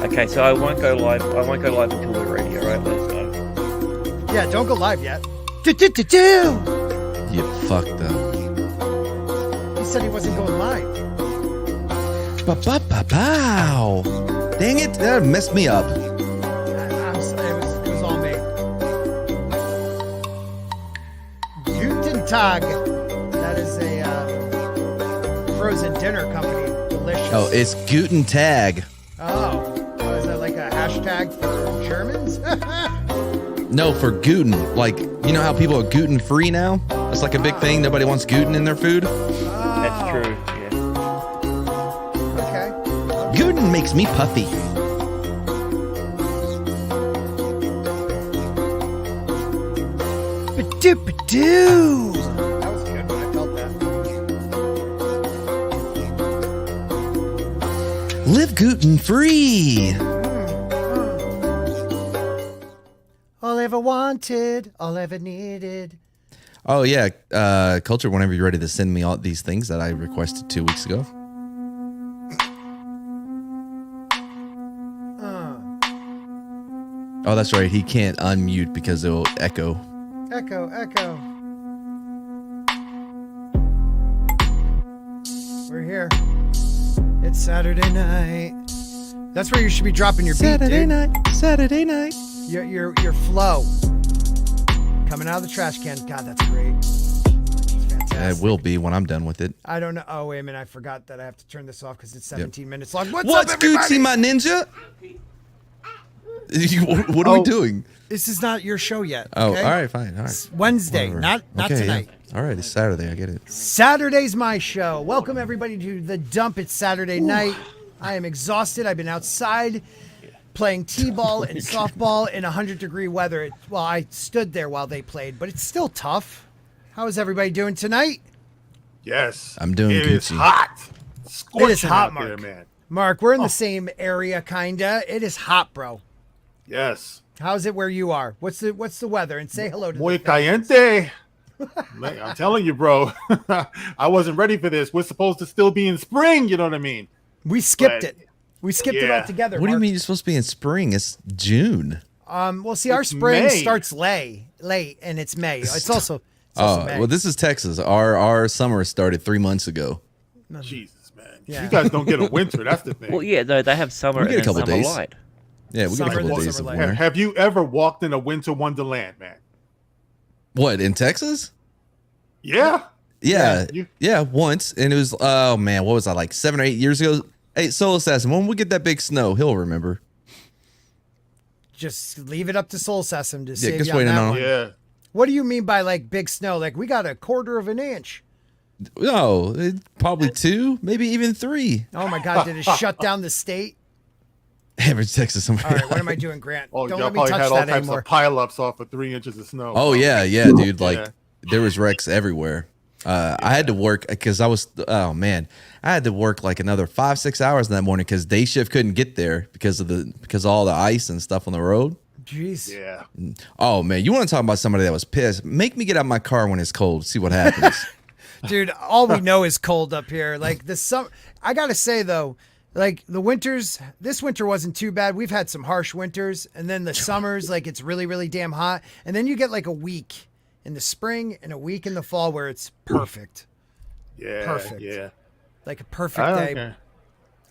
Okay, so I won't go live. I won't go live until we're ready. All right, let's go. Yeah, don't go live yet. You fucked up. He said he wasn't going live. Pow! Dang it, that messed me up. I'm sorry, it was all me. Guten Tag. That is a frozen dinner company. Delicious. Oh, it's Guten Tag. Oh, is that like a hashtag for Germans? No, for gluten. Like, you know how people are gluten free now? That's like a big thing. Nobody wants gluten in their food. That's true. Yeah. Okay. Gluten makes me puffy. Ba-doo-ba-doo. That was good when I felt that. Live gluten free. All I ever wanted, all I ever needed. Oh yeah, Culture. Whenever you're ready to send me all these things that I requested 2 weeks ago. Oh, that's right. He can't unmute because it'll echo. Echo. We're here. It's Saturday night. That's where you should be dropping your beat, dude. Saturday night. Your flow. Coming out of the trash can. God, that's great. It's fantastic. It will be when I'm done with it. I don't know. Oh, wait a minute. I forgot that I have to turn this off because it's 17 minutes long. What's What's up, everybody? Gucci, my ninja? What are we doing? This is not your show yet. Oh, okay? all right, fine. All right. It's Wednesday, Whatever. not Okay, tonight. yeah. All right, it's Saturday. I get it. Saturday's my show. Welcome, everybody, to The Dump. It's Saturday night. I am exhausted. I've been outside playing t-ball and softball in 100-degree weather. Well, I stood there while they played, but it's still tough. How is everybody doing tonight? Yes. I'm doing It is Gucci. hot. It is hot, out there, Mark. man. Mark, we're in the same area, kinda. It is hot, bro. Yes. How's it where you are? What's the weather? And say hello to Muy the fans. caliente. Man, I'm telling you, bro. I wasn't ready for this. We're supposed to still be in spring, you know what I mean? We skipped But- it. We skipped it Yeah. altogether. What do you Mark. mean you're supposed to be in spring? It's June. Well, see, our It's spring May. starts late, and it's May. It's also May. Well, this is Texas. Our summer started 3 months ago. Jesus, man. Yeah. You guys don't get a winter. That's the thing. Well, yeah, no, they have summer We get and a couple summer days. light. Yeah, we got a Summer couple and days summer of light. winter. Have you ever walked in a winter wonderland, man? What, in Texas? Yeah. Yeah, you- yeah, once, and it was, oh man, what was I, like 7 or 8 years ago? Hey, Soul Assassin, when we get that big snow, he'll remember. Just leave it up to Soul Assassin to save just you on waiting that on one. him. Yeah. What do you mean by like big snow? Like we got a quarter of an inch. No, probably 2, maybe even 3. Oh my God! Did it shut down the state? Average Texas somewhere. All right, what am I doing, Grant? Oh, Don't y'all let me probably touch had all that types anymore. of pileups off of 3 inches of snow. Oh yeah, dude. Like Yeah. there was wrecks everywhere. I had to work because I was. Oh man, I had to work like another 5-6 hours that morning because day shift couldn't get there because of all the ice and stuff on the road. Jeez. Yeah. Oh man, you want to talk about somebody that was pissed? Make me get out my car when it's cold. See what happens. Dude, all we know is cold up here. Like the summer, I gotta say though, like the winters, this winter wasn't too bad. We've had some harsh winters, and then the summers, like it's really, really damn hot, and then you get like a week in the spring and a week in the fall where it's perfect, Yeah. Perfect. Yeah. like a perfect day. Okay.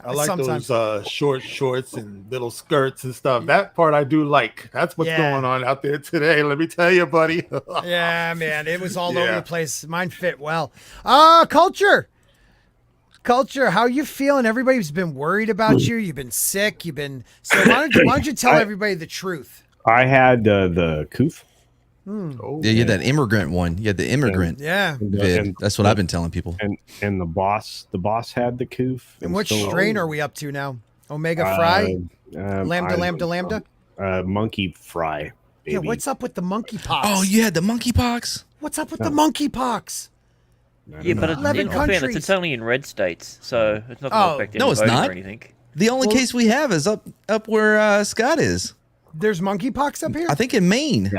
I like Sometimes- those short shorts and little skirts and stuff. That part I do like. That's what's Yeah. going on out there today. Let me tell you, buddy. Yeah, man, it was all over Yeah. the place. Mine fit well. Culture, how you feeling? Everybody's been worried about you. You've been sick. You've been so. Why don't you tell everybody the truth? I had the coof. Oh, Yeah, you had that immigrant one. You had the immigrant Yeah. vid. That's what I've been telling people. And the boss had the coof. And what so- strain are we up to now? Omega Fry? Lambda. Lambda? Monkey fry. Baby. Yeah, what's up with the monkeypox? Oh, you had the monkeypox. What's up with the monkeypox? Yeah, but 11 in all fairness, countries. it's only in red states, so it's not going to Oh. affect any No, it's voting not. or anything. The only Well- case we have is up where Scott is. There's monkeypox up here? I think in Maine. Yeah.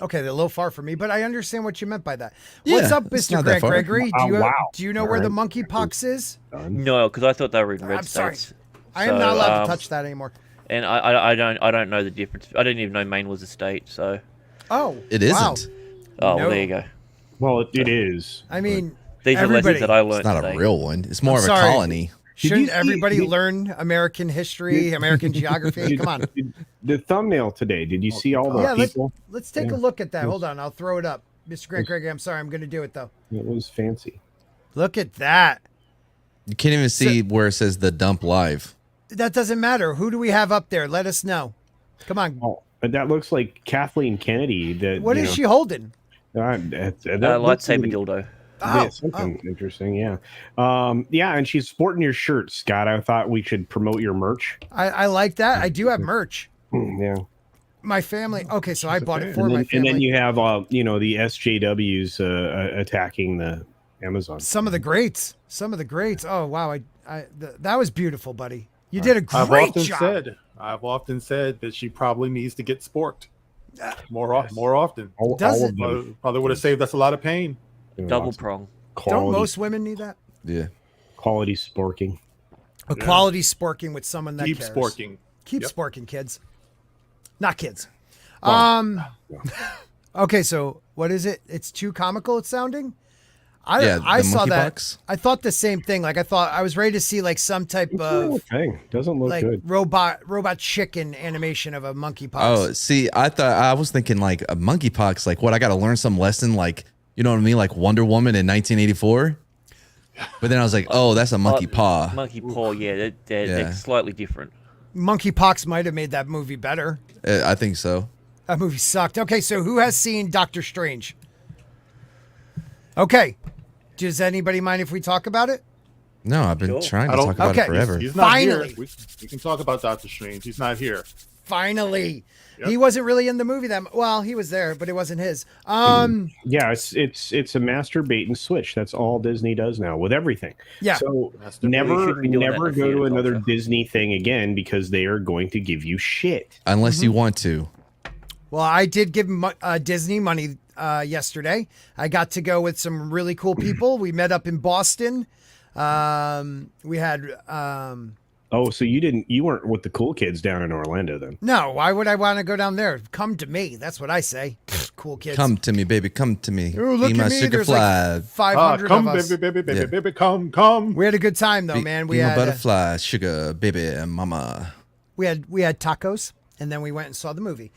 Okay, they're a little far from me, but I understand what you meant by that. Yeah, What's up, it's Mr. not that Grant far. Gregory? Wow. Do you know where the monkeypox is? No, because I thought they were in red I'm sorry. states. I am not allowed So, to touch that anymore. And I don't know the difference. I didn't even know Maine was a state. So. Oh, It wow. isn't. Oh, No. well, there you go. Well, it is. I mean, These are everybody. lessons that I learned It's not today. a real one. It's more I'm of sorry. a colony. Shouldn't you see- everybody did- learn American history, American geography? Come on. The thumbnail today. Did you see all the Yeah, people? Let's take a look at that. Hold on. I'll throw it up. Mr. Grant Gregory, I'm sorry. I'm going to do it, though. It was fancy. Look at that. You can't even see where it says the dump live. That doesn't matter. Who do we have up there? Let us know. Come on. Oh, but that looks like Kathleen Kennedy. That What is she holding? Lightsaber dildo. Oh, something interesting. Yeah, yeah, and she's sporting your shirt, Scott. I thought we should promote your merch. I like that. I do have merch. Yeah, My family. Okay, so I bought it for and my then, family. and then you have the SJWs attacking the Amazon. Some of the greats. Some of the greats. Oh wow, that was beautiful, buddy. You did a I've great often job. often said that she probably needs to get sporked more often. Does it? of them. Probably would have saved us a lot of pain. Double prong. Don't Quality, most women need that? Yeah. quality sporking. A quality sporking with someone that Keep cares. sporking. Keep Yep. sporking, kids. Not kids. Well, Okay, so what is it? It's too comical. It's sounding. Yeah, I the saw that. monkeypox? I thought the same thing. Like I was ready to see like some type of Thing doesn't look like good. robot chicken animation of a monkeypox. Oh, see, I was thinking like a monkeypox. Like, what? I got to learn some lesson, like, you know what I mean, like Wonder Woman in 1984. But then I was like, oh, that's a monkey paw. Monkey paw, yeah, they're Yeah. slightly different. Monkeypox might have made that movie better. I think so. That movie sucked. Okay, so who has seen Doctor Strange? Okay. Does anybody mind if we talk about it? No, I've been Sure. trying I to don't- talk about Okay. it forever. He's not Finally. here. We can talk about Doctor Strange. He's not here. Finally. Yep. He wasn't really in the movie well, he was there, but it wasn't his. Yeah, it's a master bait and switch. That's all Disney does now with everything. Yeah. So Master bait. We never should be doing that in never the go to theater another culture. Disney thing again because they are going to give you shit. Unless you want to. Well, I did give Disney money yesterday. I got to go with some really cool people. We met up in Boston. We had Oh, so you weren't with the cool kids down in Orlando then? no. Why would I want to go down there? Come to me. That's what I say. Cool kids. Come to me, baby. Come to me. Ooh, look Be my at me. sugar There's fly. like 500 Come, of us. baby, baby, Yeah. baby, come. We had a good time though, Be- man. be We my had butterfly, sugar, baby, and mama. we had tacos, and then we went and saw the movie.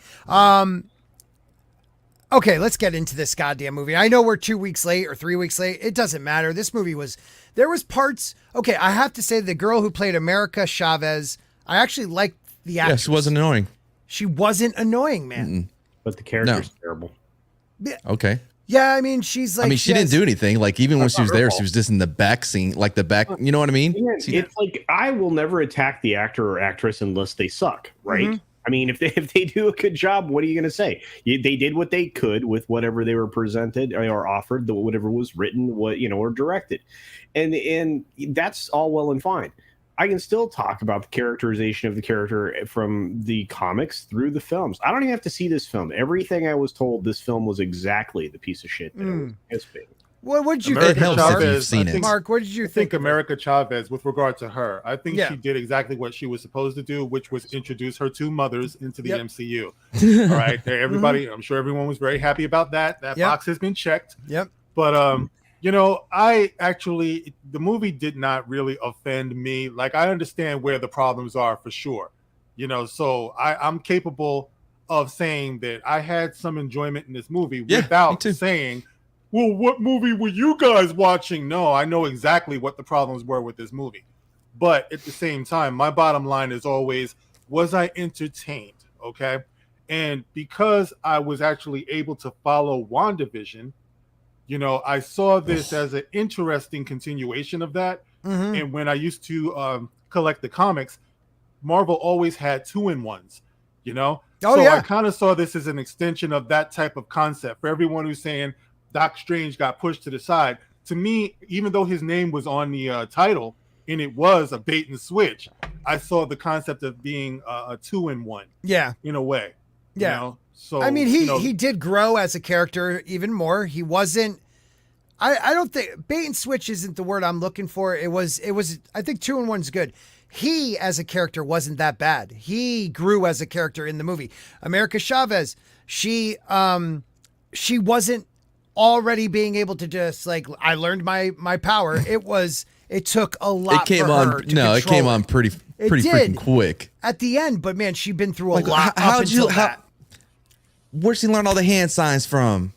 Okay, let's get into this goddamn movie. I know we're 2 weeks late or 3 weeks late. It doesn't matter. This movie there was parts. Okay, I have to say the girl who played America Chavez, I actually liked the Yeah, actress. she wasn't annoying. She wasn't annoying, man. But the character's terrible. Okay. Yeah, I mean, she's like. I mean, she didn't has- do anything. Like, even when she was not her there, fault. she was just in the back scene, like the back. You know what I mean? It's like I will never attack the actor or actress unless they suck, right? Mm-hmm. I mean, if they do a good job, what are you going to say? They did what they could with whatever they were presented or offered, whatever was written, or directed, and that's all well and fine. I can still talk about the characterization of the character from the comics through the films. I don't even have to see this film. Everything I was told, this film was exactly the piece of shit that it has been. What did you It think? helps Mark? if you've seen I it. think- Mark, what did you I think think? America Chavez, with regard to her, I think Yeah. she did exactly what she was supposed to do, which was introduce her two mothers into the Yep. MCU. All right, everybody, I'm sure everyone was very happy about that. That Yep. box has been checked. Yep. But the movie did not really offend me. Like, I understand where the problems are for sure. So I'm capable of saying that I had some enjoyment in this movie Yeah, me without too. saying, well, what movie were you guys watching? No, I know exactly what the problems were with this movie. But at the same time, my bottom line is always, was I entertained? Okay. And because I was actually able to follow WandaVision, I saw this as an interesting continuation of that. Mhm. And when I used to collect the comics, Marvel always had 2-in-1s, Oh, so yeah. I kind of saw this as an extension of that type of concept. For everyone who's saying Doc Strange got pushed to the side, to me, even though his name was on the title and it was a bait and switch, I saw the concept of being a 2-in-1 Yeah. in a way. Yeah. So I mean, he did grow as a character even more. He wasn't. I don't think bait and switch isn't the word I'm looking for. It was. I think 2-in-1's good. he as a character wasn't that bad. He grew as a character in the movie. America Chavez, she wasn't already being able to just like, I learned my power. It took a lot It came for on. her to No, it control came on pretty It freaking did. quick. at the end, but man, she'd been through a Like, lot how- up how'd you- until how- that. Where'd she learn all the hand signs from?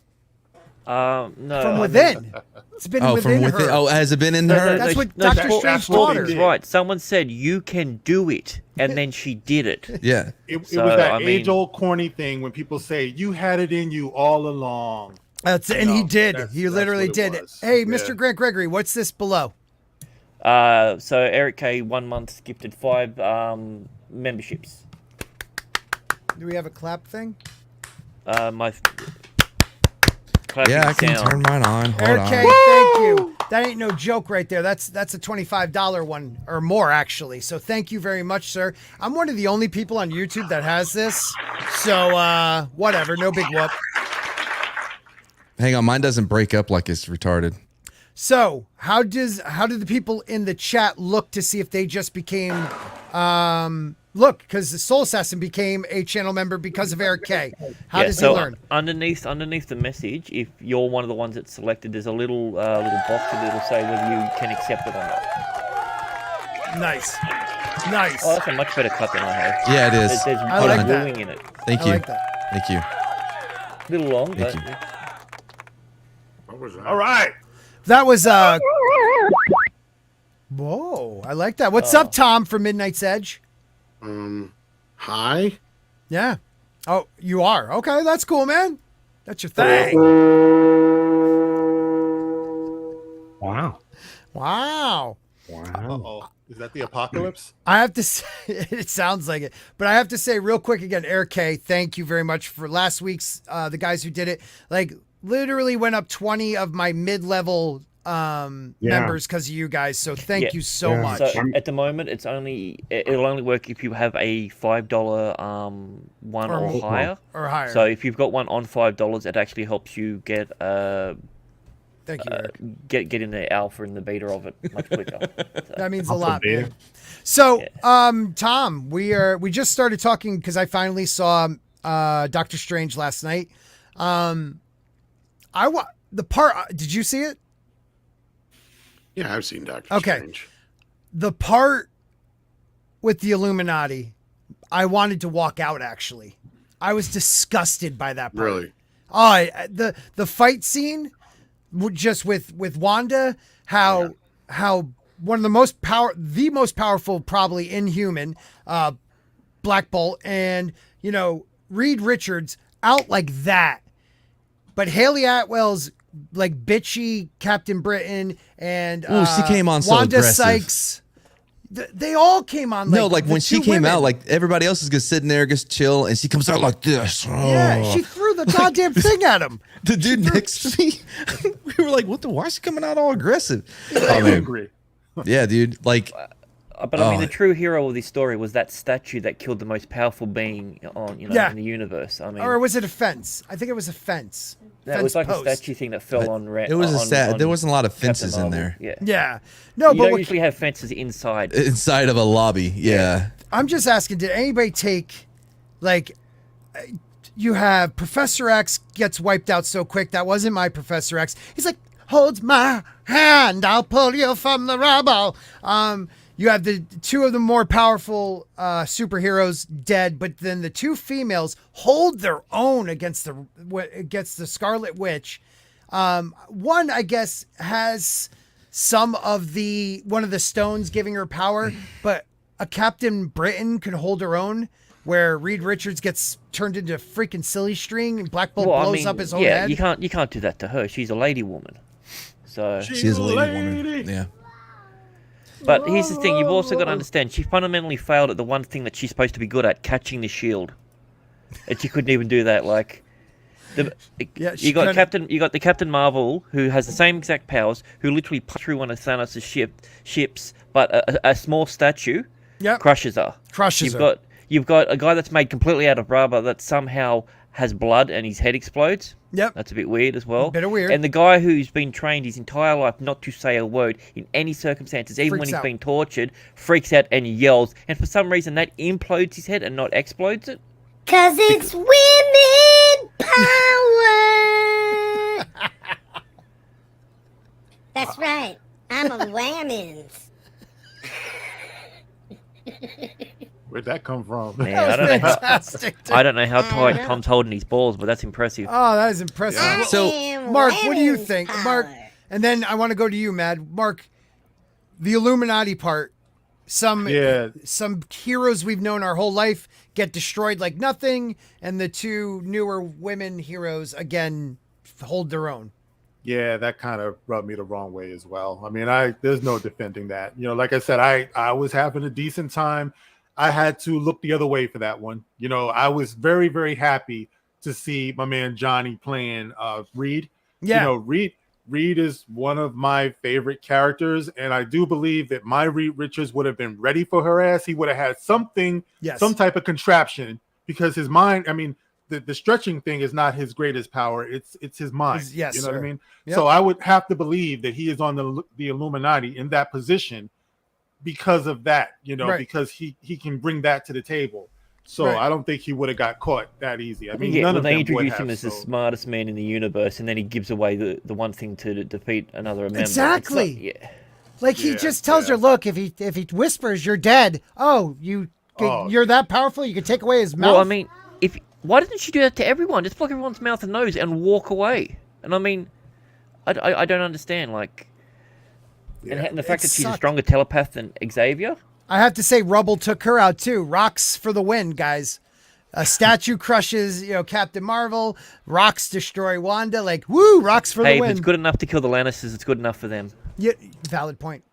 No. From within. It's been Oh, within from within. her. Oh, has it been in No, her? no, That's what no, Dr. Spor- Strange Sporking taught her. did. Right. Someone said you can do it, and then she did it. Yeah. It So, was that I mean- age-old corny thing when people say, you had it in you all along. And he No, did. that's- He that's literally what it did. was. Hey, Yeah. Mr. Grant Gregory, what's this below? So Eric K 1 month gifted 5 memberships. Do we have a clap thing? My clapping Yeah, I can sound. turn mine on. Hold Eric on. K, thank you. That ain't no joke right there. That's a $25 one or more actually. So thank you very much, sir. I'm one of the only people on YouTube that has this. So whatever, no big whoop. Hang on, mine doesn't break up like it's retarded. So how did the people in the chat look to see if they just became look, because the Soul Assassin became a channel member because of Eric K. How does he learn? Underneath the message, if you're one of the ones that's selected, there's a little box that'll say whether you can accept it or not. Nice. Oh, that's a much better cut than I have. Yeah, it is. There's I like that. wooing in it. Thank I you. like that. Thank you. Little long, Thank but you. All right. That was whoa, I like that. What's up, Tom from Midnight's Edge? Hi. Yeah. Oh, you are. Okay, that's cool, man. That's your thing. Wow. Wow. Uh-oh. Is that the apocalypse? I have to say, it sounds like it, but I have to say real quick again, Eric K, thank you very much for last week's, the guys who did it, like literally went up 20 of my mid-level members because of you guys. So thank you so much. So at the moment, it'll only work if you have a $5 one or higher. Or higher. So if you've got one on $5, it actually helps you get Thank you, Eric. get in the alpha and the beta of it much quicker. That means a lot, beta. man. So, Tom, we just started talking because I finally saw Doctor Strange last night. Did you see it? Yeah, I've seen Doctor Okay. Strange. The part with the Illuminati, I wanted to walk out. Actually, I was disgusted by that part. Really? Oh, the fight scene, just with Wanda, how one of the most powerful, probably Inhuman, Black Bolt, and Reed Richards out like that, but Haley Atwell's like bitchy Captain Britain and Ooh, she came on so Wanda aggressive. Sykes. They all came on. No, like the when she two came women. out, like everybody else is just sitting there, just chill, and she comes out like this. Yeah, Oh. she threw the goddamn thing at him. The dude next to me, we were like, "What the? Why is she coming out all aggressive?" I Oh man, agree. yeah, dude. Like, But I mean, the true hero of this story was that statue that killed the most powerful being in the universe. I mean, Or was it a fence? I think it was a fence. that was like post. a statue thing that fell on. it was a stat. There wasn't a lot of Captain fences in Marvel. there Yeah. Yeah. No, You but don't what, usually have fences inside. inside of a lobby. Yeah. I'm just asking, did anybody take, like, you have Professor X gets wiped out so quick. That wasn't my Professor X. He's like, hold my hand. I'll pull you from the rubble. You have the two of the more powerful superheroes dead, but then the two females hold their own against the Scarlet Witch. One, I guess, has some of one of the stones giving her power, but a Captain Britain could hold her own, where Reed Richards gets turned into freaking silly string and Black Bolt blows up his own head. you can't do that to her. She's a lady woman. So, She is a lady woman. Yeah. but here's the thing: you've also got to understand. She fundamentally failed at the one thing that she's supposed to be good at, catching the shield. And she couldn't even do that. Like, she you got couldn't. the Captain Marvel, who has the same exact powers, who literally punched through one of Thanos' ships, but a small statue Yep. crushes her. Crushes her. You've got a guy that's made completely out of rubber that somehow has blood and his head explodes. Yep. That's a bit weird as well. Bit of weird. And the guy who's been trained his entire life not to say a word in any circumstances, even when Freaks he's out. been tortured, freaks out and yells. And for some reason, that implodes his head and not explodes it. 'Cause it's women power. That's right. I'm a whammons. Where'd that come from? Man, That I don't was know how. fantastic. I don't know how tight know. Tom's holding his balls, but that's impressive. Oh, that is impressive. Yeah. So, Mark, what do you women's think? power. Mark, and then I want to go to you, Mad. Mark, the Illuminati part. Some heroes we've known our whole life get destroyed like nothing, and the two newer women heroes again hold their own. Yeah, that kind of rubbed me the wrong way as well. I mean, there's no defending that. You know, like I said, I was having a decent time. I had to look the other way for that one. You know, I was very, very happy to see my man Johnny playing Reed. Yeah. You know, Reed is one of my favorite characters, and I do believe that my Reed Richards would have been ready for her ass. He would have had something, Yes. some type of contraption, because his mind, I mean, the stretching thing is not his greatest power. It's his mind. Yes, you know what I sir. mean? Yep. So I would have to believe that he is on the Illuminati in that position because of that, you know, Right. because he can bring that to the table. So Right. I don't think he would have got caught that easy. I mean, Yeah, none well, of they them would introduce have. him as the so- smartest man in the universe, and then he gives away the one thing to defeat another member. It's Exactly. not- yeah. Like he Yeah, just tells her, yeah. "Look, if he whispers, you're dead. Oh, you're that powerful. You can take away his mouth." Well, I mean, why didn't she do that to everyone? Just block everyone's mouth and nose and walk away. And I mean, I don't understand. Like, and the fact It that she's a sucked. stronger telepath than Xavier. I have to say, Rubble took her out too. Rocks for the win, guys. A statue crushes, Captain Marvel. Rocks destroy Wanda. Like, woo, rocks for Hey, the if win. it's good enough to kill the Lannisters, it's good enough for them. Yeah, valid point.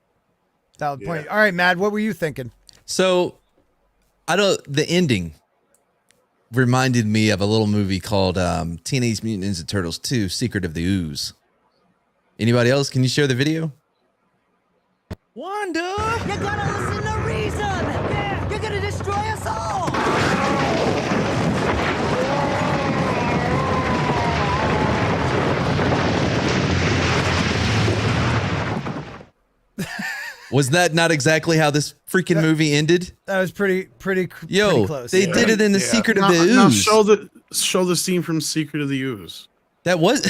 Valid Yeah. point. All right, Mad, what were you thinking? So, the ending reminded me of a little movie called Teenage Mutant Ninja Turtles 2: Secret of the Ooze. Anybody else? Can you share the video? Wanda! You gotta listen to reason! Yeah. You're gonna destroy us all! Was that not exactly how this freaking movie ended? That was pretty Yo, close. they did it in the Yeah. Secret of the Now Ooze. show the scene from Secret of the Ooze. That was.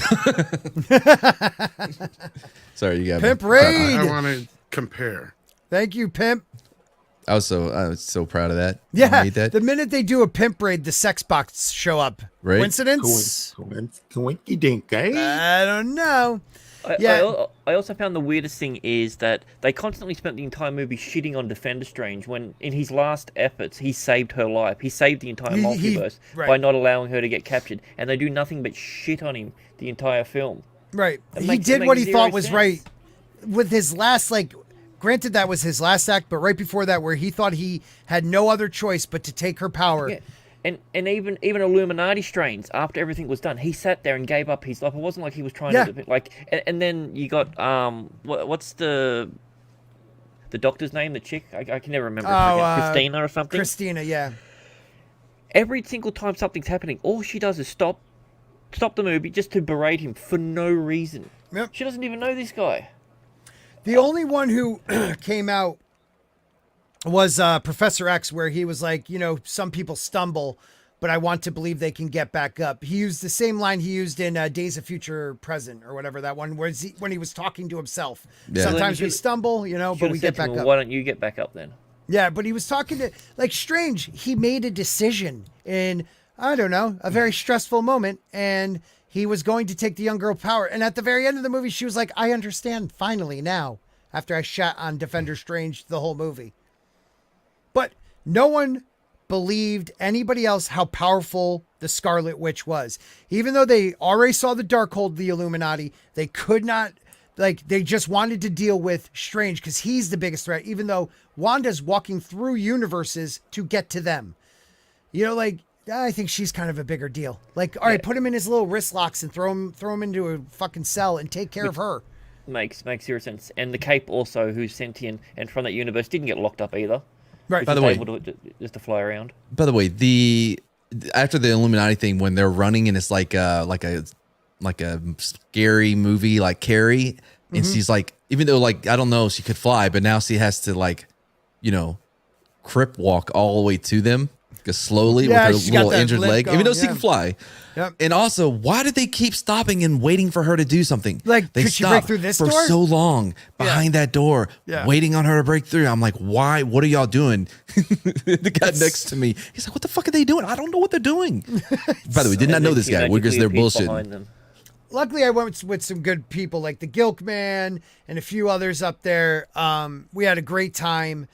Sorry, you got me. Pimp Raid. I want to compare. Thank you, Pimp. I was so proud of that. I Yeah, made that. the minute they do a Pimp Raid, the sex box show up. Right. Coincidence? Coinky dink, eh? I don't know. Yeah. I also found the weirdest thing is that they constantly spent the entire movie shitting on Defender Strange when, in his last efforts, he saved her life. He saved the entire multiverse right. by not allowing her to get captured, and they do nothing but shit on him the entire film. Right. It He makes- did it what makes he zero thought was sense. right with his last, granted that was his last act, but right before that where he thought he had no other choice but to take her power. Yeah. And even Illuminati Strange, after everything was done, he sat there and gave up his life. It wasn't like he was trying to and then you got what's the doctor's name? The chick I can never remember. Christina or something. Christina, yeah. Every single time something's happening, all she does is stop the movie just to berate him for no reason. Yep. She doesn't even know this guy. The only one who came out was Professor X, where he was like, some people stumble, but I want to believe they can get back up. He used the same line he used in Days of Future Present or whatever that one, when he was talking to himself. Yeah. Sometimes Well, we stumble, but we get back up. Why don't you get back up then? Yeah, but he was talking to, Strange, he made a decision in, I don't know, a very stressful moment, and he was going to take the young girl power. And at the very end of the movie, she was like, I understand finally now, after I shat on Defender Strange the whole movie. But no one believed anybody else how powerful the Scarlet Witch was. Even though they already saw the Darkhold, the Illuminati, they could not, they just wanted to deal with Strange because he's the biggest threat, even though Wanda's walking through universes to get to them. I think she's kind of a bigger deal. All right, put him in his little wrist locks and throw him into a fucking cell and take care of her. Makes zero sense. And the Cape also, who's sentient and from that universe, didn't get locked up either. Right. By the Was way- able to, just to fly around. By the way, the after the Illuminati thing, when they're running and it's like a scary movie like Carrie, and she's like, even though like I don't know she could fly, but now she has to like, crip walk all the way to them. Slowly with her little injured leg, even though she can fly. Yep. And also, why did they keep stopping and waiting for her to do something? Like, they could she break through this for door? so long behind that door, waiting on her to break through. I'm like, why? What are y'all doing? The guy next to me, he's like, what the fuck are they doing? I don't know what they're doing. By the way, did not know this guy. We're just there bullshitting. Luckily, I went with some good people like the Gilk Man and a few others up there. We had a great time.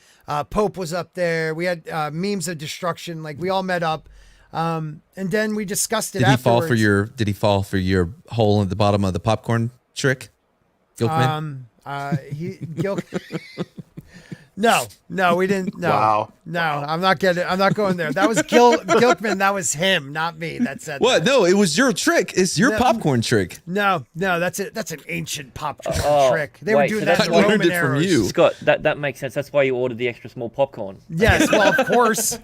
Pope was up there. We had memes of destruction. Like we all met up, and then we discussed it. Did afterwards. Did he fall for your hole at the bottom of the popcorn trick, Gilkman? Gilk. No, we didn't. No, Wow. No, I'm not going there. That was Gilkman. That was him, not me. That said What? that. No, it was your trick. It's your popcorn trick. No, that's it. That's an ancient popcorn trick. They wait, were doing so that that's in why- the I learned Roman it from eras. you. Scott, that makes sense. That's why you ordered the extra small popcorn. Yes, well, of course.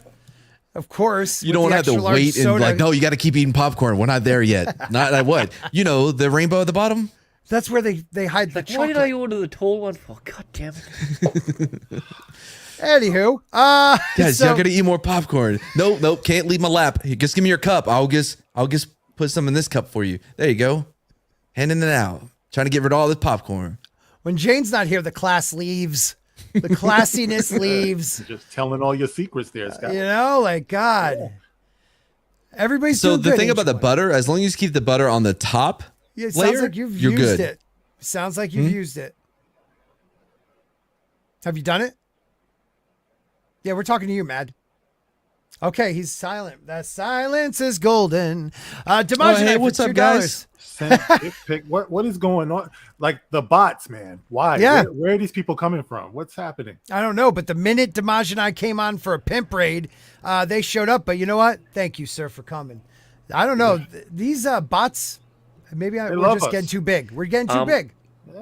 Of course. You don't have to wait and like, no, you got to keep eating popcorn. We're not there yet. Not at what? The rainbow at the bottom? That's where they hide the Like, why chocolate. did I order the tall one for? God damn it. Anywho, Guys, so, y'all got to eat more popcorn. Nope, can't leave my lap. Hey, just give me your cup. I'll just put some in this cup for you. There you go. Handing it out. Trying to get rid of all this popcorn. when Jane's not here, the class leaves. The classiness leaves. Just telling all your secrets there, Scott. Like God. Everybody's So doing the good, thing about the Ancient One. butter, as long as you keep the butter on the top Yeah, it layer, sounds like you've you're used good. it. Sounds like you've used it. Have you done it? Yeah, we're talking to you, Mad. Okay, he's silent. That silence is golden. Dimash, hey, what's up, guys? Send dick pic. What is going on? Like the bots, man. Why? Yeah. Where are these people coming from? What's happening? I don't know, but the minute Dimash and I came on for a pimp raid, they showed up. But you know what? Thank you, sir, for coming. I don't know. These bots, maybe we're love just us. getting too big. We're getting too big.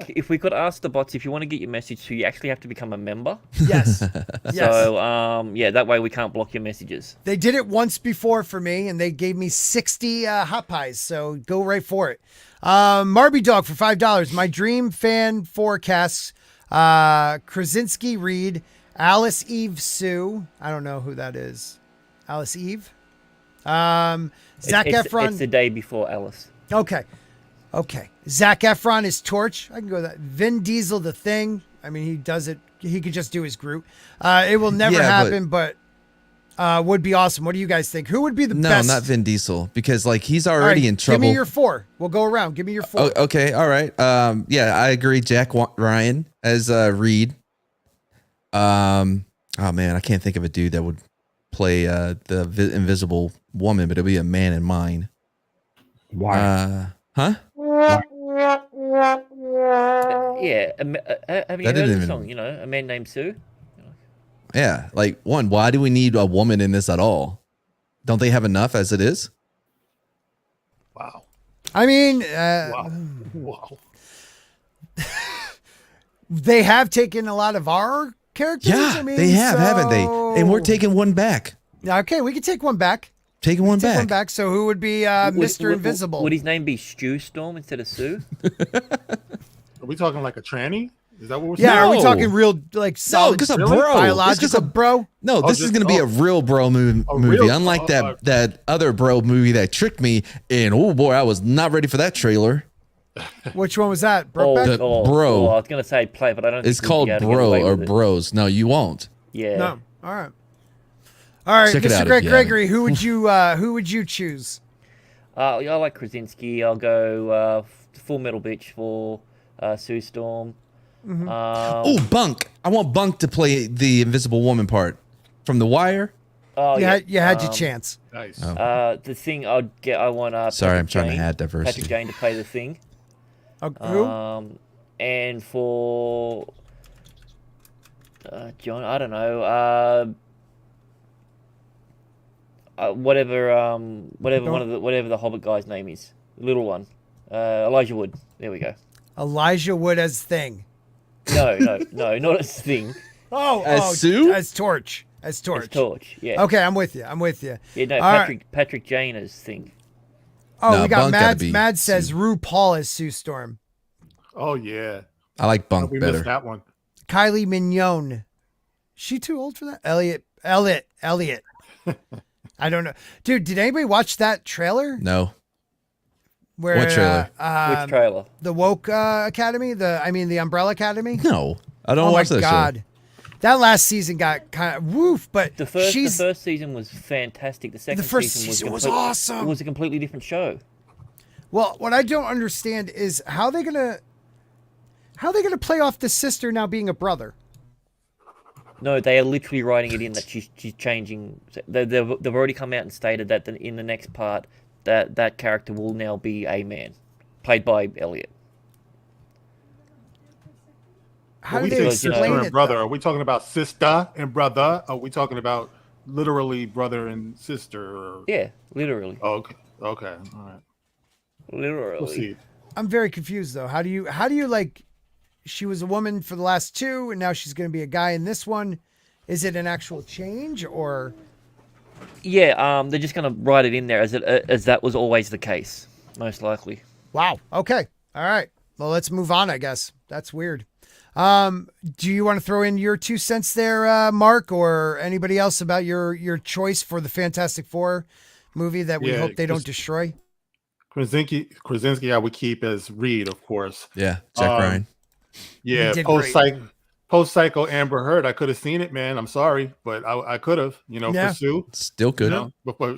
If we could ask the bots, if you want to get your message to, you actually have to become a member. Yes. Yes. So, yeah, that way we can't block your messages. They did it once before for me, and they gave me 60 hot pies. So go right for it. Marby Dog for $5. My dream fan forecasts: Krasinski Reed, Alice Eve Sue. I don't know who that is. Alice Eve. Zac Efron. It's the day before Alice. Okay. Zac Efron is Torch. I can go with that. Vin Diesel, The Thing. I mean, he does it. He could just do his Groot. It will never happen, but would be awesome. What do you guys think? Who would be the best? No, not Vin Diesel, because like he's All already right, in trouble. Give me your 4. We'll go around. Give me your 4. Oh, okay, all right. Yeah, I agree. Jack Ryan as Reed. Oh man, I can't think of a dude that would play the Invisible Woman, but it'll be a man in mine. Why? Huh? Yeah, have you That heard didn't of the even- song? A man named Sue. Yeah, like why do we need a woman in this at all? Don't they have enough as it is? Wow. I mean, Wow. they have taken a lot of our characters. Yeah, I mean, they have, haven't they? And we're taking one back. Okay, we can take one back. Taking one Take back. one back. So who would be Mr. Invisible? Would his name be Stew Storm instead of Sue? Are we talking like a tranny? Is that what we're saying? Yeah, are we No. talking real, like, solid, just a Really? bro. biological It's just a bro? No, this is just- going to be a real bro movie. real- Unlike that other bro movie that tricked me. And oh boy, I was not ready for that trailer. Which one was that? The Brokeback? Bro. I was gonna say play, but I don't. It's think we'll called be able to get Bro away or with it. Bros. No, you won't. Yeah. No. All right. All right, Check it Mr. out if Greg you Gregory, who would you choose? I like Krasinski. I'll go Full Metal Bitch for Sue Storm. Oh, Bunk. I want Bunk to play the Invisible Woman part from The Wire. Oh You yeah. had your chance. Nice. The Thing I want. Sorry, Patrick I'm trying to Jane- add diversity. Patrick Jane to play the Thing. Who? And for John, I don't know. Whatever the Hobbit guy's name is, the little one, Elijah Wood. There we go. Elijah Wood as Thing. No, not as Thing. Oh, As Sue? As Torch. as Torch. As Torch, yeah. Okay, I'm with you. I'm with you. Yeah, no, All right. Patrick Janer's thing. Oh, No, we got Bunk gotta Mad. be Mad says Sue. RuPaul as Sue Storm. Oh yeah, I like Bunk we better. missed that one. Kylie Mignon. She too old for that? Elliot. I don't know. Dude, did anybody watch that trailer? No. Where, What trailer? Which trailer? The Woke Academy? The Umbrella Academy? No. I don't Oh my watch that God. show. That last season got kind of woof, but The first season was fantastic. The second first season season was complete- awesome. It was a completely different show. well, what I don't understand is how they gonna play off the sister now being a brother. No, they are literally writing it in that she's changing. They've already come out and stated that in the next part that character will now be a man, played by Elliot. How When do we they say sister explain and it? brother, though? are we talking about sister and brother? Are we talking about literally brother and sister? Or... Yeah, literally. Oh, okay. Okay. All right. Literally. We'll see. I'm very confused though. How do you like? She was a woman for the last two, and now she's going to be a guy in this one. Is it an actual change or? Yeah, they're just gonna write it in there as that was always the case, most likely. Wow. Okay. All right. Well, let's move on. I guess that's weird. Do you want to throw in your 2 cents there, Mark, or anybody else about your choice for the Fantastic Four movie that we Yeah, hope they don't just- destroy? Krasinski, I would keep as Reed, of course. Yeah. Jack Ryan. Yeah, did post psycho Amber Heard. I could have seen it, man. I'm sorry, but I could have, Yeah. for Sue. Still good. Before,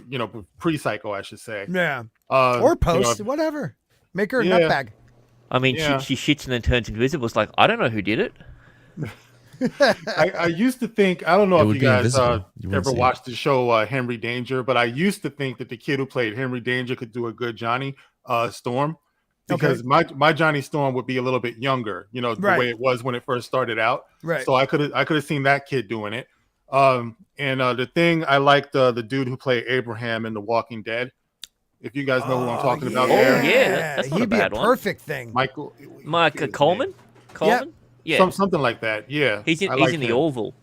pre psycho, I should say. Yeah. Or Or post, whatever. Make her a Yeah. nutbag. I mean, Yeah. she shits and then turns invisible. It's like, I don't know who did it. I used to think, I don't know It if would you be guys invisible. You wouldn't ever see it. watched the show Henry Danger, but I used to think that the kid who played Henry Danger could do a good Johnny Storm, because my Johnny Storm would be a little bit younger, the Right. way it was when it first started out. Right. So I could have seen that kid doing it. And the thing I liked the dude who played Abraham in The Walking Dead. If you guys know who I'm talking about there, yeah, that's not a he'd be bad a one. perfect thing. Michael Coleman? Coleman? Yeah. something like that. Yeah, He's I in like the him. Orville.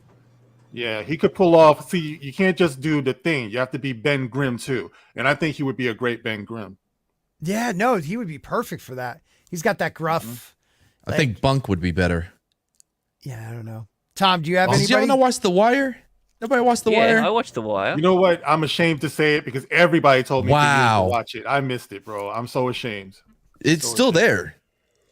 Yeah, he could pull off. See, you can't just do the thing. You have to be Ben Grimm too, and I think he would be a great Ben Grimm. Yeah, no, he would be perfect for that. He's got that gruff. I think Bunk would be better. Yeah, I don't know. Tom, do you have Did y'all anybody? not watch The Wire? Nobody watched The Yeah, Wire? I watched The Wire. You know what? I'm ashamed to say it because everybody told me Wow. to watch it. I missed it, bro. I'm so ashamed. It's still there.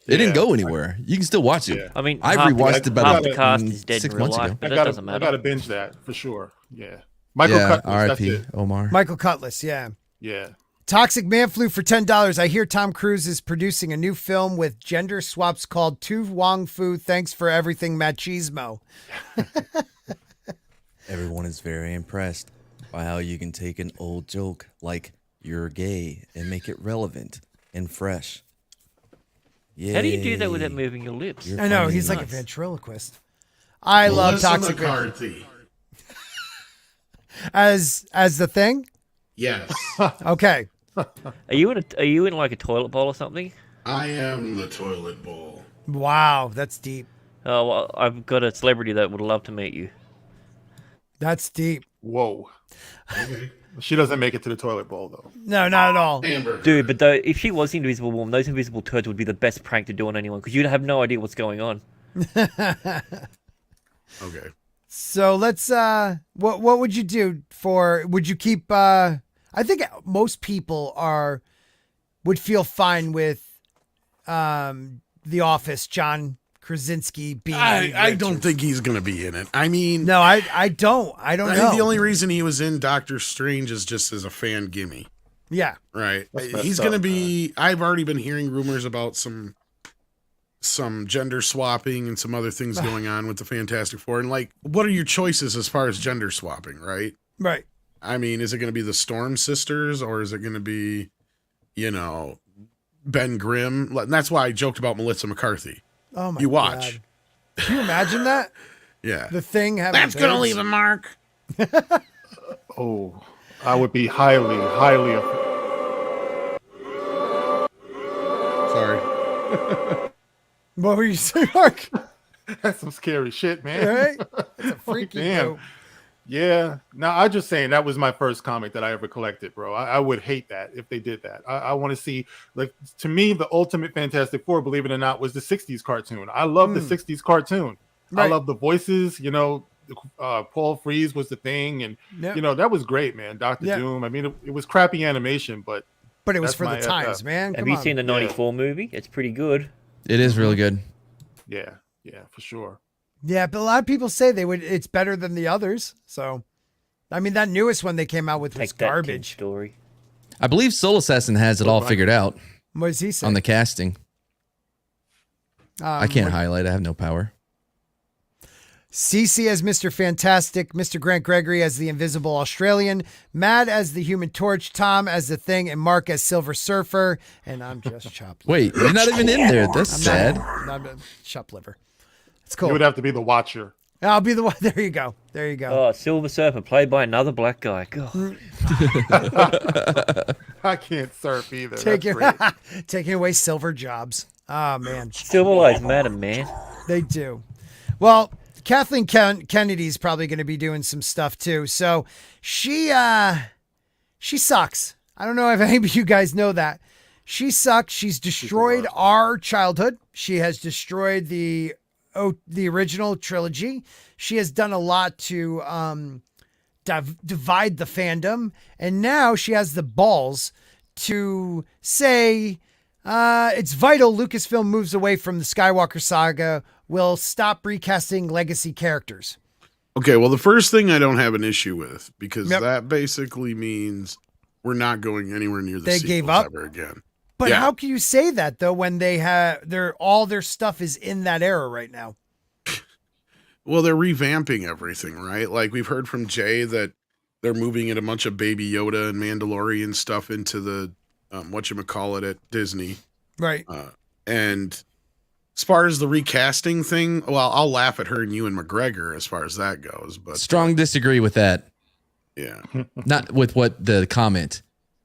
It didn't Yeah. go anywhere. You can still watch it. Yeah. I mean, I half the- rewatched it about half the cast is dead 6 in real months life, ago. but I that doesn't gotta matter. binge that for sure. Yeah, Michael Yeah, Cutlass. That's R.I.P. it. Omar. Michael Cutlass, yeah. Yeah. Toxic Man Flu for $10. I hear Tom Cruise is producing a new film with gender swaps called Tu Wong Fu. Thanks for everything, machismo. Everyone is very impressed by how you can take an old joke like you're gay and make it relevant and fresh. Yeah. How do you do that without moving your lips? I know, he's like a ventriloquist. I love Melissa Toxic Man. McCarthy. As the thing? Yes, Okay. Are you in like a toilet bowl or something? I am the toilet bowl. Wow, that's deep. Oh, well, I've got a celebrity that would love to meet you. That's deep. Whoa. Okay. She doesn't make it to the toilet bowl though. No, not at all. Amber. Dude, but though, if she was the Invisible Woman, those invisible turds would be the best prank to do on anyone because you'd have no idea what's going on. Okay. So let's what would you do would you keep I think most people would feel fine with The Office, John Krasinski being I don't think he's gonna be in it. I mean, No, I don't I know. think the only reason he was in Doctor Strange is just as a fan gimme, Yeah. right? That's He's messed gonna up, be. I've already been hearing rumors about some gender swapping and some other things going on with the Fantastic Four. And like, what are your choices as far as gender swapping, right? Right. I mean, is it going to be the Storm sisters or is it going to be, Ben Grimm? And that's why I joked about Melissa McCarthy. Oh my You watch. God. Can you imagine that? Yeah. The Thing having That's going to babes? leave a mark. Oh, I would be highly, highly. Sorry. What were you saying, Mark? That's some scary shit, man. Right? That's a freaky Damn. move. Yeah. Now, I'm just saying that was my first comic that I ever collected, bro. I would hate that if they did that. I want to see, like, to me, the ultimate Fantastic Four, believe it or not, was the 60s cartoon. I love the 60s cartoon. Right. I love the voices, you know, Paul Frees was the thing. And, Yep. you know, that was great, man. Dr. Yeah. Doom. I mean, it was crappy animation, but But it was that's for the my times, FF. man. Have Come you on. seen the '94 movie? It's pretty good. It is really good. Yeah, for sure. Yeah, but a lot of people say it's better than the others. So, I mean, that newest one they came out with was Take that, kid garbage. story. I believe Soul Assassin has it all figured out What does he say? on the casting. I can't highlight. I have no power. Cece as Mr. Fantastic, Mr. Grant Gregory as the Invisible Australian, Matt as the Human Torch, Tom as the Thing, and Mark as Silver Surfer. And I'm just chopped liver. Wait, you're not even in there. That's sad. I'm chopped liver. It's cool. You would have to be the Watcher. I'll be the one. There you go. There you go. Oh, Silver Surfer, played by another black guy. God. I can't surf either. Taking, That's great. taking away silver jobs. Oh, man. Silver lives matter, man. They do. Well, Kathleen Kennedy's probably going to be doing some stuff too. So she sucks. I don't know if any of you guys know that. She sucks. She's destroyed our childhood. She has destroyed the original trilogy. She has done a lot to divide the fandom. And now she has the balls to say it's vital Lucasfilm moves away from the Skywalker saga, will stop recasting legacy characters. Okay, well, the first thing I don't have an issue with, because Yep. that basically means we're not going anywhere near the They sequels gave up? ever again. But Yeah. how can you say that though when they have all their stuff is in that era right now? Well, they're revamping everything, right? Like we've heard from Jay that they're moving in a bunch of Baby Yoda and Mandalorian stuff into the whatchamacallit at Disney. Right. And as far as the recasting thing, well, I'll laugh at her and Ewan McGregor as far as that goes. But Strong disagree with that. yeah, Not with what the comment.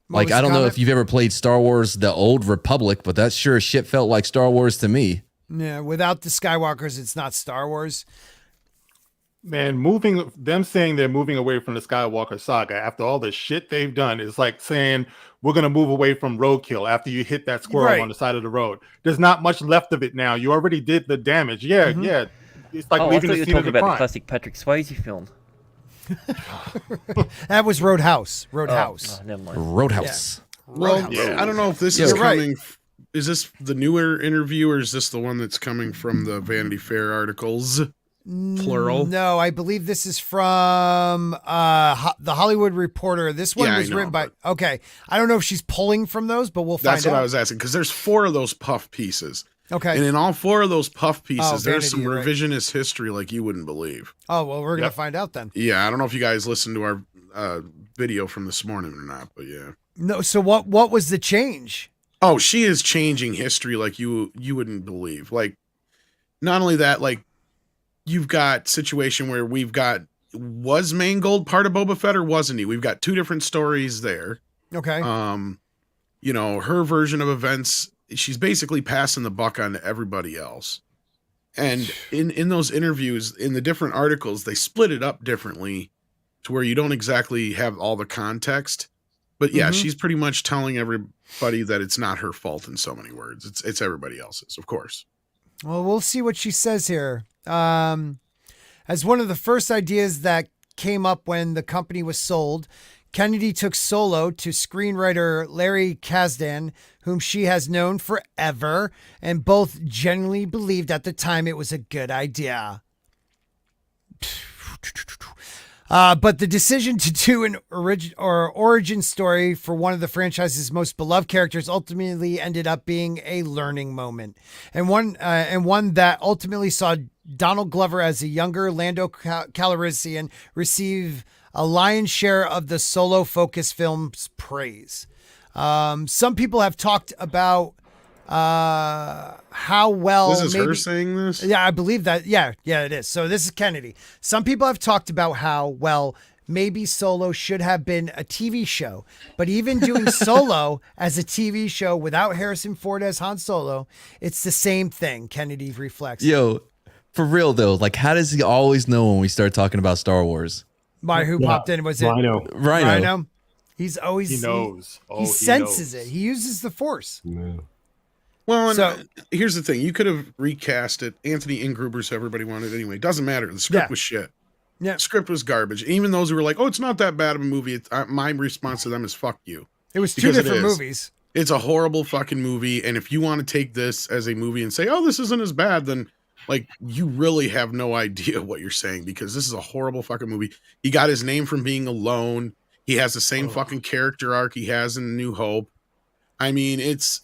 What Like, was I the don't know comment? if you've ever played Star Wars The Old Republic, but that sure as shit felt like Star Wars to me. Yeah, without the Skywalkers, it's not Star Wars. Man, them saying they're moving away from the Skywalker saga after all the shit they've done is like saying we're going to move away from roadkill after you hit that squirrel Right. on the side of the road. There's not much left of it now. You already did the damage. Yeah, yeah. It's like Oh, I leaving thought the you were scene of talking the about the crime. classic Patrick Swayze film. That was Roadhouse. Roadhouse. Oh, never mind. Roadhouse. well, yeah, I don't know if this You're is right. coming. Is this the newer interview, or is this the one that's coming from the Vanity Fair articles? Plural. No, I believe this is from the Hollywood Reporter. This one Yeah, I was know, written by. Okay, I don't know if she's pulling from those, but we'll find That's what out. I was asking, because there's 4 of those puff pieces. Okay. And in all 4 of those puff Oh, pieces, there's some Vanity, right. revisionist history like you wouldn't believe. Oh well, we're gonna Yep. find out then. Yeah, I don't know if you guys listened to our video from this morning or not, but yeah. No, so what was the change? Oh, she is changing history like you wouldn't believe. Like, not only that, like you've got situation where was Mangold part of Boba Fett or wasn't he? We've got 2 different stories there. Okay. You know, her version of events, she's basically passing the buck on to everybody else. And in those interviews, in the different articles, they split it up differently to where you don't exactly have all the context. But yeah, she's pretty much telling everybody that it's not her fault in so many words. It's everybody else's, of course. Well, we'll see what she says here. As one of the first ideas that came up when the company was sold, Kennedy took Solo to screenwriter Larry Kasdan, whom she has known forever, and both genuinely believed at the time it was a good idea. But the decision to do an origin story for one of the franchise's most beloved characters ultimately ended up being a learning moment, and one that ultimately saw Donald Glover as a younger Lando Calrissian receive a lion's share of the Solo focus film's praise. Some people have talked about how well This is her saying this? Yeah, I believe that. Yeah, it is. So this is Kennedy. Some people have talked about how, well, maybe Solo should have been a TV show, but even doing Solo as a TV show without Harrison Ford as Han Solo, it's the same thing. Kennedy reflects. Yo, for real though, like how does he always know when we start talking about Star Wars? By who popped in? Was it Rhino? Rhino? He's always He knows. He senses it. He uses the Force. Yeah. Well, and So- here's the thing: you could have recast it. Anthony Ingruber's everybody wanted anyway. Doesn't matter. The script Yeah. was shit. Yeah. The script was garbage. Even those who were like, "Oh, it's not that bad of a movie," my response to them is "fuck you." It was two Because it different is. movies. It's a horrible fucking movie, and if you want to take this as a movie and say, "Oh, this isn't as bad," then like you really have no idea what you're saying, because this is a horrible fucking movie. He got his name from being alone. He has the same fucking character arc he has in New Hope. I mean, it's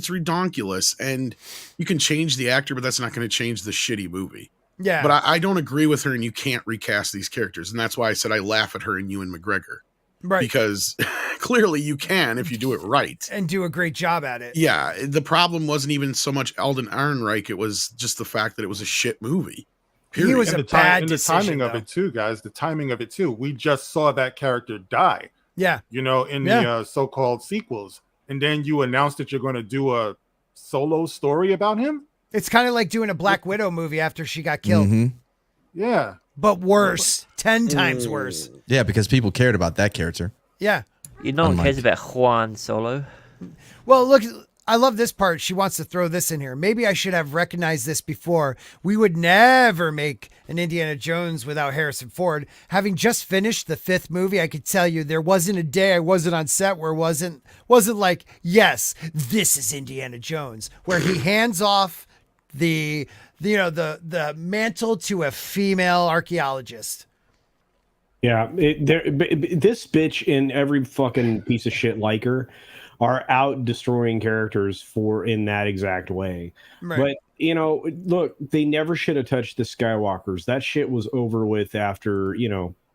redonkulous, and you can change the actor, but that's not going to change the shitty movie. Yeah. But I don't agree with her, and you can't recast these characters, and that's why I said I laugh at her and Ewan McGregor, right. because clearly you can if you do it right. And do a great job at it. Yeah, the problem wasn't even so much Alden Ehrenreich; it was just the fact that it was a shit movie. He was And a the bad and the decision, timing of though. it too, guys. The timing of it too. We just saw that character die, Yeah. in the so-called sequels, and then you announced that you're going to do a solo story about him. It's kind of like doing a Black Widow movie after she got killed, Mhm. Yeah, but worse, 10 times worse. Yeah, because people cared about that character. Yeah. No one cares Unlike- about Juan Solo. Well, look, I love this part. She wants to throw this in here. Maybe I should have recognized this before. We would never make an Indiana Jones without Harrison Ford. Having just finished the 5th movie, I could tell you there wasn't a day I wasn't on set where it wasn't like, yes, this is Indiana Jones, where he hands off the mantle to a female archaeologist. Yeah, this bitch and every fucking piece of shit like her are out destroying characters in that exact way. Right. But look, they never should have touched the Skywalkers. That shit was over with after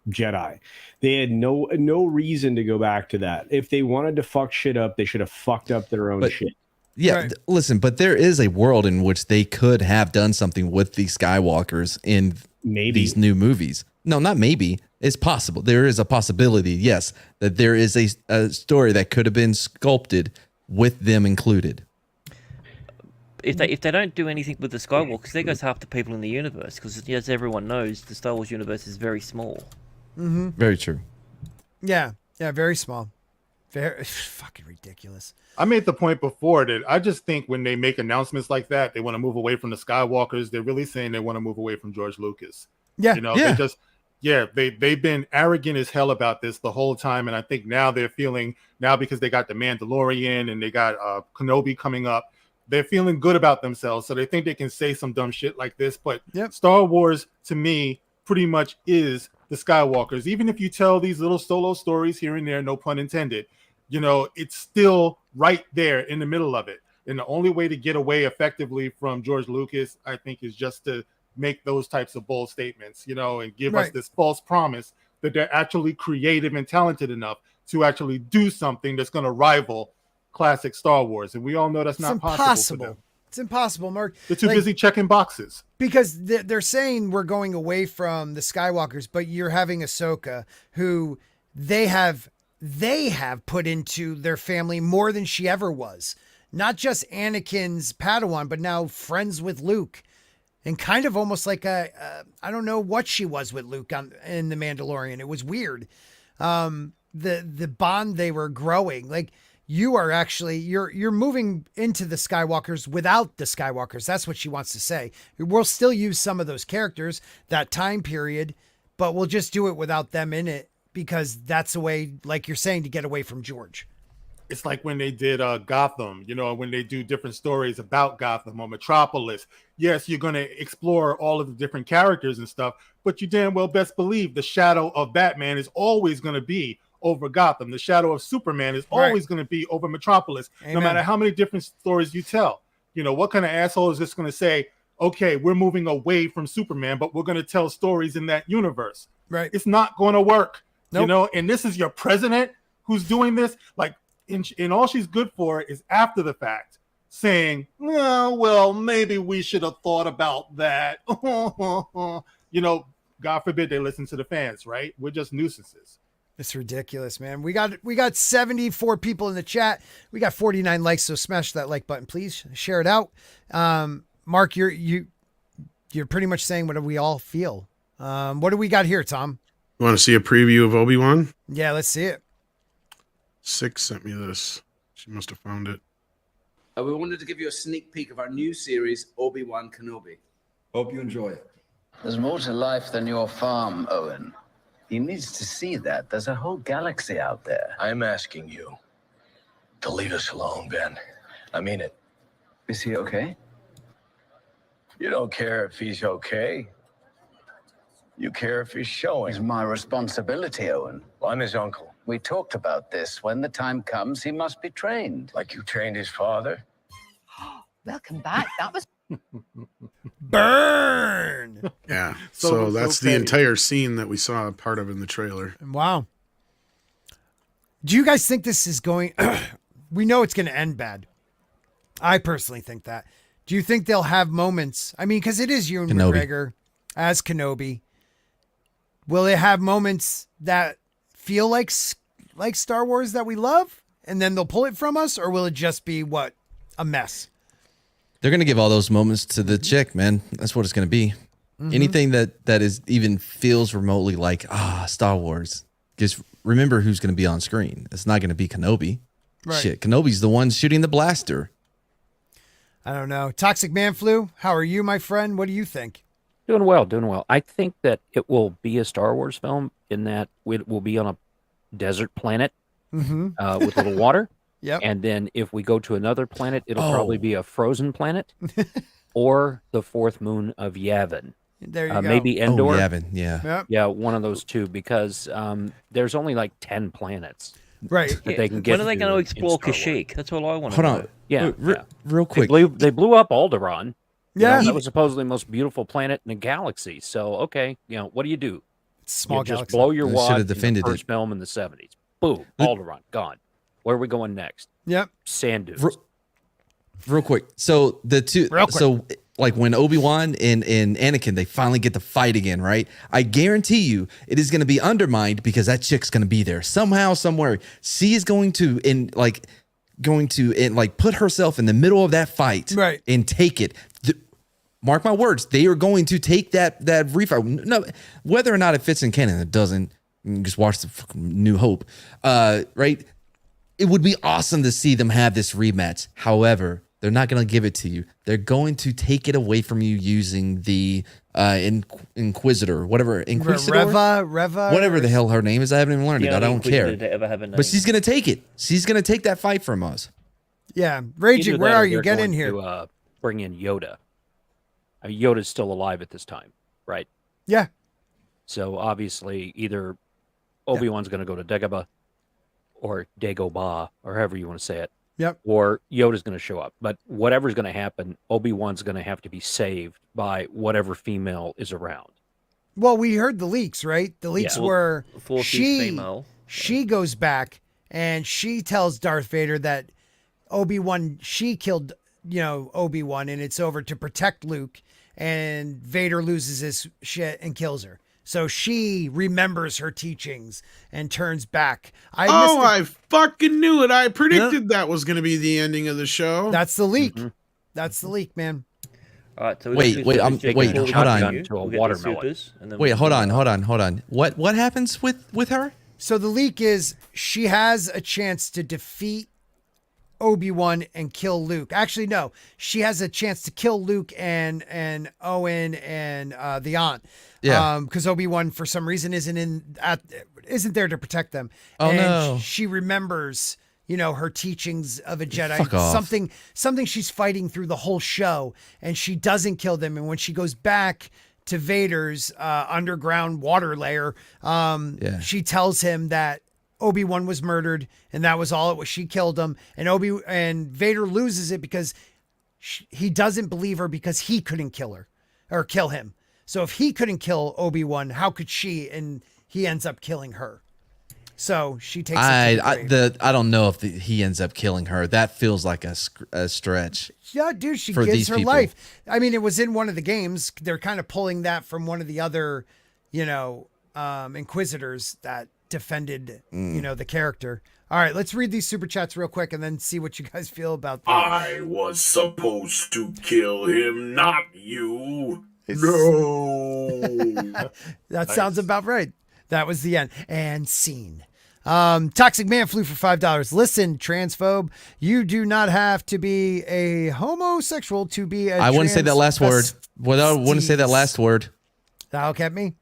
Jedi. They had no reason to go back to that. If they wanted to fuck shit up, they should have fucked up their own shit. Yeah, Right. listen, but there is a world in which they could have done something with the Skywalkers in these new movies. No, not maybe. It's possible. There is a possibility, yes, that there is a story that could have been sculpted with them included. If they don't do anything with the Skywalkers, there goes half the people in the universe. Because as everyone knows, the Star Wars universe is very small. Mm-hmm. Very true. Yeah. Yeah. Very small. Very fucking ridiculous. I made the point before that I just think when they make announcements like that, they want to move away from the Skywalkers. They're really saying they want to move away from George Lucas. Yeah. They've been arrogant as hell about this the whole time, and I think now they're feeling because they got the Mandalorian and they got Kenobi coming up, they're feeling good about themselves, so they think they can say some dumb shit like this. But Star Wars, to me, pretty much is the Skywalkers. Even if you tell these little solo stories here and there, no pun intended, it's still right there in the middle of it. And the only way to get away effectively from George Lucas, I think, is just to make those types of bold statements, and give us this false promise that they're actually creative and talented enough to actually do something that's going to rival classic Star Wars. And we all know that's not possible for them. It's impossible, Mark. They're too busy checking boxes. Because they're saying we're going away from the Skywalkers, but you're having Ahsoka, who they have put into their family more than she ever was. Not just Anakin's Padawan, but now friends with Luke. And kind of almost like I don't know what she was with Luke in The Mandalorian. It was weird. The bond they were growing. Like, you are actually, you're moving into the Skywalkers without the Skywalkers. That's what she wants to say. We'll still use some of those characters, that time period, but we'll just do it without them in it, because that's a way, like you're saying, to get away from George. It's like when they did Gotham, when they do different stories about Gotham or Metropolis. Yes, you're going to explore all of the different characters and stuff, but you damn well best believe the shadow of Batman is always going to be over Gotham. The shadow of Superman is always going to be over Metropolis, no matter how many different stories you tell. What kind of asshole is just going to say, okay, we're moving away from Superman, but we're going to tell stories in that universe? Right. It's not going to work, Nope. and this is your president who's doing this. Like, and all she's good for is after the fact saying, well, maybe we should have thought about that. God forbid they listen to the fans, right? We're just nuisances. It's ridiculous, man. We got 74 people in the chat. We got 49 likes, so smash that like button, please. Share it out. Mark, you're pretty much saying what we all feel. What do we got here, Tom? You want to see a preview of Obi-Wan? Yeah, let's see it. 6 sent me this. She must have found it. We wanted to give you a sneak peek of our new series, Obi-Wan Kenobi. Hope you enjoy it. There's more to life than your farm, Owen. He needs to see that. There's a whole galaxy out there. I'm asking you to leave us alone, Ben. I mean it. Is he okay? You don't care if he's okay. You care if he's showing. It's my responsibility, Owen. Well, I'm his uncle. We talked about this. When the time comes, he must be trained. Like you trained his father? Welcome back. That was Burn. Yeah. So So it's that's okay. the entire scene that we saw part of in the trailer. Wow. Do you guys think this is going? We know it's going to end bad. I personally think that. Do you think they'll have moments? I mean, because it is Ewan Kenobi. McGregor as Kenobi. Will it have moments that feel like Star Wars that we love, and then they'll pull it from us, or will it just be what, a mess? They're gonna give all those moments to the chick, man. That's what it's gonna be. Anything that is even feels remotely like Star Wars. Just remember who's gonna be on screen. It's not gonna be Kenobi. Right. Shit, Kenobi's the one shooting the blaster. I don't know. Toxic Man Flu, how are you, my friend? What do you think? Doing well, doing well. I think that it will be a Star Wars film in that it will be on a desert planet with a little water. Yep. And then if we go to another planet, it'll probably be a frozen planet or the fourth moon of Yavin. There you go. Maybe Endor. Oh, Yavin, yeah. Yep. Yeah, one of those two, because there's only like 10 planets Right. that they can get When are they going to in explore Star Wars. Kashyyyk? That's all I want to Hold know. on. Yeah, Real quick. They blew up Alderaan. Yeah. That was supposedly the most beautiful planet in the galaxy. So, okay, what do you do? Small You just galaxy. blow your They wad should have in the defended first it. film in the 70s. Boom, Alderaan, gone. Where are we going next? Yep. Sand dunes. Real quick. So the two Real quick. so like when Obi-Wan and Anakin, they finally get to fight again, right? I guarantee you it is gonna be undermined because that chick's gonna be there. Somehow, somewhere. She is going to put herself in the middle of that fight, Right. and take it. Mark my words, they are going to take that refight. No, whether or not it fits in canon, it doesn't. You can just watch the fucking New Hope, right? It would be awesome to see them have this rematch. However, they're not going to give it to you. They're going to take it away from you using the Inquisitor, whatever Inquisitor, Reva, whatever the hell her name is. I haven't even learned it. I don't care. To ever have a name. But she's going to take it. She's going to take that fight from us. Yeah. Raging, Either where that or are you? they're Get going in here. To, bring in Yoda. I mean, Yoda's still alive at this time, right? Yeah. So obviously, either Obi-Wan's going to go to Dagobah, or Dagobah, or however you want to say it. Yep. Or Yoda's going to show up. But whatever's going to happen, Obi-Wan's going to have to be saved by whatever female is around. Well, we heard the leaks, right? The leaks Yeah. were Force is female. she goes back and she tells Darth Vader that Obi-Wan, she killed, Obi-Wan, and it's over to protect Luke, and Vader loses his shit and kills her. So she remembers her teachings and turns back. I fucking knew it. I predicted that was going to be the ending of the show. That's the leak. That's the leak, man. All right, so Wait, hold on. To a We'll watermelon. get the supers, and then Wait, we'll- hold on. What happens with her? So the leak is she has a chance to defeat Obi-Wan and kill Luke. Actually, no. She has a chance to kill Luke and Owen and the aunt. Yeah. Because Obi-Wan for some reason isn't there to protect them. Oh, and no. she remembers, her teachings of a Jedi. Fuck off. Something she's fighting through the whole show, and she doesn't kill them. And when she goes back to Vader's underground water layer, she tells him that Obi-Wan was murdered, and that was all it was. She killed him, and Vader loses it because he doesn't believe her because he couldn't kill her or kill him. So if he couldn't kill Obi-Wan, how could she? And he ends up killing her. So she takes. I don't know if he ends up killing her. That feels like a stretch. Yeah, dude, she for gives these her people. life. I mean, it was in one of the games. They're kind of pulling that from one of the other, Inquisitors that defended, the character. All right, let's read these super chats real quick and then see what you guys feel about that. I was supposed to kill him, not you. No. That sounds about right. That was the end. And scene. Toxic Man flew for $5. Listen, transphobe, you do not have to be a homosexual to be a I wouldn't say that last word. Well, I wouldn't say that last word. That'll get me?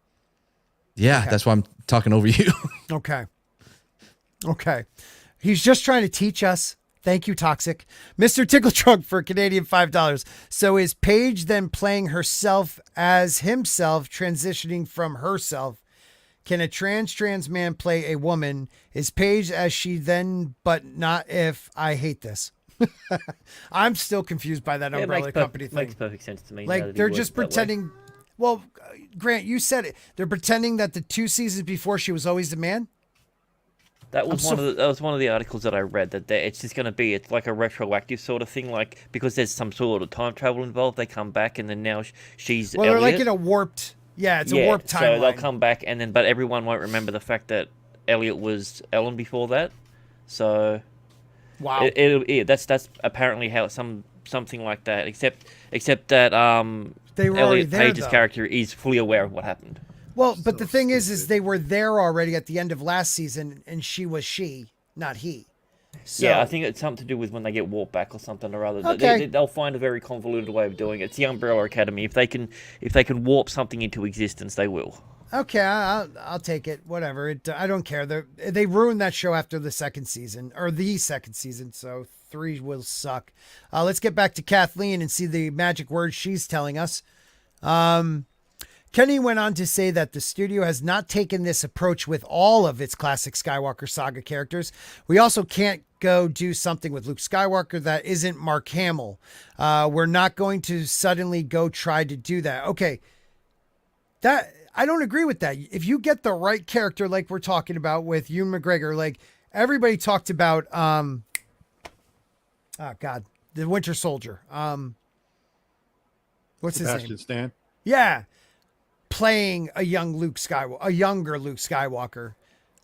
Yeah, Okay. that's why I'm talking over you. Okay. He's just trying to teach us. Thank you, Toxic. Mr. Tickle Trunk for Canadian $5. So is Paige then playing herself as himself, transitioning from herself? Can a trans man play a woman? Is Paige as she then, but not if? I hate this. I'm still confused by that umbrella company thing. Makes perfect sense to me. now Like that he they're words just it that way. pretending. Well, Grant, you said it. They're pretending that the 2 seasons before she was always a man. That was one of the articles that I read that it's just going to be like a retroactive sort of thing, like because there's some sort of time travel involved. They come back and then now she's Well, they're like Elliot. in a warped. Yeah, it's a warped timeline. So they'll come back and then, but everyone won't remember the fact that Elliot was Ellen before that. So wow, that's apparently how something like that. Except that they were already Elliot there, Page's though. character is fully aware of what happened. Well, but the thing is they were there already at the end of last season, and she was she, not he. So, Yeah, I think it's something to do with when they get warped back or something or other. Okay. They'll find a very convoluted way of doing it. It's the Umbrella Academy. If they can warp something into existence, they will. Okay, I'll take it. Whatever. I don't care. They ruined that show after the second season, so 3 will suck. Let's get back to Kathleen and see the magic words she's telling us. Kenny went on to say that the studio has not taken this approach with all of its classic Skywalker saga characters. We also can't go do something with Luke Skywalker that isn't Mark Hamill. We're not going to suddenly go try to do that. Okay, that I don't agree with that. If you get the right character, like we're talking about with Ewan McGregor, like everybody talked about, the Winter Soldier. What's his Sebastian name? Stan. Yeah. Playing a younger Luke Skywalker.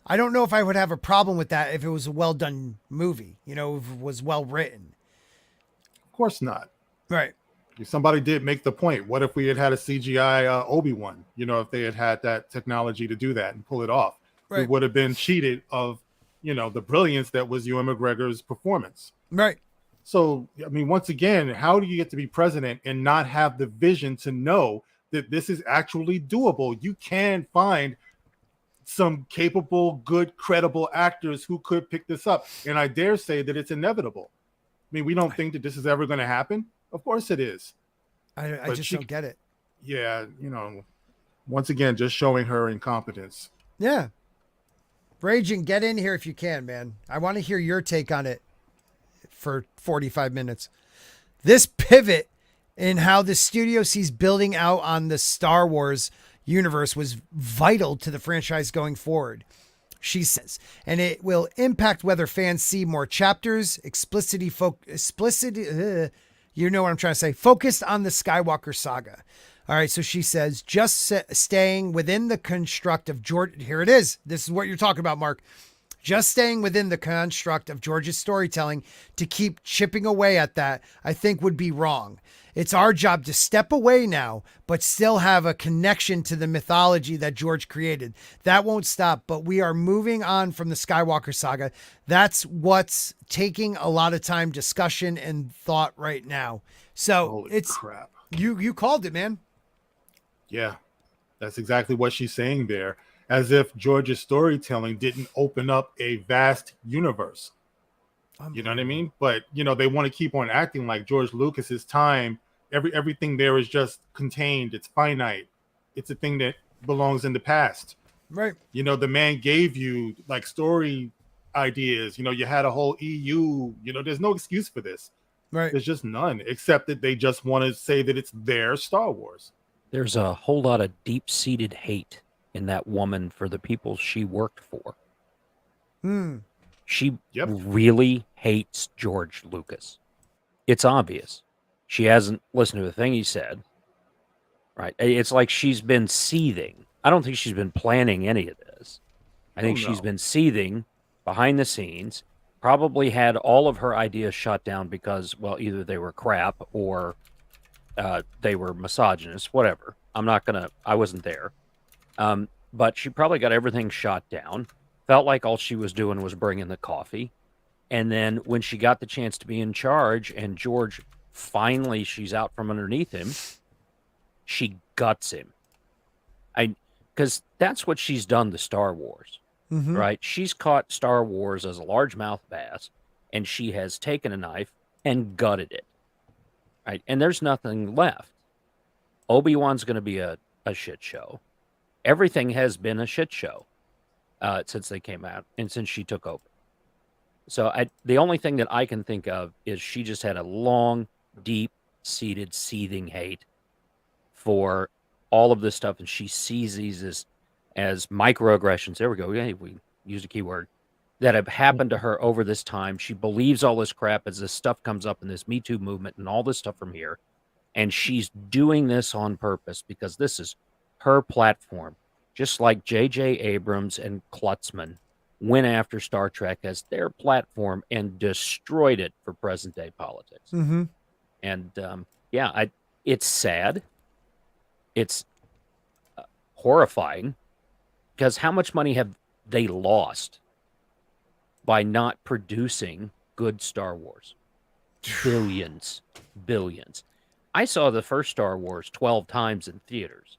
I don't know if I would have a problem with that if it was a well done movie, if it was well written. Of course not. Right. Somebody did make the point. What if we had a CGI Obi-Wan? If they had that technology to do that and pull it off, Right. we would have been cheated of, the brilliance that was Ewan McGregor's performance. Right. So, once again, how do you get to be president and not have the vision to know that this is actually doable? You can find some capable, good, credible actors who could pick this up. And I dare say that it's inevitable. We don't think that this is ever going to happen. Of course it is. I just don't get it. Yeah, once again, just showing her incompetence. Yeah. Raging, get in here if you can, man. I want to hear your take on it for 45 minutes. This pivot in how the studio sees building out on the Star Wars universe was vital to the franchise going forward, she says, and it will impact whether fans see more chapters, you know what I'm trying to say, focused on the Skywalker saga. All right, so she says, just staying within the construct of George. Here it is. This is what you're talking about, Mark. Just staying within the construct of George's storytelling to keep chipping away at that, I think would be wrong. It's our job to step away now, but still have a connection to the mythology that George created. That won't stop, but we are moving on from the Skywalker saga. That's what's taking a lot of time, discussion, and thought right now. So Holy it's crap. You called it, man. Yeah, that's exactly what she's saying there. As if George's storytelling didn't open up a vast universe. You know what I mean? But, they want to keep on acting like George Lucas's time, everything there is just contained. It's finite. It's a thing that belongs in the past. Right. The man gave you like story ideas. You had a whole EU. There's no excuse for this. Right. There's just none, except that they just want to say that it's their Star Wars. There's a whole lot of deep-seated hate in that woman for the people she worked for. She really hates George Lucas. It's obvious. She hasn't listened to a thing he said. Right? It's like she's been seething. I don't think she's been planning any of this. I think she's been seething behind the scenes, probably had all of her ideas shut down because, well, either they were crap or they were misogynist, whatever. I wasn't there. but she probably got everything shot down, felt like all she was doing was bringing the coffee. And then when she got the chance to be in charge and George finally, she's out from underneath him, she guts him. Because that's what she's done to Star Wars, right? She's caught Star Wars as a largemouth bass, and she has taken a knife and gutted it, right? And there's nothing left. Obi-Wan's going to be a shit show. Everything has been a shit show since they came out and since she took over. So the only thing that I can think of is she just had a long, deep-seated, seething hate for all of this stuff, and she sees these as microaggressions. There we go. Yeah, we used a keyword that have happened to her over this time. She believes all this crap as this stuff comes up in this Me Too movement and all this stuff from here, and she's doing this on purpose because this is her platform, just like J.J. Abrams and Klutzman went after Star Trek as their platform and destroyed it for present-day politics. And, it's sad. It's horrifying because how much money have they lost by not producing good Star Wars? Billions. I saw the first Star Wars 12 times in theaters,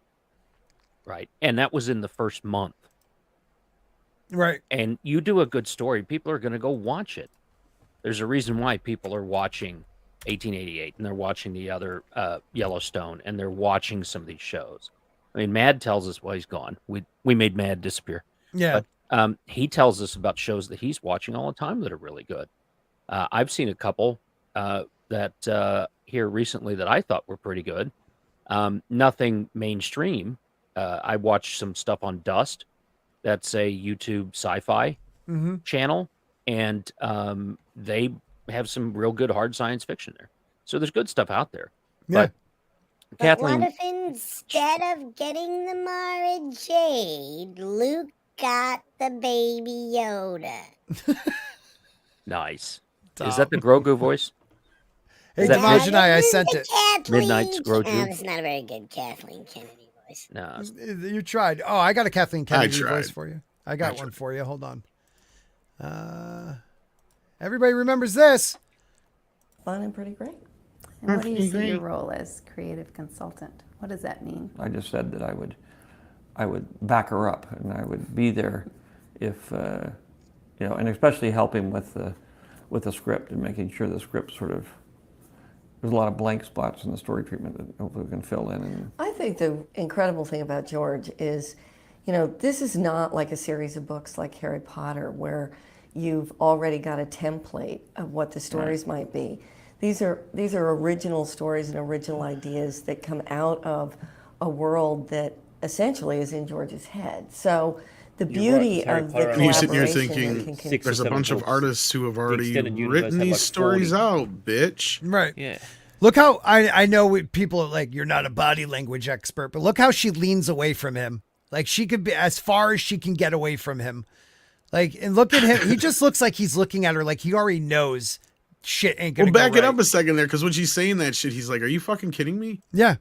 right? And that was in the first month. Right. And you do a good story, people are going to go watch it. There's a reason why people are watching 1888 and they're watching the other Yellowstone and they're watching some of these shows. I mean, Mad tells us, well, he's gone. We made Mad disappear. Yeah. But he tells us about shows that he's watching all the time that are really good. I've seen a couple that here recently that I thought were pretty good. Nothing mainstream. I watched some stuff on Dust. That's a YouTube sci-fi channel. And they have some real good hard science fiction there. So there's good stuff out there. Yeah. But Kathleen, what if instead of getting the Mara Jade, Luke got the baby Yoda? nice. Is that the Grogu voice? Hey, Is that Damaj and I sent it. Midnight's Grogu? It's not a very good Kathleen Kennedy voice. No. You tried. Oh, I got a Kathleen Kennedy tried. voice for you. I got one for you. Hold on. Everybody remembers this. Fun and pretty great. And what do you see your role as creative consultant? What does that mean? I just said that I would back her up and I would be there if and especially helping with the script and making sure the script sort of, there's a lot of blank spots in the story treatment that hopefully we can fill in. And I think the incredible thing about George is, this is not like a series of books like Harry Potter where you've already got a template of what the stories might be. These are original stories and original ideas that come out of a world that essentially is in George's head. So the beauty of the collaboration. You're sitting here thinking, there's a bunch of artists who have already written these stories out, bitch. Right. Yeah. Look how I know people are like, you're not a body language expert, but look how she leans away from him. Like she could be as far as she can get away from him. Like, and look at him. He just looks like he's looking at her like he already knows shit ain't gonna Well, back go it right. up a second there, because when she's saying that shit, he's like, "Are you fucking kidding me?" Yeah.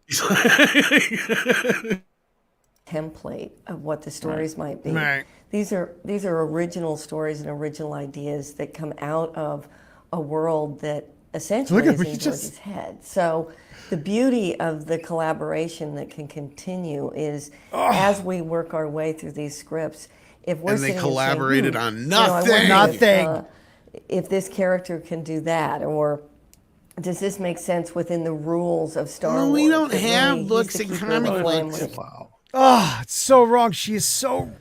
Template of what the stories might be. Right. These are original stories and original ideas that come out of a world that essentially is in George's head. So the beauty of the collaboration that can continue is as we work our way through these scripts, if we're And they sitting collaborated saying, on I wonder nothing. if this character can do that, or does this make sense within the rules of Star Wars? We don't That have he's books the and keeper of the comic flame. books. Oh, it's so wrong. She is so.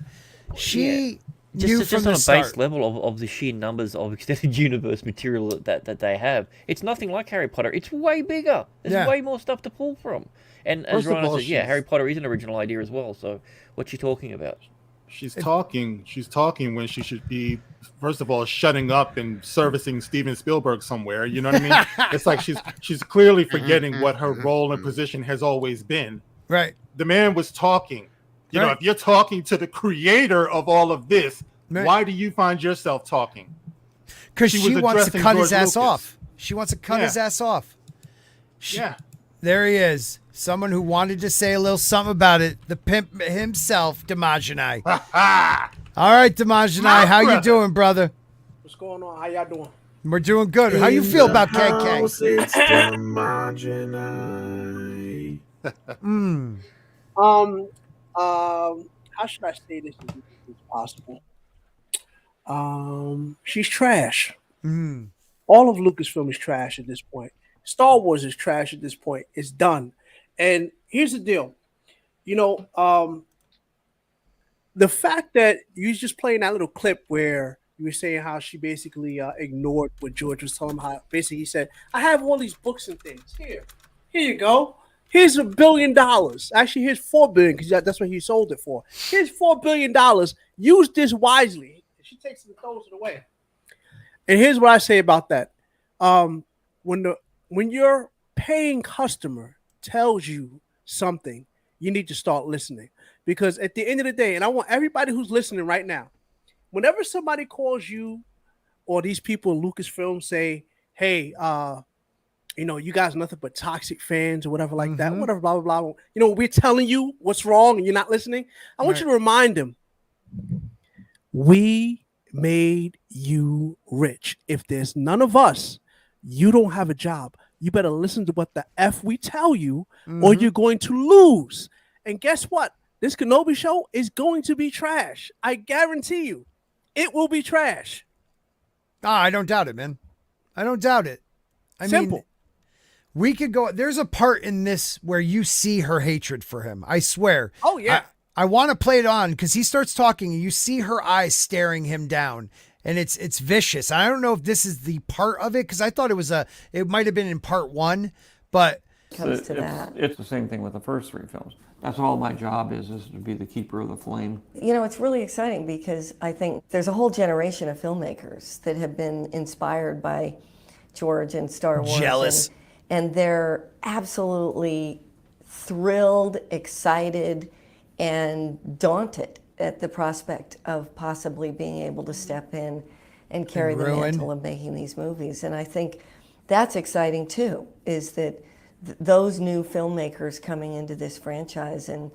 She knew Just from on the a start. base level of the sheer numbers of extended universe material that they have, it's nothing like Harry Potter. It's way bigger. There's way more stuff to pull from. And as First of Ryan all, says, yeah, Harry Potter is an original idea as well. So what you talking about? She's talking when she should be, first of all, shutting up and servicing Steven Spielberg somewhere. You know what I mean? It's like she's clearly forgetting what her role and position has always been. Right. The man was talking. You know, if you're talking to the creator of all of this, why do you find yourself talking? Because she wants to addressing cut his George ass Lucas. off. She wants to cut his ass off. There he is. Someone who wanted to say a little something about it. The pimp himself, DiMaggio. All right, DiMaggio, how you doing, brother? What's going on? How y'all doing? We're doing good. How you feel about KK? How should I say this as possible? She's trash. All of Lucasfilm is trash at this point. Star Wars is trash at this point. It's done. And here's the deal. You know, the fact that you just playing that little clip where you were saying how she basically ignored what George was telling him, how basically he said, I have all these books and things. Here you go. Here's $1 billion. Actually, here's $4 billion because that's what he sold it for. Here's $4 billion. Use this wisely. She takes it and throws it away. And here's what I say about that. When your paying customer tells you something, you need to start listening. Because at the end of the day, and I want everybody who's listening right now, whenever somebody calls you or these people in Lucasfilm say, hey, you know, you guys are nothing but toxic fans or whatever like that, whatever, blah, blah, blah. You know, we're telling you what's wrong and you're not listening. I want you to remind them, we made you rich. If there's none of us, you don't have a job. You better listen to what the F we tell you or you're going to lose. And guess what? This Kenobi show is going to be trash. I guarantee you it will be trash. I don't doubt it, man. I don't doubt it. Simple. Mean, we could go. There's a part in this where you see her hatred for him. I swear. Oh, yeah. I want to play it on because he starts talking and you see her eyes staring him down. And it's vicious. I don't know if this is the part of it because I thought it might have been in part 1, but comes to that. It's the same thing with the first 3 films. That's all my job is to be the keeper of the flame. You know, it's really exciting because I think there's a whole generation of filmmakers that have been inspired by George and Star Wars. Jealous. And they're absolutely thrilled, excited, and daunted at the prospect of possibly being able to step in and carry the mantle of making these movies. And I think that's exciting too, is that those new filmmakers coming into this franchise and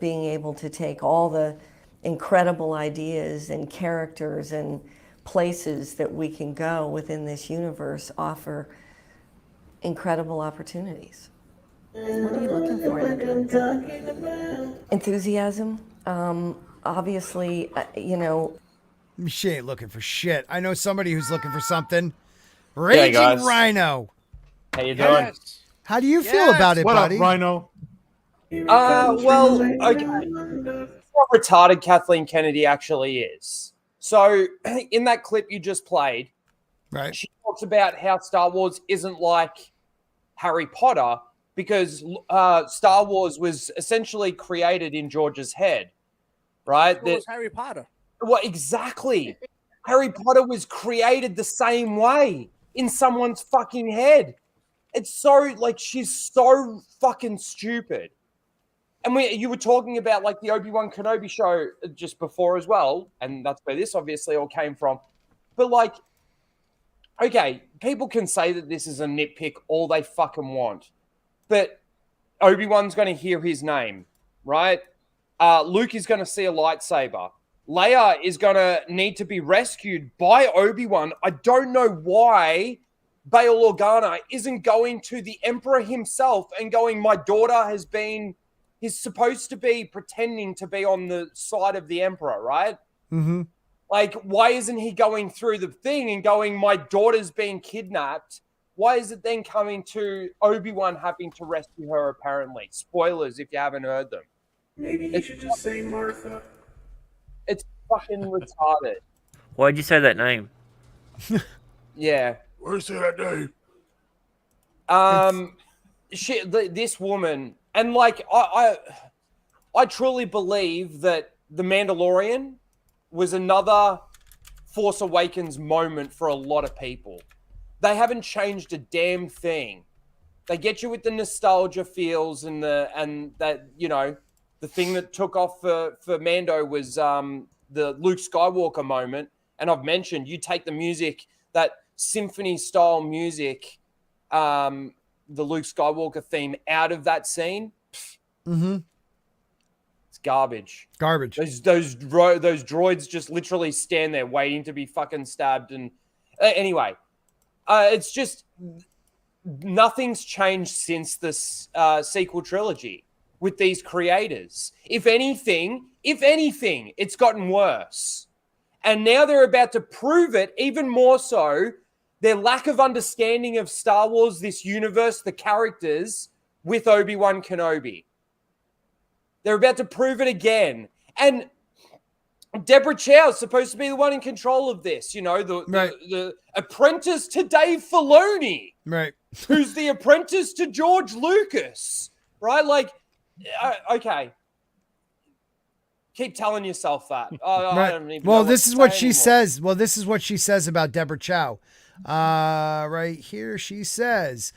being able to take all the incredible ideas and characters and places that we can go within this universe offer incredible opportunities. What are you looking for in a enthusiasm? Obviously, you know. She ain't looking for shit. I know somebody who's looking for something. Raging Rhino. How you doing? How do you feel about it, buddy? What up, Rhino? Well, okay. What retarded Kathleen Kennedy actually is. So, in that clip you just played, right? She talks about how Star Wars isn't like Harry Potter because Star Wars was essentially created in George's head, right? It was Harry Potter. Well, exactly. Harry Potter was created the same way in someone's fucking head. It's so, like, she's so fucking stupid. And you were talking about, like, the Obi-Wan Kenobi show just before as well, and that's where this obviously all came from. But, like, okay, people can say that this is a nitpick all they fucking want. But Obi-Wan's going to hear his name, right? Luke is going to see a lightsaber. Leia is going to need to be rescued by Obi-Wan. I don't know why Bail Organa isn't going to the Emperor himself and going, my daughter he's supposed to be pretending to be on the side of the Emperor, right? Mm-hmm. Like, why isn't he going through the thing and going, my daughter's being kidnapped? Why is it then coming to Obi-Wan having to rescue her, apparently? Spoilers if you haven't heard them. Maybe you should just say Martha. It's fucking retarded. Why'd you say that name? Yeah. Where's that name? This woman, and like I truly believe that The Mandalorian was another Force Awakens moment for a lot of people. They haven't changed a damn thing. They get you with the nostalgia feels and that, you know, the thing that took off for Mando was the Luke Skywalker moment. And I've mentioned, you take the music, that symphony style music, the Luke Skywalker theme out of that scene, Mm-hmm. it's garbage. Garbage. Those droids just literally stand there waiting to be fucking stabbed. And anyway, it's just nothing's changed since this sequel trilogy with these creators. If anything, it's gotten worse. And now they're about to prove it even more so. Their lack of understanding of Star Wars, this universe, the characters, with Obi-Wan Kenobi. They're about to prove it again. And Deborah Chow is supposed to be the one in control of this. You know, the apprentice to Dave Filoni. Right. Who's the apprentice to George Lucas. Right? Like, okay. Keep telling yourself that. I don't even know this to is what say she anymore. says. Well, this is what she says about Deborah Chow. Right here, she says,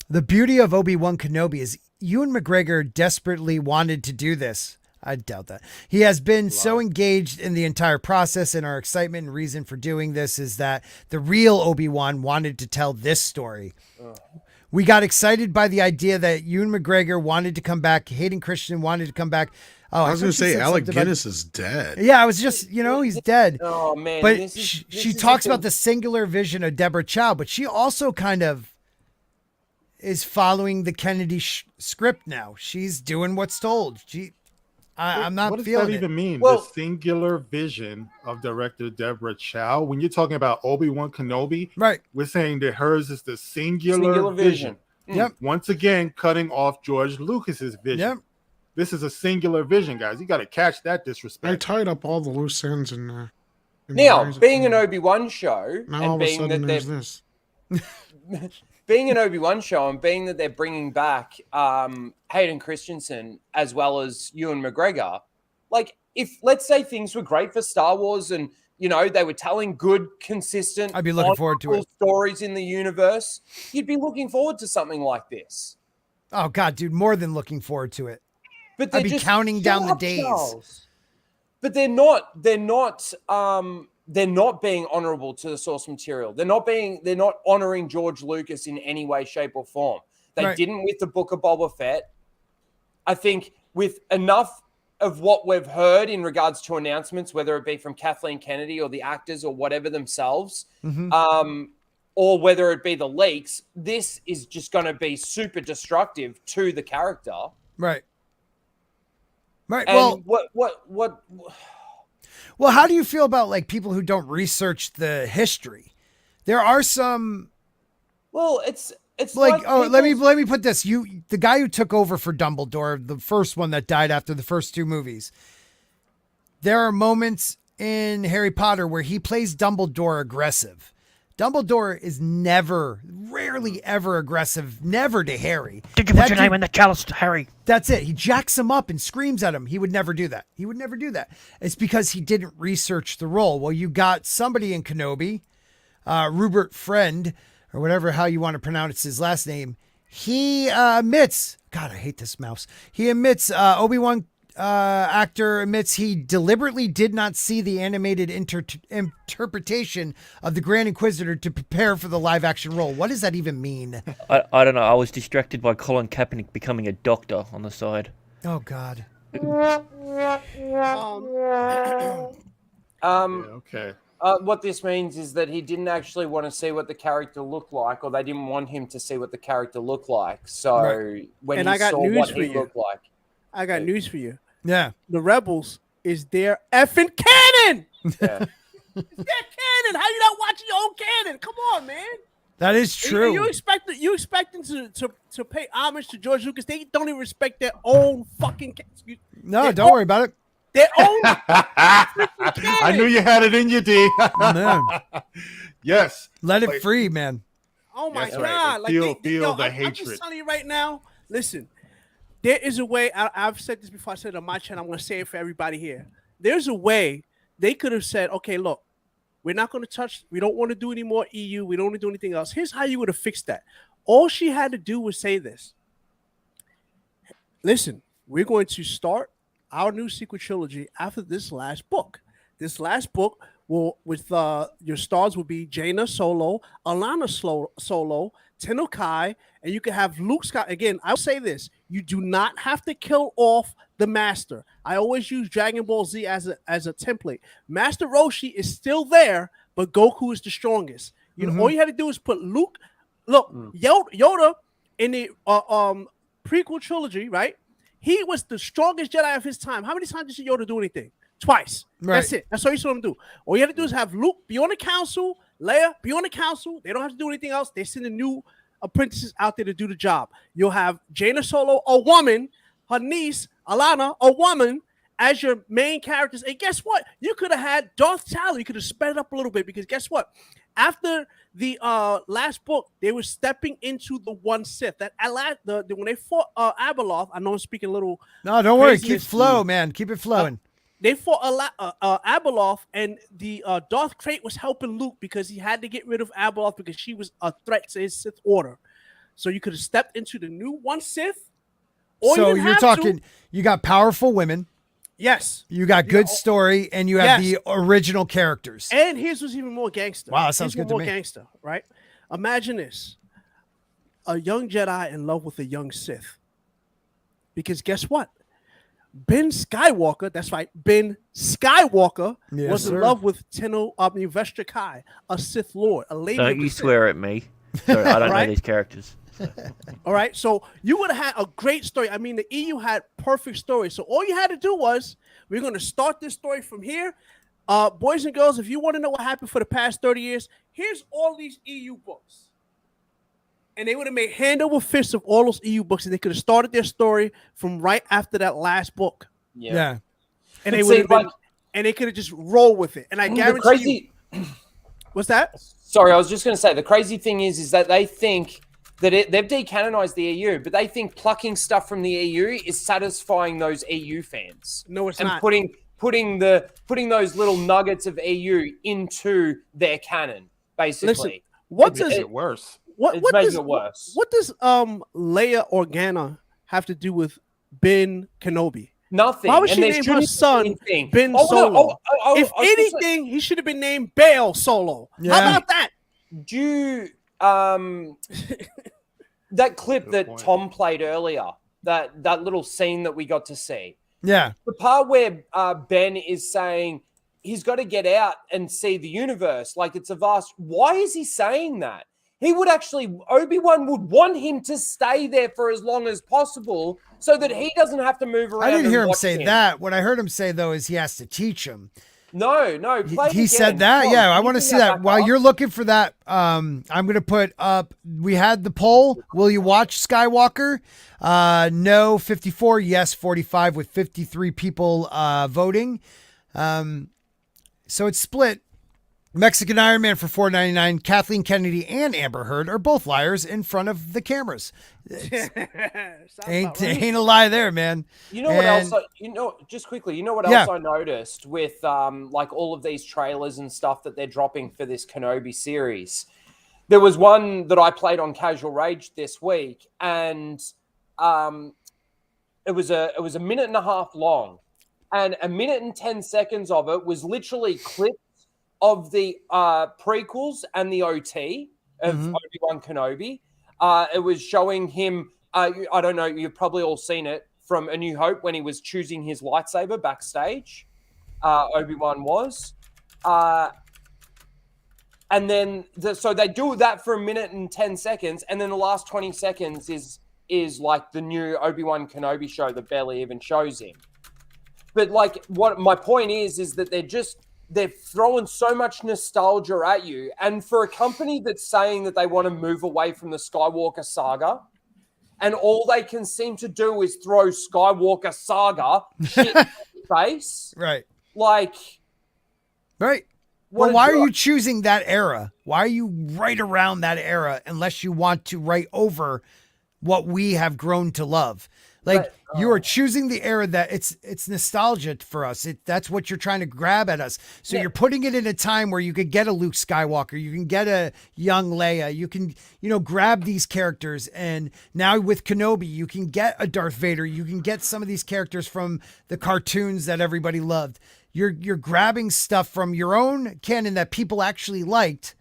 the beauty of Obi-Wan Kenobi is Ewan McGregor desperately wanted to do this. I doubt that. He has been so engaged in the entire process, and our excitement and reason for doing this is that the real Obi-Wan wanted to tell this story. We got excited by the idea that Ewan McGregor wanted to come back. Hayden Christensen wanted to come back. Oh, I was going to thought she say said Alec something about- Guinness is dead. Yeah, I was just, he's dead. Oh, man. But this she is talks like about the singular vision of Deborah Chow, but she also kind of is following the Kennedy script now. She's doing what's told. I'm not What does feeling that it. even mean? Well- The singular vision of director Deborah Chow. When you're talking about Obi-Wan Kenobi, right? We're saying that hers is the singular vision. Yep. Once again, cutting off George Lucas's vision. Yep. This is a singular vision, guys. You got to catch that I disrespect. tied up all the loose ends in the Now, Rise of being an Kenobi. Obi-Wan show, Now and all of a being sudden that there's they're this. being an Obi-Wan show, and being that they're bringing back Hayden Christensen as well as Ewan McGregor, like if let's say things were great for Star Wars, and they were telling good, consistent, I'd be looking forward to it. Stories in the universe, you'd be looking forward to something like this. Oh God, dude, more than looking forward to it. But I'd they're be just counting down the Shut up, days. Charles. But they're not being honorable to the source material. They're not honoring George Lucas in any way, shape, or form. They Right. didn't with the Book of Boba Fett. I think with enough of what we've heard in regards to announcements, whether it be from Kathleen Kennedy or the actors or whatever themselves, or whether it be the leaks, this is just going to be super destructive to the character. Right. Right. And Well, well, how do you feel about like people who don't research the history? There are some. Well, it's like let people's- me put this. The guy who took over for Dumbledore, the first one that died after the first two movies. There are moments in Harry Potter where he plays Dumbledore aggressive. Dumbledore is rarely ever aggressive, never to Harry. Did you put your name in the chalice, Harry? That's it. He jacks him up and screams at him. He would never do that. He would never do that. It's because he didn't research the role. Well, you got somebody in Kenobi, Rupert Friend, or whatever, how you want to pronounce his last name. He admits, God, I hate this mouse. He admits, Obi-Wan actor admits he deliberately did not see the animated interpretation of the Grand Inquisitor to prepare for the live action role. What does that even mean? I don't know. I was distracted by Colin Kaepernick becoming a doctor on the side. Oh God. Okay. What this means is that he didn't actually want to see what the character looked like, or they didn't want him to see what the character looked like. So Right. when And he I got saw news what for he you. looked like, I got news for you. Yeah. The Rebels is their effing canon. Yeah. It's their canon. How you not watching your own canon? Come on, man. That is true. You expecting to pay homage to George Lucas? They don't even respect their own fucking. No, don't worry about it. Their own. I knew you had it in you, D. Man. Yes. Let it free, man. Oh my That's God! right. Like Feel the I'm hatred. just telling you right now. Listen, there is a way. I've said this before. I said it on my channel. I'm going to say it for everybody here. There's a way they could have said, "Okay, look, we're not going to touch. We don't want to do any more EU. We don't want to do anything else." Here's how you would have fixed that. All she had to do was say this. Listen, we're going to start our new sequel trilogy after this last book. This last book your stars will be Jaina Solo, Alana Solo, Tenno Kai, and you can have Luke Skywalker. Again, I'll say this: you do not have to kill off the Master. I always use Dragon Ball Z as a template. Master Roshi is still there, but Goku is the strongest. You know, all you had to do is put Luke. Look, Yoda in the prequel trilogy, right? He was the strongest Jedi of his time. How many times did Yoda do anything? Twice. Right. That's it. That's all you saw him do. All you had to do is have Luke be on the council, Leia be on the council. They don't have to do anything else. They send the new apprentices out there to do the job. You'll have Jaina Solo, a woman, her niece, Alana, a woman, as your main characters. And guess what? You could have had Darth Talon. You could have sped it up a little bit because guess what? After the last book, they were stepping into the one Sith. That when they fought Abeloth, I know I'm speaking a little. No, don't worry. Keep flow, man. Keep it flowing. They fought Abeloth, and the Darth Krayt was helping Luke because he had to get rid of Abeloth because she was a threat to his Sith order. So you could have stepped into the new one Sith. Or So you you're talking, you got powerful women. Yes. You got good story, and you have the original characters. And here's what's even more gangster. Wow, that sounds good to me. Gangster, right? Imagine this: a young Jedi in love with a young Sith. Because guess what? Ben Skywalker, that's right, Ben Skywalker was in love with Vestra Kai, a Sith Lord, a lady. Don't you swear at me. Sorry, I don't know these characters. All right, so you would have had a great story. I mean, the EU had perfect stories. So all you had to do was, we're going to start this story from here. Boys and girls, if you want to know what happened for the past 30 years, here's all these EU books. And they would have made hand over fist of all those EU books, and they could have started their story from right after that last book. Yeah. And they would have been, and they could have just rolled with it. And I guarantee you. What's that? Sorry, I was just going to say, the crazy thing is that they think that they've decanonized the EU, but they think plucking stuff from the EU is satisfying those EU fans. No, it's and not. Putting those little nuggets of EU into their canon, basically. Listen, what does it worse? What It's making does, it worse. What does Leia Organa have to do with Ben Kenobi? Nothing. Why would And she there name her shouldn't be son anything. Ben Oh, Solo? no, If I was gonna say- anything, he should have been named Bail Solo. Yeah. How about that? Do you, that clip that Tom played earlier, that little scene that we got to see, Yeah. the part where Ben is saying he's got to get out and see the universe, like it's a vast. Why is he saying that? He would actually, Obi-Wan would want him to stay there for as long as possible so that he doesn't have to move around. I didn't and hear him watch say that. What I heard him say, though, is he has to teach him. No, play it He again. said that. Come on, Yeah, I can want to you see bring that. back While up? you're looking for that, I'm going to put up, we had the poll. Will you watch Skywalker? No, 54. Yes, 45, with 53 people voting. So it's split. Mexican Iron Man for $4.99. Kathleen Kennedy and Amber Heard are both liars in front of the cameras. Ain't a lie there, man. You know what else? Just quickly, you know what else I noticed with like all of these trailers and stuff that they're dropping for this Kenobi series? There was one that I played on Casual Rage this week, and it was a minute and a half long, and a minute and 10 seconds of it was literally clips of the prequels and the OT of Obi-Wan Kenobi. It was showing him, I don't know, you've probably all seen it from A New Hope when he was choosing his lightsaber backstage. Obi-Wan was. And then, so they do that for a minute and 10 seconds, and then the last 20 seconds is like the new Obi-Wan Kenobi show that barely even shows him. But like, what my point is that they're throwing so much nostalgia at you. And for a company that's saying that they want to move away from the Skywalker saga, and all they can seem to do is throw Skywalker saga shit in your face. Right. Like. Right. Well, why are you choosing that era? Why are you right around that era unless you want to write over what we have grown to love? Like, you are choosing the era that it's nostalgia for us. That's what you're trying to grab at us. So you're putting it in a time where you could get a Luke Skywalker, you can get a young Leia, you can, grab these characters. And now with Kenobi, you can get a Darth Vader, you can get some of these characters from the cartoons that everybody loved. You're grabbing stuff from your own canon that people actually liked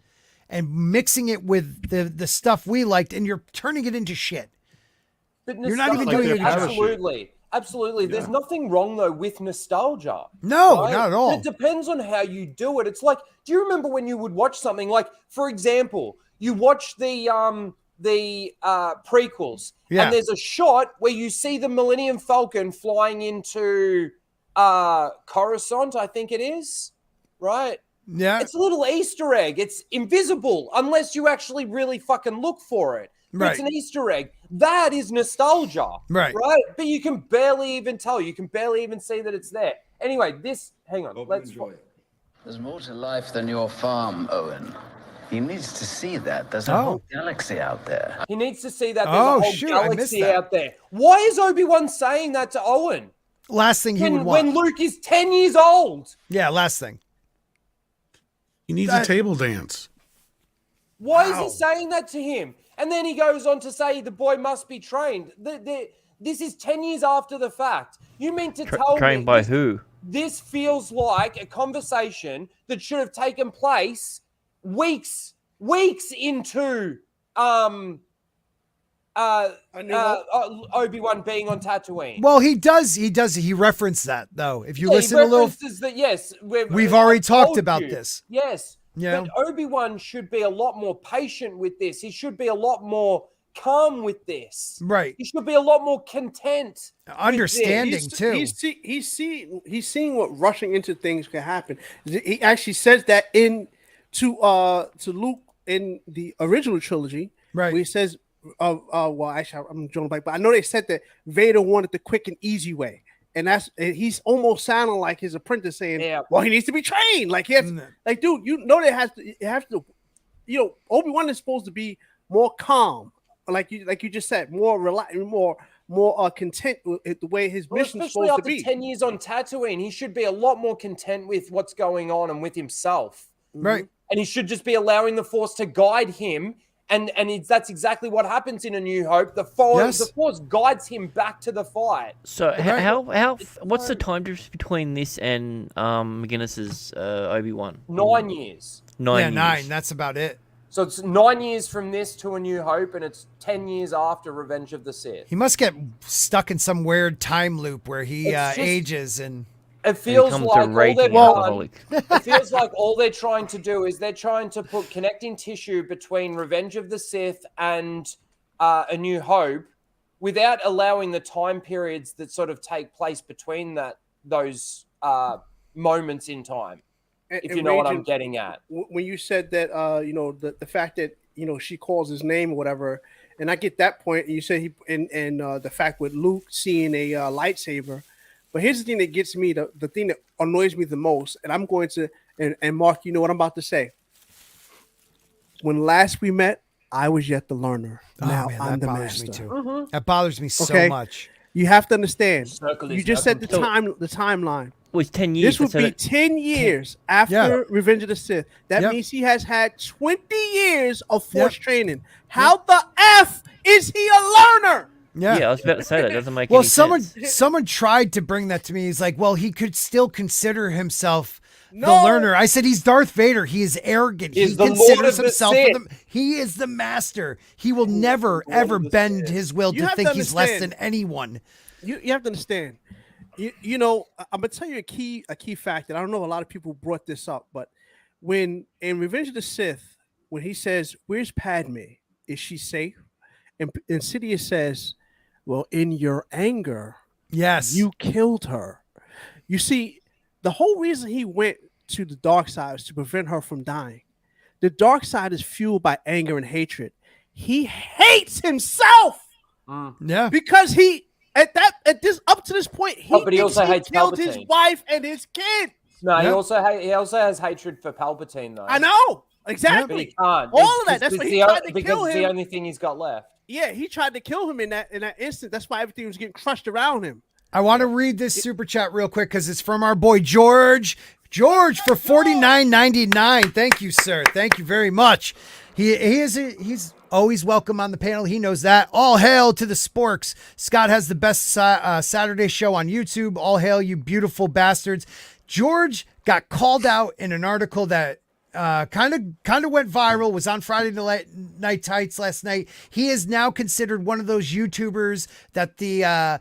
and mixing it with the stuff we liked, and you're turning it into shit. But You're not even doing it. Absolutely. There's nothing wrong though with nostalgia. No, right? not at all. It depends on how you do it. It's like, do you remember when you would watch something like, for example, you watch the prequels, and there's a shot where you see the Millennium Falcon flying into Coruscant, I think it is, right? Yeah. It's a little Easter egg. It's invisible unless you actually really fucking look for it. But it's an Easter egg. That is nostalgia. Right. But you can barely even tell. You can barely even see that it's there. Anyway, hang on. Let's enjoy it. There's more to life than your farm, Owen. He needs to see that. There's a whole galaxy out there. He needs to see that there's a whole galaxy out there. Why is Obi-Wan saying that to Owen? Last thing he would want. When Luke is 10 years old. Yeah, last thing. He needs a table dance. Why is he saying that to him? And then he goes on to say the boy must be trained. This is 10 years after the fact. You mean to tell me... Trained by who? This feels like a conversation that should have taken place weeks into Obi-Wan being on Tatooine. Well, he referenced that though. If you listen a little, that, yes, we've already talked about this. Yes. Yeah. But Obi-Wan should be a lot more patient with this. He should be a lot more calm with this. Right. He should be a lot more content. Understanding too. He's seeing what rushing into things can happen. He actually says that to Luke in the original trilogy. Right. Where he says, well, actually, I'm drawing back, but I know they said that Vader wanted the quick and easy way. And he's almost sounding like his apprentice saying, well, he needs to be trained. Like, he has, like, dude, you know, it has to, you know, Obi-Wan is supposed to be more calm. Like you just said, more more content with the way his mission is supposed to be. Especially after 10 years on Tatooine, he should be a lot more content with what's going on and with himself. Right. And he should just be allowing the Force to guide him. And that's exactly what happens in A New Hope. The Force guides him back to the fight. So what's the time difference between this and McGinnis's Obi-Wan? 9 years. 9 years. 9. That's about it. So it's 9 years from this to A New Hope, and it's 10 years after Revenge of the Sith. He must get stuck in some weird time loop where he ages and. It feels like all they're trying to do is they're trying to put connecting tissue between Revenge of the Sith and A New Hope without allowing the time periods that sort of take place between those moments in time. If you know what I'm getting at. When you said that, the fact that, she calls his name or whatever, and I get that point. You said the fact with Luke seeing a lightsaber. But here's the thing that gets me, the thing that annoys me the most, and I'm going to, and Mark, you know what I'm about to say. When last we met, I was yet the learner. Now I'm the master. Me too. Mm-hmm. That bothers me so much. You have to understand. You just said the timeline. It was 10 years. This would be 10 years after Revenge of the Sith. That means he has had 20 years of Force training. How the F is he a learner? Yeah, I was about to say that doesn't make any sense. Someone tried to bring that to me. He's like, well, he could still consider himself the learner. I said he's Darth Vader. He is arrogant. He considers himself he is the master. He will never ever bend his will to think he's less than anyone. You have to understand. I'm gonna tell you a key fact that I don't know a lot of people brought this up, but when in Revenge of the Sith, when he says, "Where's Padme? Is she safe?" and Sidious says, "Well, in your anger, you killed her." You see, the whole reason he went to the dark side was to prevent her from dying. The dark side is fueled by anger and hatred. He hates himself. Because he up to this point he also hates killed Palpatine. his wife and his kid. No, he also has hatred for Palpatine though. I know exactly. But he can't. All of that. That's why he tried to kill him. It's the only thing he's got left. Yeah, he tried to kill him in that instant. That's why everything was getting crushed around him. I want to read this super chat real quick because it's from our boy George. George for $49.99. Thank you, sir. Thank you very much. He's always welcome on the panel. He knows that. All hail to the Sporks. Scott has the best Saturday show on YouTube. All hail, you beautiful bastards. George got called out in an article that kind of went viral, was on Friday Night Tights last night. He is now considered one of those YouTubers that the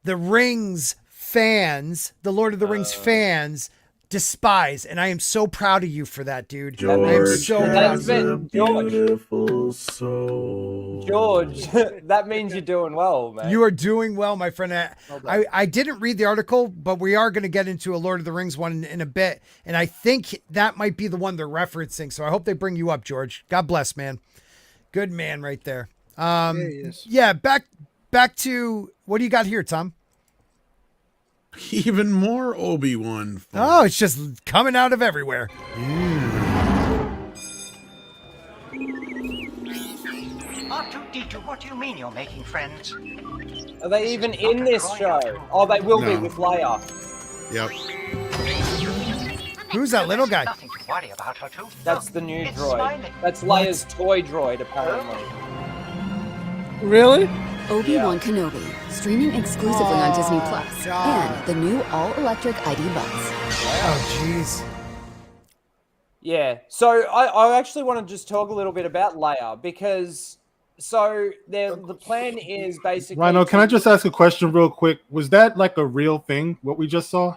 Rings fans, the Lord of the Rings fans, despise, and I am so proud of you for that, dude. I am so proud of you. Beautiful soul. George, that means you're doing well, man. You are doing well, my friend. Well I didn't read the article, but we are going to get into a Lord of the Rings one in a bit, and I think that might be the one they're referencing, so I hope they bring you up, George. God bless, man. Good man right there. Yeah, back to, what do you got here, Tom? Even more Obi-Wan. Oh, it's just coming out of everywhere. R2-D2, what do you mean you're making friends? Are they even in this show? Oh, they will be with Leia. Yep. Who's that little guy? Nothing to worry about, R2. That's the new droid. That's Leia's toy droid, apparently. Really? Obi-Wan Kenobi, streaming exclusively on Disney Plus, and the new all-electric ID Buzz. Oh, jeez. Yeah, so I actually want to just talk a little bit about Leia, because the plan is basically... Rhino, can I just ask a question real quick? Was that like a real thing, what we just saw?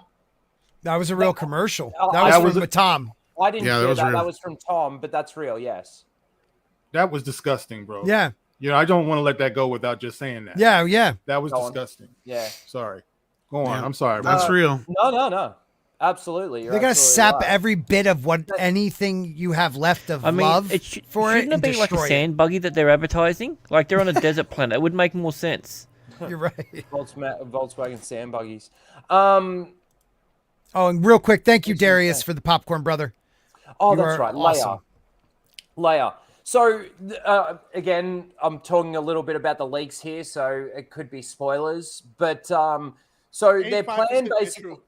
That was a real commercial. Oh, That was from Tom. I didn't hear that. real. That was from Tom, but that's real, yes. That was disgusting, bro. Yeah. You know, I don't want to let that go without just saying that. Yeah. That was Go on. disgusting. Yeah. Sorry. Go on. Yeah. I'm sorry. That's bro. real. No. Absolutely. You're They're gonna absolutely sap right. every bit of anything you have left of love for it shouldn't and it be like a destroy it. sand buggy that they're advertising? Like they're on a desert planet. It would make more sense. You're right. Volkswagen sand buggies. Oh, and real quick, thank you, Darius, for the popcorn, brother. Oh, You that's are right. awesome. Leia. So, again, I'm talking a little bit about the leaks here, so it could be spoilers. But, so their plan basically...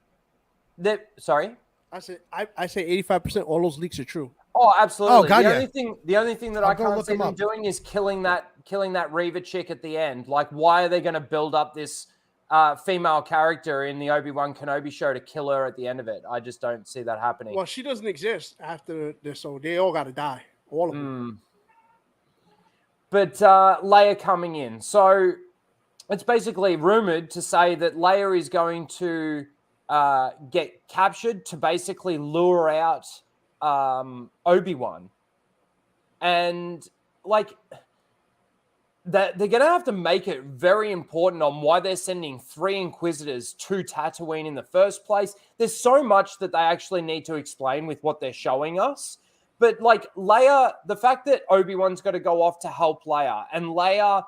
Sorry? I say 85% all those leaks are true. Oh, absolutely. Oh, God, the only thing that I go can't look see them them up. doing is killing that Reva chick at the end. Like, why are they going to build up this female character in the Obi-Wan Kenobi show to kill her at the end of it? I just don't see that happening. Well, she doesn't exist after this, so they all got to die. All of them. But Leia coming in. So it's basically rumored to say that Leia is going to get captured to basically lure out Obi-Wan. And like that they're going to have to make it very important on why they're sending 3 Inquisitors to Tatooine in the first place. There's so much that they actually need to explain with what they're showing us. But like Leia, the fact that Obi-Wan's got to go off to help Leia, and Leia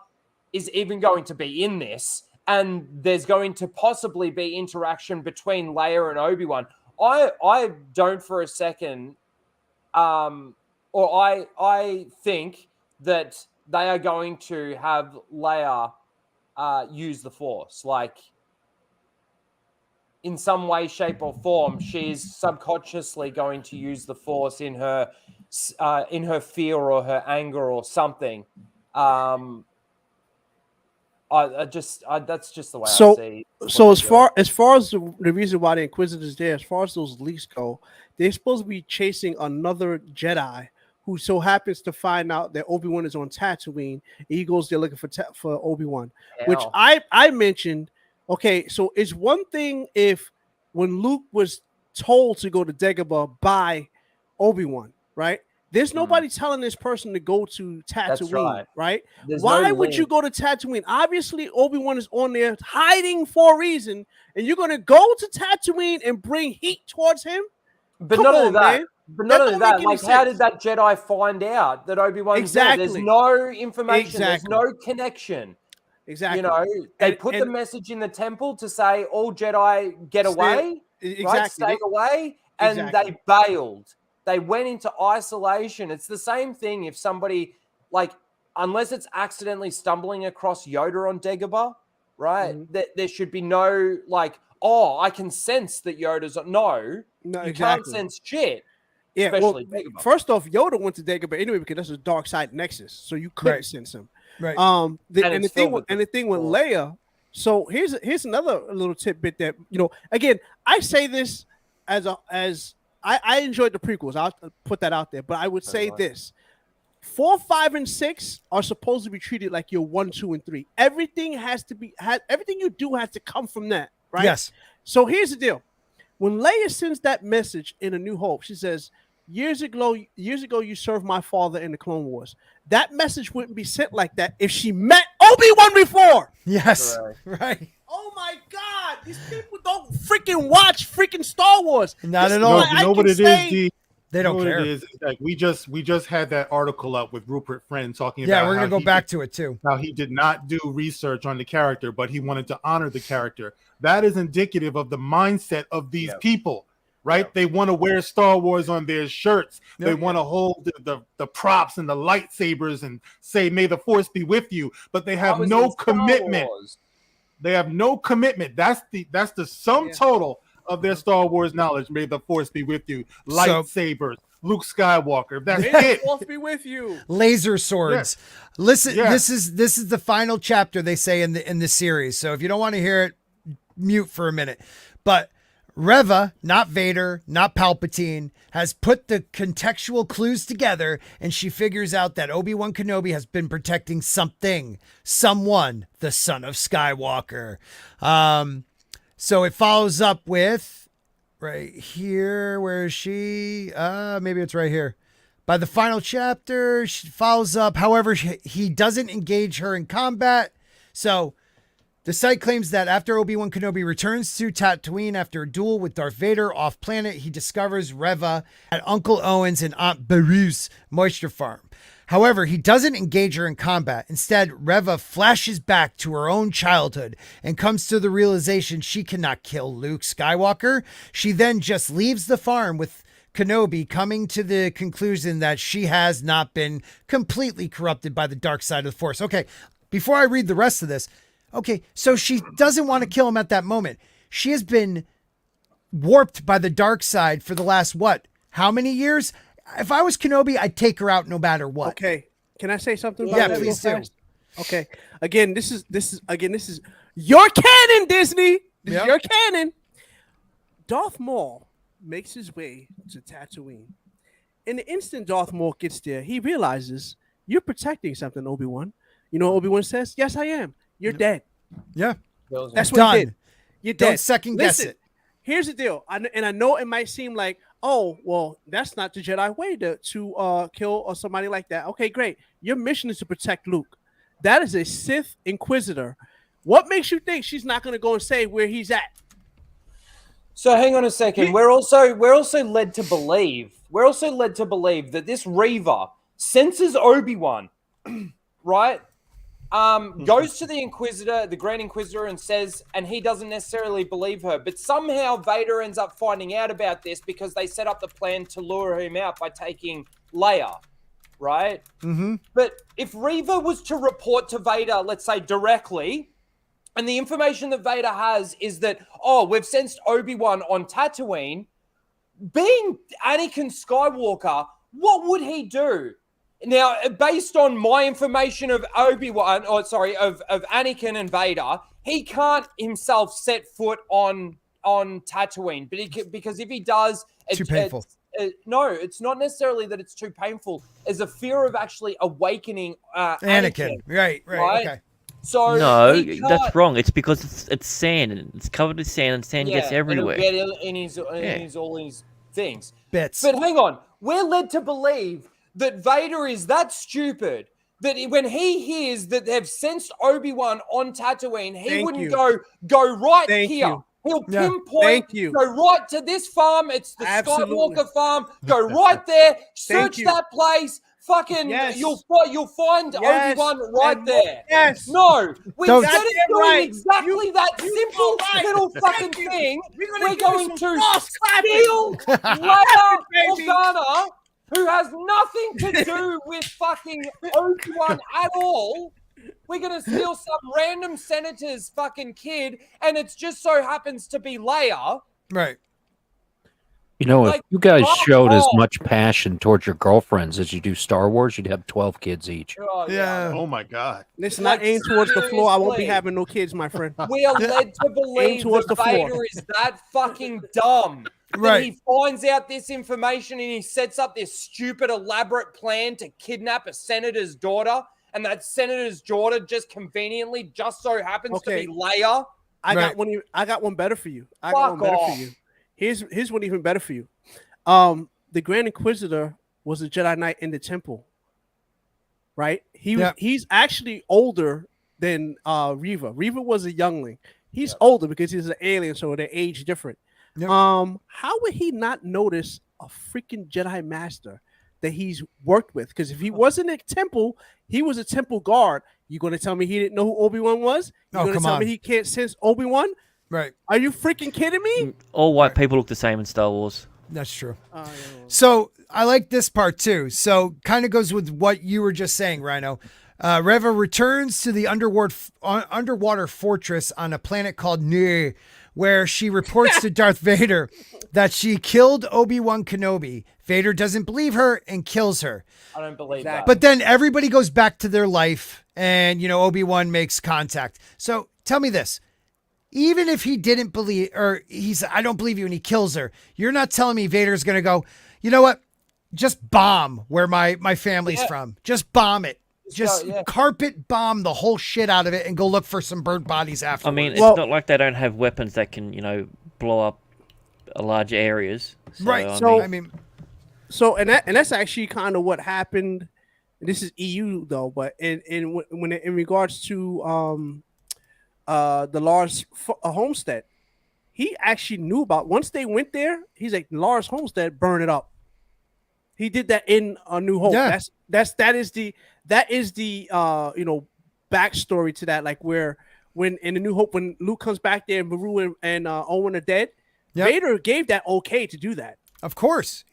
is even going to be in this, and there's going to possibly be interaction between Leia and Obi-Wan. I don't for a second, or I think that they are going to have Leia use the Force, like in some way, shape, or form. She's subconsciously going to use the Force in her fear or her anger or something. That's just the way I see. So as far as the reason why the Inquisitors there, as far as those leaks go, they're supposed to be chasing another Jedi who so happens to find out that Obi-Wan is on Tatooine. And he goes there looking for Obi-Wan, which I mentioned. Okay, so it's one thing if when Luke was told to go to Dagobah by Obi-Wan, right? There's nobody telling this person to go to Tatooine, right? Why would you go to Tatooine? Obviously, Obi-Wan is on there hiding for a reason, and you're going to go to Tatooine and bring heat towards him? But Come not only on, that, man. but not only that, don't make like any how sense. did that Jedi find out that Obi-Wan's there? There's no information. There's no connection. Exactly. You know, they put the message in the temple to say all Jedi get away, right? Stay away, and they bailed. They went into isolation. It's the same thing if somebody, like, unless it's accidentally stumbling across Yoda on Dagobah, right? There should be no, like, oh, I can sense that Yoda's... No, you can't sense shit. Yeah, well, especially Dagobah. first off, Yoda went to Dagobah anyway because that's a dark side nexus, so you couldn't sense him. Right. The thing with Leia. So here's another little tidbit that again I say this I enjoyed the prequels. I'll put that out there, but I would say this: 4, 5, and 6 are supposed to be treated like your 1, 2, and 3. Everything everything you do has to come from that, right? Yes. So here's the deal: when Leia sends that message in A New Hope, she says, Years ago, you served my father in the Clone Wars. That message wouldn't be sent like that if she met Obi-Wan before. Yes, right. Oh my God, these people don't freaking watch freaking Star Wars. Not at all. You know what it is, D? They don't You know care. what it is? Like we just had that article up with Rupert Friend talking about. Yeah, we're gonna how go back to it too. How he did not do research on the character, but he wanted to honor the character. That is indicative of the mindset of these people. Right, they want to wear Star Wars on their shirts. They want to hold the props and the lightsabers and say, "May the Force be with you." But they have no commitment. They have no commitment. That's the sum total of their Star Wars knowledge. May the Force be with you. Lightsabers, Luke Skywalker. That's May the it. Force be with you. Laser swords. Yeah. Listen, Yeah. this is the final chapter, they say in the series. So if you don't want to hear it, mute for a minute. But Reva, not Vader, not Palpatine, has put the contextual clues together, and she figures out that Obi-Wan Kenobi has been protecting someone, the son of Skywalker. So it follows up with right here. Where is she? Maybe it's right here. By the final chapter, she follows up. However, he doesn't engage her in combat. So the site claims that after Obi-Wan Kenobi returns to Tatooine after a duel with Darth Vader off-planet, he discovers Reva at Uncle Owen's and Aunt Beru's moisture farm. However, he doesn't engage her in combat. Instead, Reva flashes back to her own childhood and comes to the realization she cannot kill Luke Skywalker. She then just leaves the farm with Kenobi, coming to the conclusion that she has not been completely corrupted by the dark side of the Force. Okay, before I read the rest of this, okay, so she doesn't want to kill him at that moment. She has been warped by the dark side for the last, how many years? If I was Kenobi, I'd take her out no matter what. Okay, can I say something about Yeah, that please real do. fast? Okay, again, this is your canon, Disney. This is your canon. Darth Maul makes his way to Tatooine. In the instant Darth Maul gets there, he realizes you're protecting something, Obi-Wan. You know what Obi-Wan says? Yes, I am. You're dead. Yeah. That's what Done. he did. You're Don't dead. second guess it. Here's the deal. I know it might seem like, oh, well, that's not the Jedi way to kill or somebody like that. Okay, great. Your mission is to protect Luke. That is a Sith Inquisitor. What makes you think she's not going to go and say where he's at? So hang on a second. We're also led to believe that this Reva senses Obi-Wan, right? Goes to the Inquisitor, the Grand Inquisitor, and says, and he doesn't necessarily believe her, but somehow Vader ends up finding out about this because they set up the plan to lure him out by taking Leia, right? Mm-hmm. But if Reva was to report to Vader, let's say directly, and the information that Vader has is that, we've sensed Obi-Wan on Tatooine, being Anakin Skywalker, what would he do? Now, based on my information of of Anakin and Vader, he can't himself set foot on Tatooine, because if he does, too painful. No, it's not necessarily that it's too painful. There's a fear of actually awakening Anakin. Right. Okay. So no, that's wrong. It's because it's sand and it's covered with sand, and sand gets everywhere. And it'll get in all his things. Bits. But hang on, we're led to believe that Vader is that stupid that when he hears that they've sensed Obi-Wan on Tatooine, he wouldn't go right here. He'll pinpoint, go right to this farm. It's the Skywalker farm. Go right there, search that place. Fucking, you'll find Obi-Wan right there. Yes. No, instead of doing right. exactly that simple little fucking thing, we're going to steal Leia Organa, who has nothing to do with fucking Obi-Wan at all. We're going to steal some random senator's fucking kid, and it just so happens to be Leia. Right. You know, if you guys showed as much passion towards your girlfriends as you do Star Wars, you'd have 12 kids each. Yeah. Oh my God. Listen, I aim towards the floor. I won't be having no kids, my friend. We are led to believe that Vader is that fucking dumb Right. He finds out this information and he sets up this stupid, elaborate plan to kidnap a senator's daughter. And that senator's daughter just conveniently just so happens to be Leia. I got one. I got one better for you. I got one better for you. Here's one even better for you. The Grand Inquisitor was a Jedi Knight in the temple. Right? He's actually older than Reva. Reva was a youngling. He's older because he's an alien, so they're age different. Yep. How would he not notice a freaking Jedi Master that he's worked with? Because if he wasn't a temple, he was a temple guard. You going to tell me he didn't know who Obi-Wan was? You going to tell me he can't sense Obi-Wan? Right. Are you freaking kidding me? All white people look the same in Star Wars. That's true. So I like this part too. So kind of goes with what you were just saying, Rhino. Reva returns to the underwater fortress on a planet called Nir, where she reports to Darth Vader that she killed Obi-Wan Kenobi. Vader doesn't believe her and kills her. I don't believe that. But then everybody goes back to their life and, Obi-Wan makes contact. So tell me this. Even if he didn't believe, or he's, I don't believe you, and he kills her, you're not telling me Vader's going to go, you know what? Just bomb where my family's from. Just bomb it. Just carpet bomb the whole shit out of it and go look for some burnt bodies afterwards. I mean, it's not like they don't have weapons that can, blow up large areas. So, Right. So that's actually kind of what happened. This is EU though, but in regards to the Lars homestead, he actually knew about. Once they went there, he's like, Lars homestead, burn it up. He did that in A New Hope. Yeah. That is the backstory to that. Like where when in A New Hope, when Luke comes back there and Beru and Owen are dead, Vader gave that okay to do that. Of course.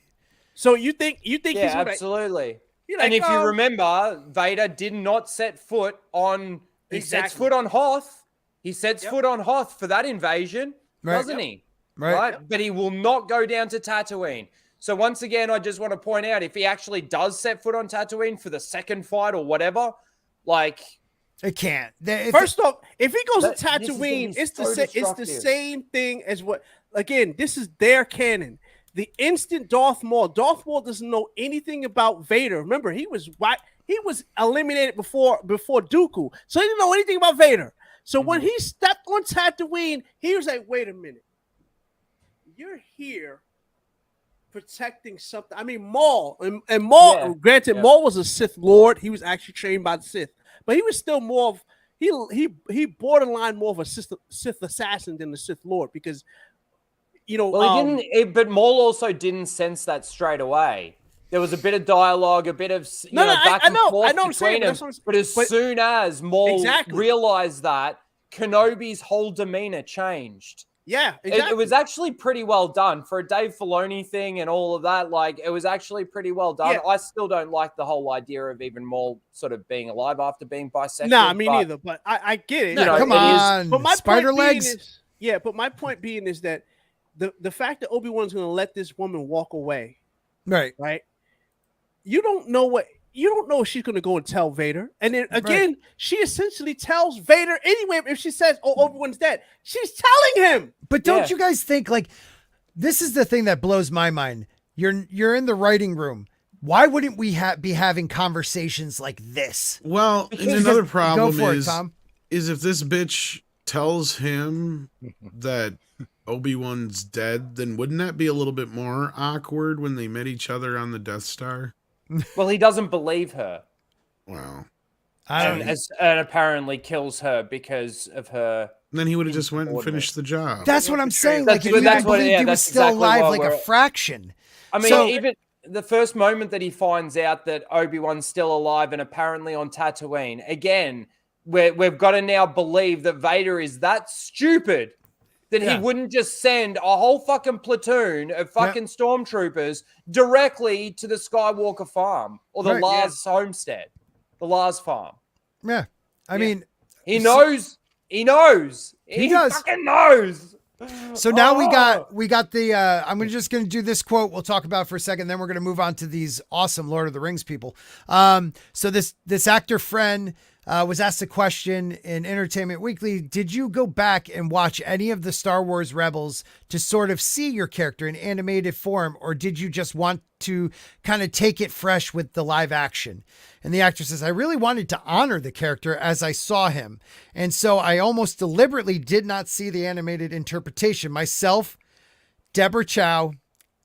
So you think he's absolutely. Like, and if you remember, Vader did not set foot on. He sets foot on Hoth. He sets foot on Hoth for that invasion, doesn't he? Right. But he will not go down to Tatooine. So once again, I just want to point out, if he actually does set foot on Tatooine for the second fight or whatever, like it can't. First off, if he goes to Tatooine, it's the same thing as what. Again, this is their canon. The instant Darth Maul doesn't know anything about Vader. Remember, he was eliminated before Dooku, so he didn't know anything about Vader. So when he stepped on Tatooine, he was like, "Wait a minute, you're here protecting something." I mean, Maul and Maul. Granted, Maul was a Sith Lord. He was actually trained by the Sith, but he was still more of he borderline more of a Sith assassin than the Sith Lord because. Well, he didn't. But Maul also didn't sense that straight away. There was a bit of dialogue, a bit of back and forth between them. But as soon as Maul realized that, Kenobi's whole demeanor changed. Yeah, exactly. It was actually pretty well done for a Dave Filoni thing and all of that. Like, it was actually pretty well done. I still don't like the whole idea of even Maul sort of being alive after being bisexual. Nah, me neither. But I get it. Come on, but my spider legs. But my point being is that the fact that Obi-Wan's going to let this woman walk away, right? You don't know if she's going to go and tell Vader. And then again, she essentially tells Vader anyway. If she says, "Oh, Obi-Wan's dead," she's telling him. But don't you guys think this is the thing that blows my mind? You're in the writing room. Why wouldn't we be having conversations like this? Well, and another problem Tom. is if this bitch tells him that Obi-Wan's dead, then wouldn't that be a little bit more awkward when they met each other on the Death Star? Well, he doesn't believe her. Wow. And apparently kills her because of her. Then he would have just went and finished the job. That's what I'm saying. Like, if you didn't believe he was still alive, like a fraction. I mean, even the first moment that he finds out that Obi-Wan's still alive and apparently on Tatooine, again, we've got to now believe that Vader is that stupid that he wouldn't just send a whole fucking platoon of fucking stormtroopers directly to the Skywalker farm or the Lars homestead, the Lars farm. Yeah. I mean, he knows. He knows. He does. Fucking knows. So now we got the, I'm just going to do this quote we'll talk about for a second. Then we're going to move on to these awesome Lord of the Rings people. So this actor friend, was asked a question in Entertainment Weekly. Did you go back and watch any of the Star Wars Rebels to sort of see your character in animated form, or did you just want to kind of take it fresh with the live action? And the actor says, I really wanted to honor the character as I saw him. And so I almost deliberately did not see the animated interpretation. Myself, Deborah Chow,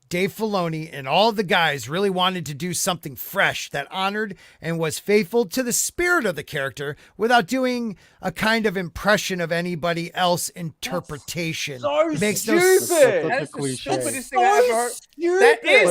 Dave Filoni, and all the guys really wanted to do something fresh that honored and was faithful to the spirit of the character without doing a kind of impression of anybody else interpretation. So Makes stupid. That's the stupidest thing I ever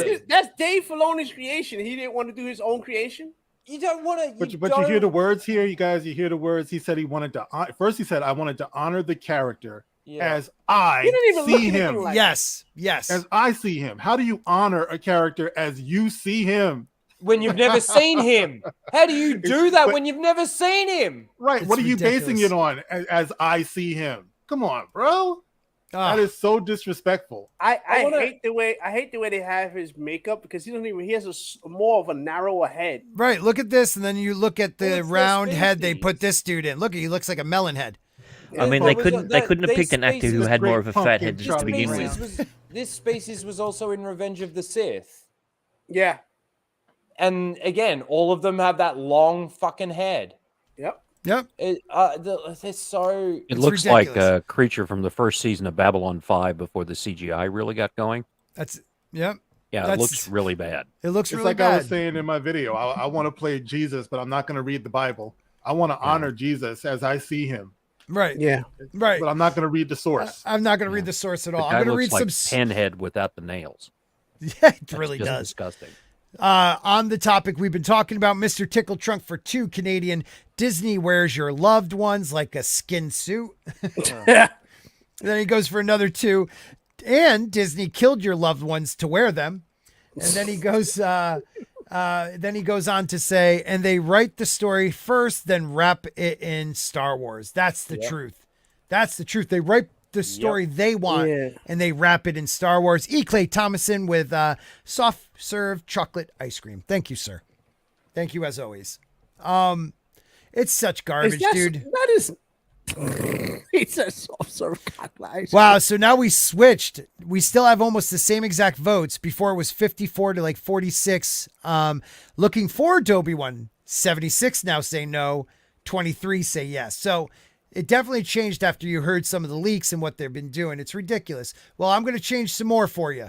heard. That's Dave Filoni's creation. He didn't want to do his own creation. You don't want to. But you hear the words here, you guys. You hear the words. He said he wanted to. First, he said, "I wanted to honor the character as I see him." Like yes. As I see him. How do you honor a character as you see him? When you've never seen him. How do you do that when you've never seen him? Right. It's what are you ridiculous. basing it on? As I see him. Come on, bro. That is so disrespectful. I hate the way they have his makeup, because he has more of a narrower head. Right. Look at this. And then you look at the round head they put this dude in. Look, he looks like a melon head. I mean, they couldn't have picked an actor who had more of a fat head just to begin with. This species was also in Revenge of the Sith. Yeah. And again, all of them have that long fucking head. Yep. They're so... It looks ridiculous. like a creature from the first season of Babylon 5 before the CGI really got going. Yeah, it looks really bad. It looks It's really like bad. I was saying in my video. I want to play Jesus, but I'm not going to read the Bible. I want to honor Jesus as I see him. Right. Yeah. Right. But I'm not going to read the source. I'm not going to read the source at The all. guy I'm going to looks read like some. Pinhead without the nails. Yeah, it really Just does. disgusting. On the topic we've been talking about, Mr. Tickle Trunk for 2 Canadian. Disney wears your loved ones like a skin suit. Then he goes for another 2. And Disney killed your loved ones to wear them. And then he goes on to say, and they write the story first, then wrap it in Star Wars. That's the truth. That's the truth. They write the story they want, and they wrap it in Star Wars. E. Clay Thomason with soft serve chocolate ice cream. Thank you, sir. Thank you as always. It's such garbage, dude. That is. It's a soft serve chocolate ice cream. Wow. So now we switched. We still have almost the same exact votes. Before it was 54 to like 46. Looking forward to Obi-Wan. 76 now say no. 23 say yes. So it definitely changed after you heard some of the leaks and what they've been doing. It's ridiculous. Well, I'm going to change some more for you.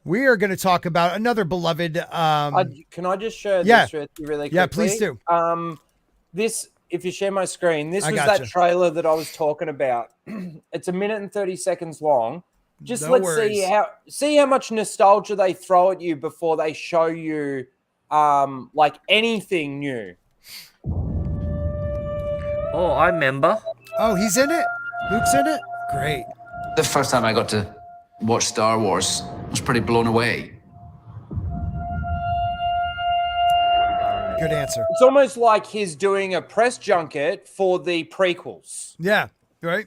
We are going to talk about another beloved. Can I just share this with you really quickly? Yeah, please do. This, if you share my screen, this I was gotcha. that trailer that I was talking about. It's 1 minute and 30 seconds long. Just No let's worries. see how much nostalgia they throw at you before they show you like anything new. Oh, I remember. Oh, he's in it? Luke's in it? Great. The first time I got to watch Star Wars, I was pretty blown away. Good answer. It's almost like he's doing a press junket for the prequels. Yeah, right?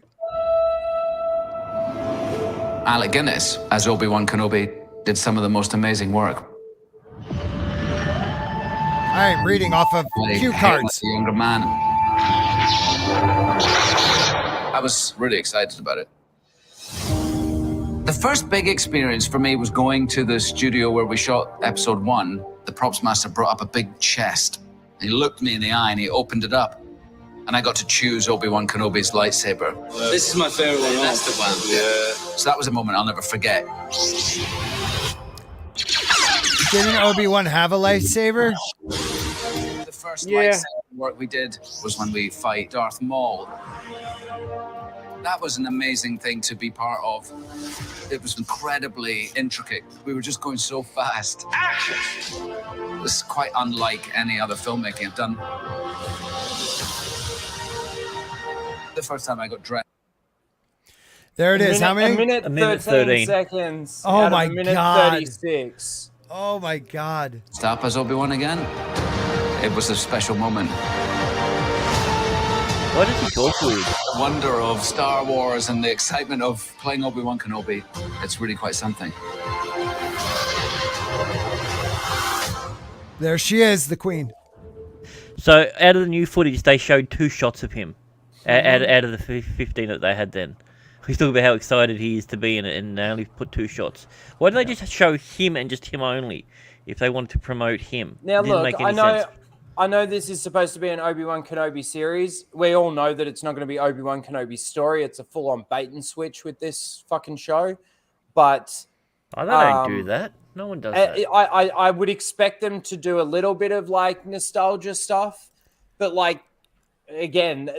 Alec Guinness, as Obi-Wan Kenobi, did some of the most amazing work. I am reading off of cue cards. As a younger man. I was really excited about it. The first big experience for me was going to the studio where we shot episode 1. The props master brought up a big chest. He looked me in the eye and he opened it up. And I got to choose Obi-Wan Kenobi's lightsaber. This is my favorite one. That's the one. Yeah. So that was a moment I'll never forget. Didn't Obi-Wan have a lightsaber? The first lightsaber work we did was when we fight Darth Maul. That was an amazing thing to be part of. It was incredibly intricate. We were just going so fast. It was quite unlike any other filmmaking I've done. The first time I got dressed. There it is. How many? A minute 13 seconds. Oh out my of a minute God. 36. Oh my God. Stop as Obi-Wan again. It was a special moment. Why does he talk weird? The wonder of Star Wars and the excitement of playing Obi-Wan Kenobi. It's really quite something. There she is, the queen. So out of the new footage, they showed 2 shots of him out of the 15 that they had then. He's talking about how excited he is to be in it, and they only put 2 shots. Why did they just show him and just him only if they wanted to promote him? Now, It didn't look, make any sense. I know this is supposed to be an Obi-Wan Kenobi series. We all know that it's not going to be Obi-Wan Kenobi's story. It's a full-on bait and switch with this fucking show. But They don't do that. No one does that. I would expect them to do a little bit of like nostalgia stuff, but like again,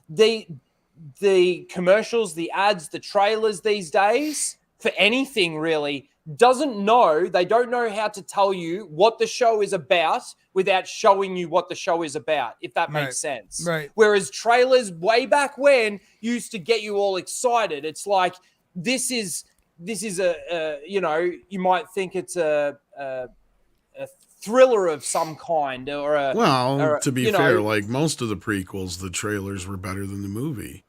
the commercials, the ads, the trailers these days for anything really they don't know how to tell you what the show is about without showing you what the show is about, if that makes sense. Right. Whereas trailers way back when used to get you all excited. It's like this is a you might think it's a thriller of some kind to be fair, like most of the prequels, the trailers were better than the movie.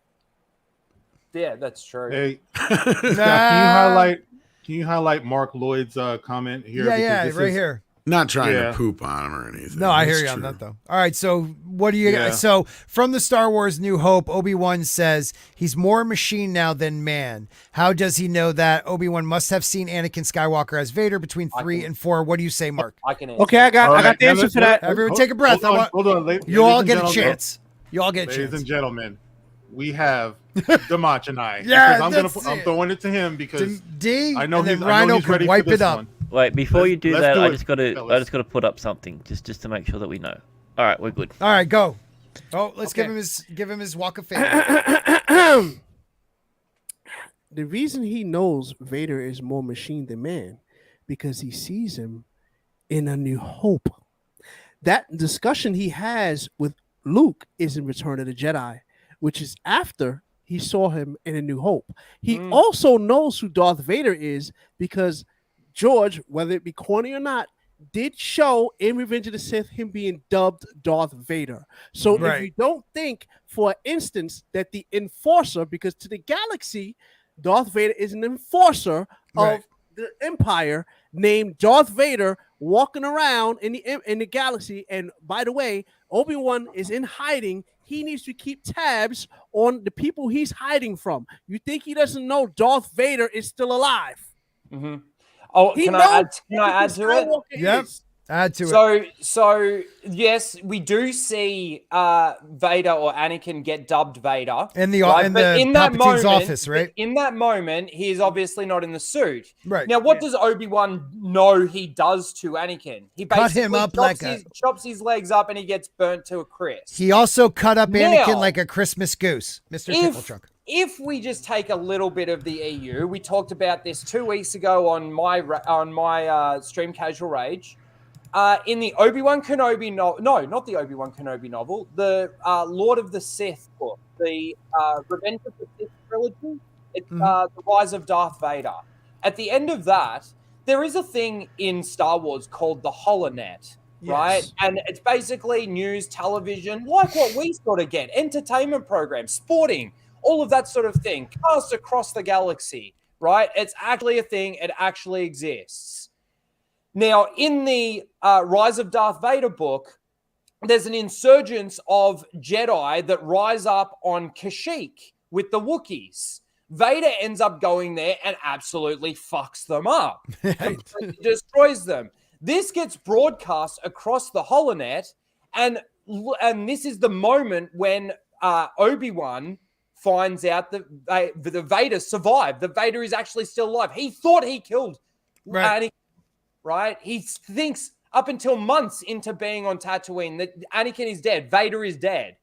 Yeah, that's true. Hey, Scott, can you highlight Mark Lloyd's comment here? Yeah, right here. Not trying to poop on him or anything. No, I hear you on that though. All right, so what do you? So from the Star Wars New Hope, Obi-Wan says he's more machine now than man. How does he know that? Obi-Wan must have seen Anakin Skywalker as Vader between 3 and 4. What do you say, Mark? I can. Okay, I got the answer for that. Everyone, take a breath. Hold on. You all get a chance. You all get a chance. Ladies and gentlemen, we have DeMach and I. Yeah, I'm throwing it to him because D. I know and then he's Rhino he's ready can wipe for this it up. one. Wait, before you do that, do I it, just gotta put up something just to make sure that we know. All right, we're good. All right, go. Oh, let's give him his walk of fame. The reason he knows Vader is more machine than man because he sees him in A New Hope. That discussion he has with Luke is in Return of the Jedi, which is after he saw him in A New Hope. He also knows who Darth Vader is because George, whether it be corny or not, did show in Revenge of the Sith him being dubbed Darth Vader. So if you don't think for instance that the enforcer, because to the galaxy, Darth Vader is an enforcer of the Empire named Darth Vader walking around in the galaxy. And by the way, Obi-Wan is in hiding. He needs to keep tabs on the people he's hiding from. You think he doesn't know Darth Vader is still alive? Mm-hmm. Oh, can I add to it? Yep. Add to it. So yes, we do see Vader or Anakin get dubbed Vader in the Palpatine's office, right? In that moment, he is obviously not in the suit. Right. Now, what does Obi-Wan know he does to Anakin? He cut him up chops his legs up and he gets burnt to a crisp. He also cut up Anakin like a Christmas goose, Mr. Tickle Truck. If we just take a little bit of the EU, we talked about this 2 weeks ago on my Stream Casual Rage. In the Obi-Wan Kenobi not the Obi-Wan Kenobi novel, the Lord of the Sith book, the Revenge of the Sith trilogy. It's The Rise of Darth Vader. At the end of that, there is a thing in Star Wars called the HoloNet, right? And it's basically news, television, like what we sort of get, entertainment programs, sporting, all of that sort of thing, cast across the galaxy, right? It's actually a thing. It actually exists. Now, in the Rise of Darth Vader book, there's an insurgence of Jedi that rise up on Kashyyyk with the Wookiees. Vader ends up going there and absolutely fucks them up. Completely destroys them. This gets broadcast across the HoloNet, and this is the moment when Obi-Wan finds out that the Vader survived. The Vader is actually still alive. He thought he killed Anakin, right? He thinks up until months into being on Tatooine that Anakin is dead. Vader is dead,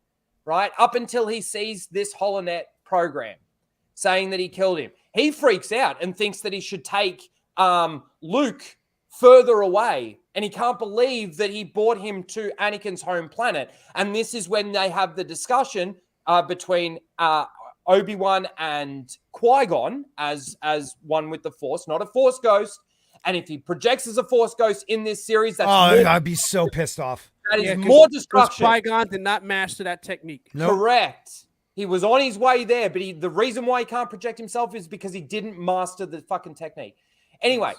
right? Up until he sees this HoloNet program saying that he killed him. He freaks out and thinks that he should take Luke further away. And he can't believe that he brought him to Anakin's home planet. And this is when they have the discussion between Obi-Wan and Qui-Gon as one with the Force, not a Force ghost. And if he projects as a Force ghost in this series, that's I'd be so pissed off. That is more destruction. Qui-Gon did not master that technique. Nope. Correct. He was on his way there, but the reason why he can't project himself is because he didn't master the fucking technique. Anyway,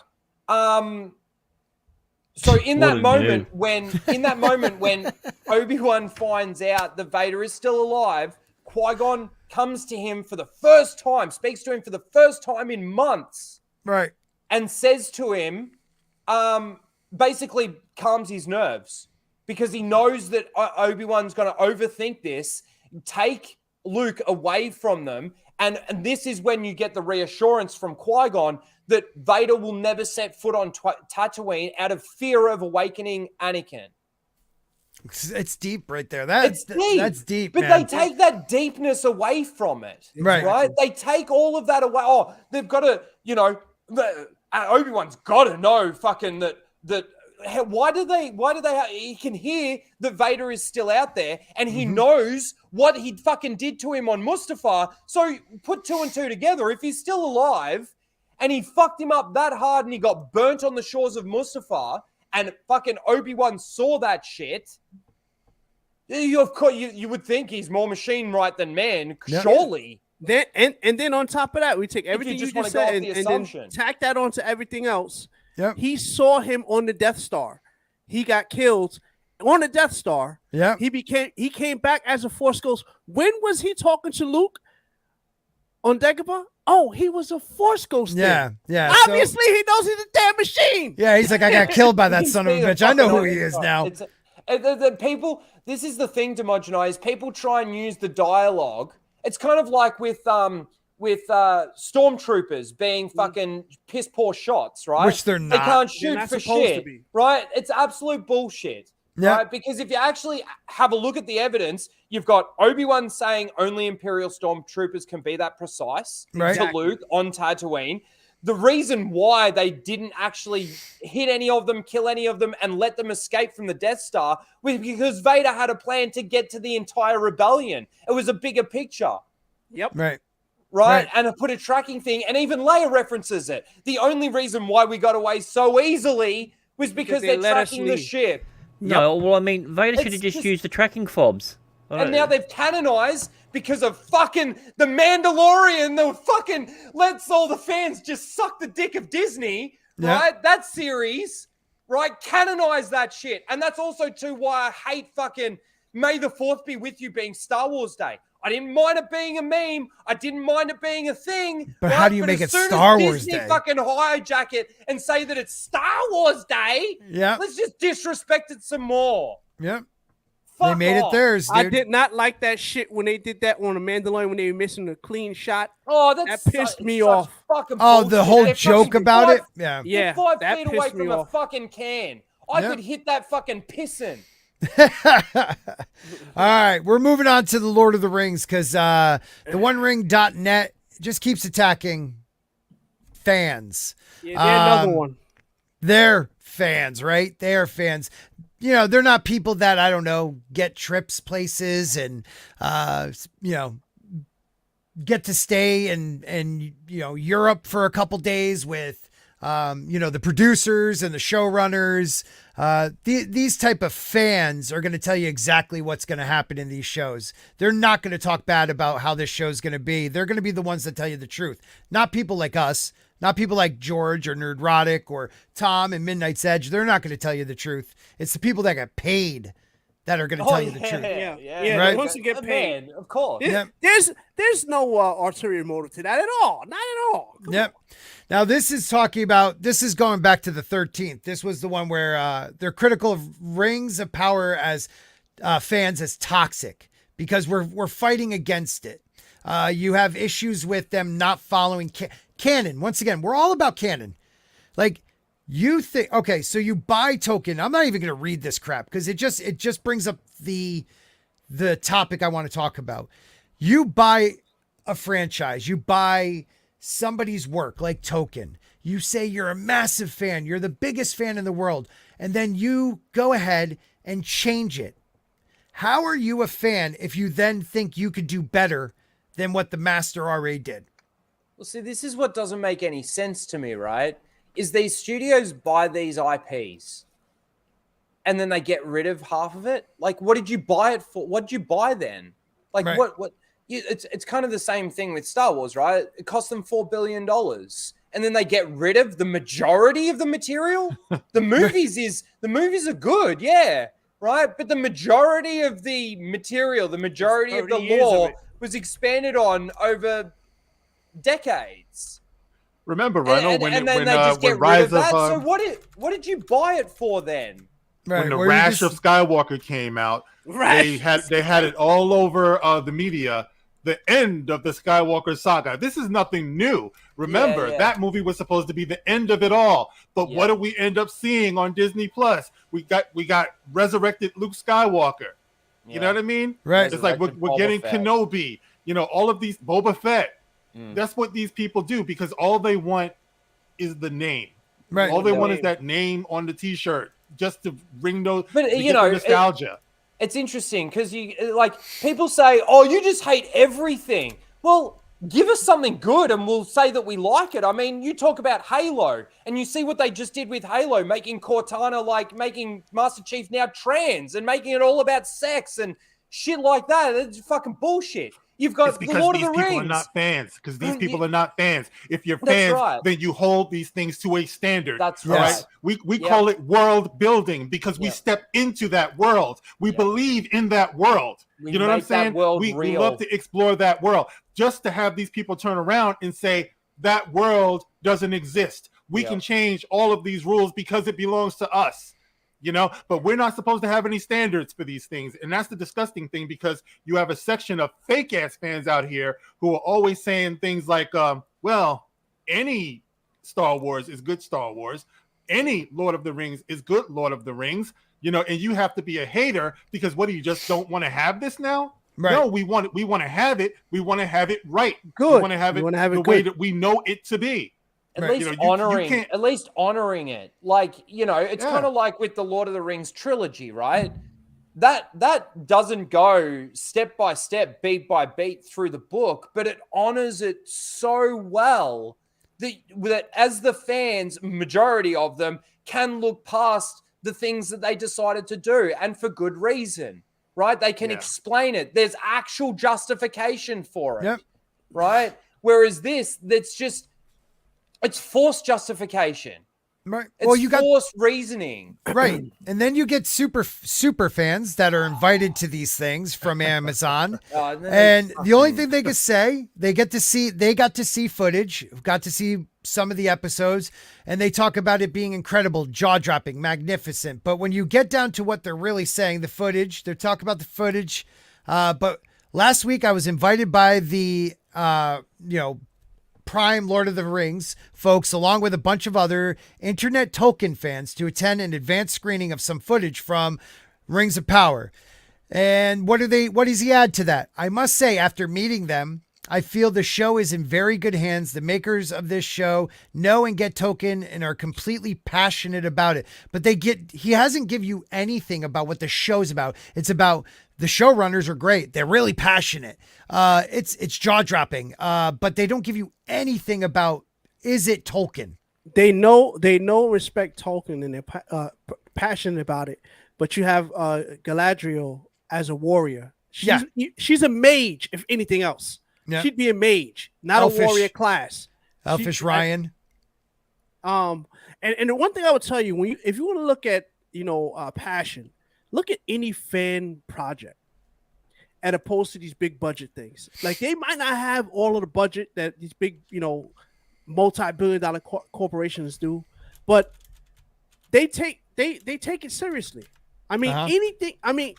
So in that What a moment when Obi-Wan finds out that Vader is still alive, Qui-Gon comes to him for the first time, speaks to him for the first time in months. Right. And says to him, basically calms his nerves because he knows that Obi-Wan's going to overthink this, take Luke away from them. And this is when you get the reassurance from Qui-Gon that Vader will never set foot on Tatooine out of fear of awakening Anakin. It's deep right there. That's deep, But man. they take that deepness away from it. Right. They take all of that away. Oh, they've got to, Obi-Wan's got to know fucking that. Why do they, he can hear that Vader is still out there and he knows what he fucking did to him on Mustafar. So put 2 and 2 together. If he's still alive and he fucked him up that hard and he got burnt on the shores of Mustafar and fucking Obi-Wan saw that shit, you would think he's more machine right than man, surely. Then and then on top of that, we take everything just you wanna just go off said the and then assumption. tack that onto everything else. Yep. He saw him on the Death Star. He got killed on the Death Star. Yeah. He came back as a Force Ghost. When was he talking to Luke on Dagobah? Oh, he was a Force Ghost. Yeah, then. yeah. Obviously, he knows he's a damn machine. Yeah, he's like, I got killed by that He's son of a being bitch. I know who fucking he is now. The people, this is the thing, Demogeni, is people try and use the dialogue. It's kind of like with stormtroopers being fucking piss poor shots, right? Which they're They not. can't They're shoot not for supposed to shit, be. right? It's absolute bullshit. Yeah. Right? Because if you actually have a look at the evidence, you've got Obi-Wan saying only Imperial stormtroopers can be that precise Right. to Luke on Tatooine. The reason why they didn't actually hit any of them, kill any of them, and let them escape from the Death Star was because Vader had a plan to get to the entire rebellion. It was a bigger picture. Yep. Right. Right? And I put a tracking thing, and even Leia references it. The only reason why we got away so easily was because they they're let us tracking the leave. ship. No, well, I mean, Vader should have It's just just- used the tracking fobs. And now they've canonized because of fucking the Mandalorian, the fucking lets all the fans just suck the dick of Disney, Yeah. right? That series, right? Canonize that shit. And that's also too why I hate fucking May the 4th be with you being Star Wars Day. I didn't mind it being a meme. I didn't mind it being a thing. But how do you make as it soon as Star Wars Disney Day? fucking hijack it and say that it's Star Wars Day. Yeah. Let's just disrespect it some more. Yep. Fuck They made off. it theirs, dude. I did not like that shit when they did that on the Mandalorian when they were missing a clean shot. Oh, that's That pissed me such off. fucking Oh, the bullshit. whole They're joke fucking about five- it? Yeah. Yeah, They're 5 that feet away pissed me from a off. fucking can. I Yeah. could hit that fucking pissin'. All right, we're moving on to the Lord of the Rings because the OneRing.net just keeps attacking fans. Yeah, they're another one. They're fans, right? They are fans. You know, they're not people that, I don't know, get trips places and, get to stay in Europe for a couple days with, the producers and the showrunners. These type of fans are going to tell you exactly what's going to happen in these shows. They're not going to talk bad about how this show's going to be. They're going to be the ones that tell you the truth. Not people like us, not people like George or Nerdrotic or Tom and Midnight's Edge. They're not going to tell you the truth. It's the people that get paid that are going to tell you the truth. Yeah, Right? the ones that get paid. Man, of course. There's no ulterior motive to that at all. Not at all. Come Yep. Now this is going back to the 13th. This was the one where they're critical of Rings of Power as fans as toxic because we're fighting against it. You have issues with them not following canon. Once again, we're all about canon. Like you think, okay, so you buy token. I'm not even going to read this crap because it just brings up the topic I want to talk about. You buy a franchise, you buy somebody's work like Token. You say you're a massive fan, you're the biggest fan in the world, and then you go ahead and change it. How are you a fan if you then think you could do better than what the master already did? Well, see, this is what doesn't make any sense to me, right? Is these studios buy these IPs and then they get rid of half of it? Like, what did you buy it for? What did you buy then? Like, Right. what? It's kind of the same thing with Star Wars, right? It cost them $4 billion. and then they get rid of the majority of the material. The movies are good, yeah, right, but the majority of the material, the majority of the lore was expanded on over decades. Remember, Rhino, and then they just get rid of that. So what did you buy it for then? Right, when the where you Rash just- of Skywalker came out, they had it all over the media. The end of the Skywalker saga. This is nothing new. Remember, that movie was supposed to be the end of it all. But what do we end up seeing on Disney Plus? We got resurrected Luke Skywalker. You know what I mean? Right. It's like we're getting Kenobi. You know, all of these Boba Fett. That's what these people do because all they want is the name. Right. All they want is that name on the T-shirt just to bring those. But you know, nostalgia. It's interesting because people say, "Oh, you just hate everything." Well, give us something good, and we'll say that we like it. I mean, you talk about Halo, and you see what they just did with Halo, making Cortana making Master Chief now trans, and making it all about sex and shit like that. It's fucking bullshit. You've got the Lord of the Rings. People are not fans. Because these people are not fans. If you're fans, then you hold these things to a standard. That's right. We call it world building because we step into that world. We believe in that world. You know what I'm saying? We love to explore that world. Just to have these people turn around and say that world doesn't exist. We can change all of these rules because it belongs to us. You know, but we're not supposed to have any standards for these things. And that's the disgusting thing because you have a section of fake ass fans out here who are always saying things like, well, any Star Wars is good Star Wars. Any Lord of the Rings is good Lord of the Rings. You know, and you have to be a hater because what do you just don't want to have this now? Right. No, we want to have it. We want to have it right. Good. We want to have it the way that we know it to be. At least honoring it. Like, you know, it's kind of like with the Lord of the Rings trilogy, right? That doesn't go step by step, beat by beat through the book, but it honors it so well that as the fans, majority of them, can look past the things that they decided to do, and for good reason, right? They can explain it. There's actual justification for it, right? Whereas that's just, it's forced justification. Right. It's you got forced reasoning. Right. And then you get super fans that are invited to these things from Amazon. And the only thing they can say, they got to see footage, got to see some of the episodes, and they talk about it being incredible, jaw-dropping, magnificent. But when you get down to what they're really saying, the footage, they talk about the footage. But last week I was invited by the Prime Lord of the Rings folks, along with a bunch of other internet Tolkien fans, to attend an advanced screening of some footage from Rings of Power. And what does he add to that? I must say, after meeting them, I feel the show is in very good hands. The makers of this show know and get Tolkien and are completely passionate about it. But he hasn't give you anything about what the show's about. It's about the showrunners are great. They're really passionate. It's jaw-dropping. But they don't give you anything about, is it Tolkien? They know respect Tolkien and they're passionate about it. But you have Galadriel as a warrior. She's a mage, if anything else. Yeah. She'd be a mage, not a warrior class. Elfish Ryan. And the one thing I would tell you, if you want to look at passion, look at any fan project, as opposed to these big budget things. Like they might not have all of the budget that these big multi-billion-dollar corporations do, but they take it seriously. I mean anything. I mean,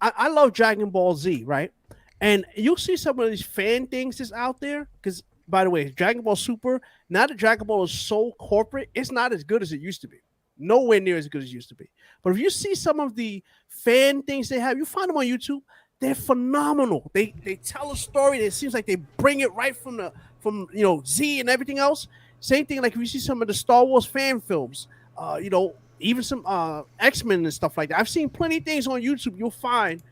I love Dragon Ball Z, right? And you'll see some of these fan things that's out there. Because, by the way, Dragon Ball Super, now that Dragon Ball is so corporate, it's not as good as it used to be. Nowhere near as good as it used to be. But if you see some of the fan things they have, you find them on YouTube. They're phenomenal. They tell a story. It seems like they bring it right from Z and everything else. Same thing like if you see some of the Star Wars fan films, even some X-Men and stuff like that. I've seen plenty of things on YouTube you'll find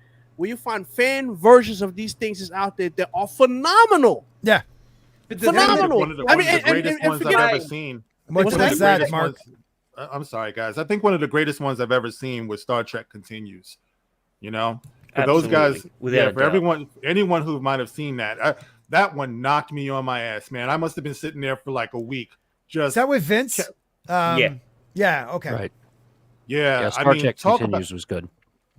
fan versions of these things is out there that are phenomenal. Yeah. Phenomenal. One of the greatest ones I've ever seen. What's that, Mark? I'm sorry, guys. I think one of the greatest ones I've ever seen was Star Trek Continues. You know? For those guys, anyone who might have seen that, that one knocked me on my ass, man. I must have been sitting there for like a week just Is that with Vince? Yeah. Yeah. Okay. Right. Yeah, Yeah, I Star mean, Trek talk Continues about was good.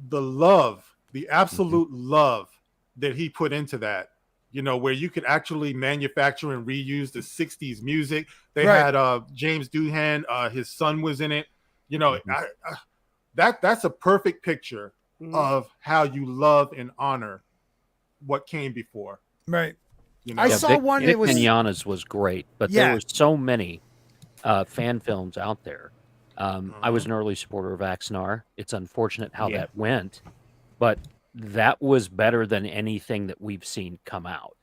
the love, the absolute love that he put into that. You know, where you could actually manufacture and reuse the '60s music. They Right. had James Doohan, his son was in it. You know, that's a perfect picture of how you love and honor what came before. Right. You know? I saw one Vic that was Mignogna's was great, but Yeah. there were so many fan films out there. I was an early supporter of Axanar. It's unfortunate how Yeah. that went, but that was better than anything that we've seen come out.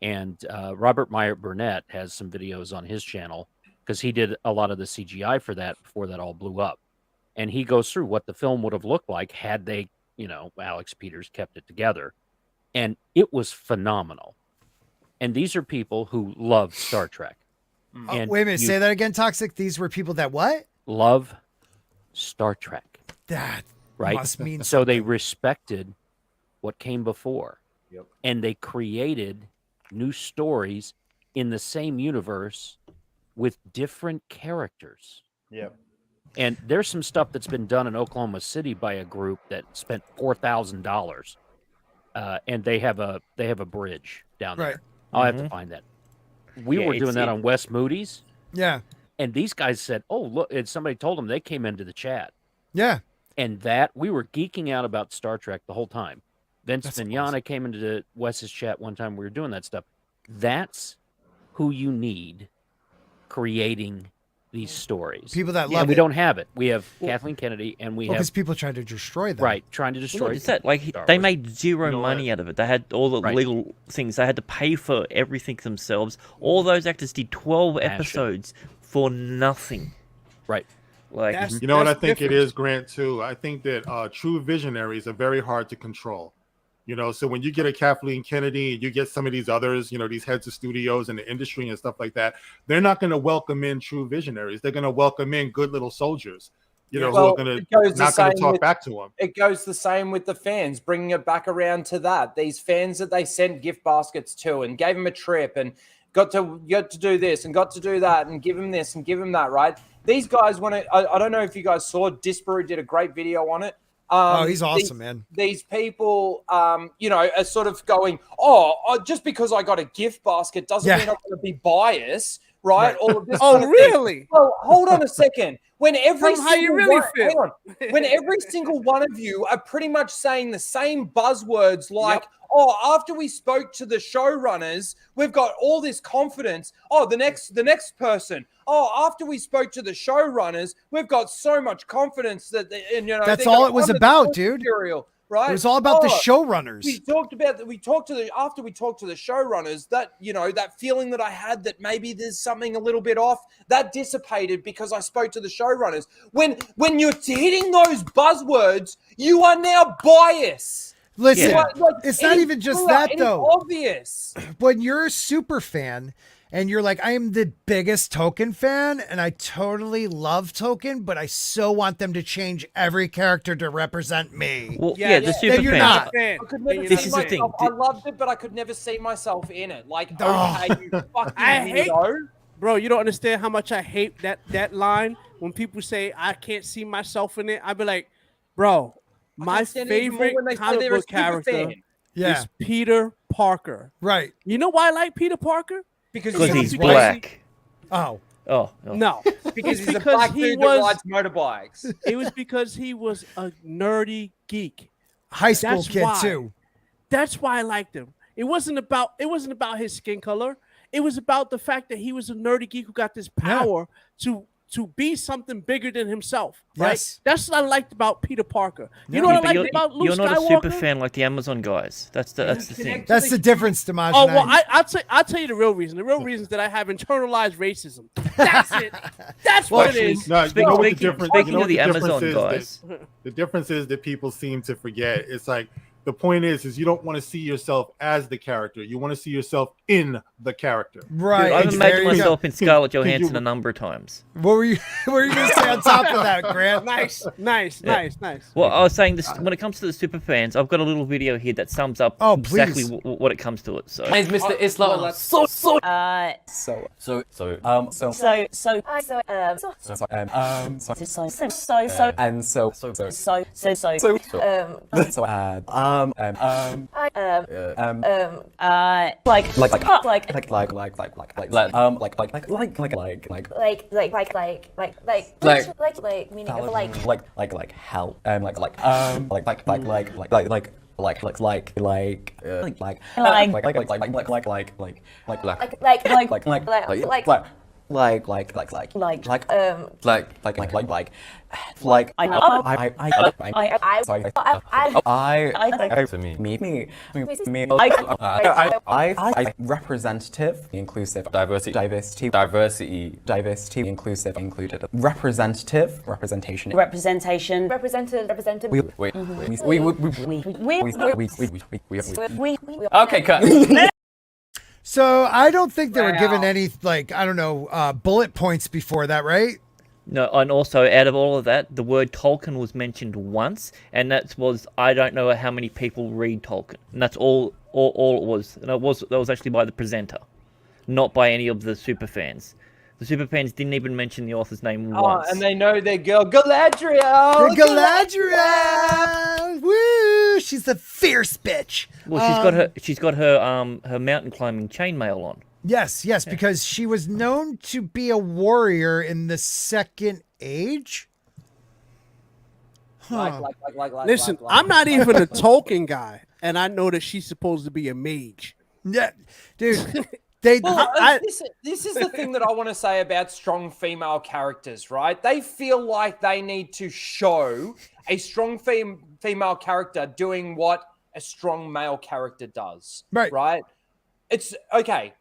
And Robert Meyer Burnett has some videos on his channel because he did a lot of the CGI for that before that all blew up. And he goes through what the film would have looked like had they, Alex Peters kept it together. And it was phenomenal. And these are people who love Star Trek. And wait a minute, say that again, Toxic. These were people that what? love Star Trek. That right? must mean so they respected what came before. Yep. And they created new stories in the same universe with different characters. Yep. And there's some stuff that's been done in Oklahoma City by a group that spent $4,000, and they have a bridge down there. Right. I'll have to find that. We Yeah, were doing that on West Moody's, Yeah. and these guys said, "Oh, look!" And somebody told them they came into the chat, Yeah. and that we were geeking out about Star Trek the whole time. Vince That's Mignogna came into Wes's chat one time. We were doing that stuff. That's who you need creating these stories. People that And love we it. don't have it. We have Kathleen Kennedy, and we Because have people tried to destroy them. right trying to destroy. Well, it's that, like, Star they Wars. made zero money out of it. They had all the Right. legal things. They had to pay for everything themselves. All those actors did 12 episodes for nothing. Right. Like, You know what I think it is, Grant, too? I think that true visionaries are very hard to control. You know, so when you get a Kathleen Kennedy, you get some of these others, you know, these heads of studios in the industry and stuff like that, they're not going to welcome in true visionaries. They're going to welcome in good little soldiers, you know, who are going to not going to talk back to them. It goes the same with the fans, bringing it back around to that. These fans that they sent gift baskets to and gave them a trip and got to do this and got to do that and give them this and give them that, right? These guys want to, I don't know if you guys saw, Disparu did a great video on it. Oh, he's awesome, man. These people, you know, are sort of going, just because I got a gift basket doesn't mean I'm going to be biased, right? All of this. kind of thing. Really? Well, hold on a second. When every Tell 'em how you single really one, feel. hang on. When every single one of you are pretty much saying the same buzzwords, like, after we spoke to the showrunners, we've got all this confidence. The next person. After we spoke to the showrunners, we've got so much confidence that That's all it was about, dude. Material, right? It was all about the showrunners. We talked after we talked to the showrunners, that, you know, that feeling that I had that maybe there's something a little bit off, that dissipated because I spoke to the showrunners. When you're hitting those buzzwords, you are now biased. Listen, Like, it's not is even just clear, that, it is though. obvious. When you're a super fan and you're like, I am the biggest Token fan and I totally love Token, but I so want them to change every character to represent me. Well, yeah, the super then you're fan. not. I could never This see is the thing. myself. I loved it, but I could never see myself in it. Like, Oh. okay, you fucking I hate, weirdo. bro. You don't understand how much I hate that line when people say I can't see myself in it. I be like, bro, my can't stand it even more favorite when they say comic they're a book super character fan. Yeah. is Peter Parker. Right. You know why I like Peter Parker? Because he's black. Oh. No, Because he's a because black he dude was- that rides motorbikes. it was because he was a nerdy geek. High school That's kid, why. too. That's why I liked him. It wasn't about his skin color. It was about the fact that he was a nerdy geek who got this power to be something bigger than himself. Right? Yes. That's what I liked about Peter Parker. You know Yeah, what but I liked about Luke you're not Skywalker? a super fan like the Amazon guys. That's the thing. That's the difference, Damaj. Oh well, I'll tell you the real reason. The real reason is that I have internalized racism. That's it. That's Well, what it is. No, you know what the difference? speaking You know of what the difference Amazon is guys. The difference is that people seem to forget. It's like The point is you don't want to see yourself as the character. You want to see yourself in the character. Right. I've imagined myself in Scarlett Can you- Johansson a number of times. What were you going to say on top of that, Grant? Nice. Well, I was saying this when it comes to the super fans. I've got a little video here that sums up exactly please. what it comes to it. So, My name's Mr. Islam. Representative, inclusive, diversity, inclusive, included. Representative, representation. Okay, cut. So I don't think they were given any, like, I don't know, bullet points before that, right? no, and also out of all of that, the word Tolkien was mentioned once, and that was I don't know how many people read Tolkien, and that's all it was. And that was actually by the presenter, not by any of the super fans. The super fans didn't even mention the author's name once. And they know their girl Galadriel. Galadriel! Woo! She's a fierce bitch. Well, she's got her mountain climbing chainmail on. Yes, because she was known to be a warrior in the Second Age. Listen, I'm not even a Tolkien guy, and I know that she's supposed to be a mage. Yeah, dude. This is the thing that I want to say about strong female characters, right? They feel like they need to show a strong female character doing what a strong male character does. Right? It's okay.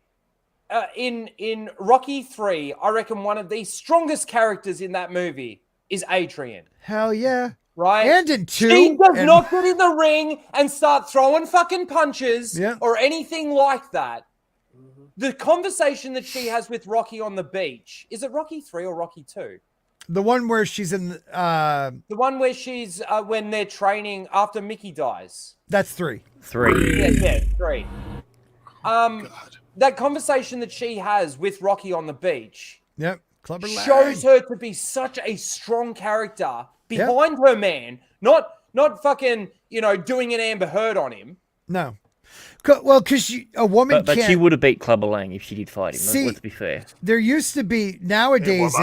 In Rocky 3, I reckon one of the strongest characters in that movie is Adrian. Hell yeah. Right? And in 2. She does not get in the ring and start throwing fucking punches or anything like that. The conversation that she has with Rocky on the beach, is it Rocky 3 or Rocky 2? The one where she's in the one where she's when they're training after Mickey dies. That's 3. 3. Yeah, 3. That conversation that she has with Rocky on the beach. Yep. Clubber shows her to be such a strong character behind her man, not fucking, doing an Amber Heard on him. No. Well, because a woman but can't... she would have beat Clubber Lang if she did fight him. See, let's be fair. There used to be, nowadays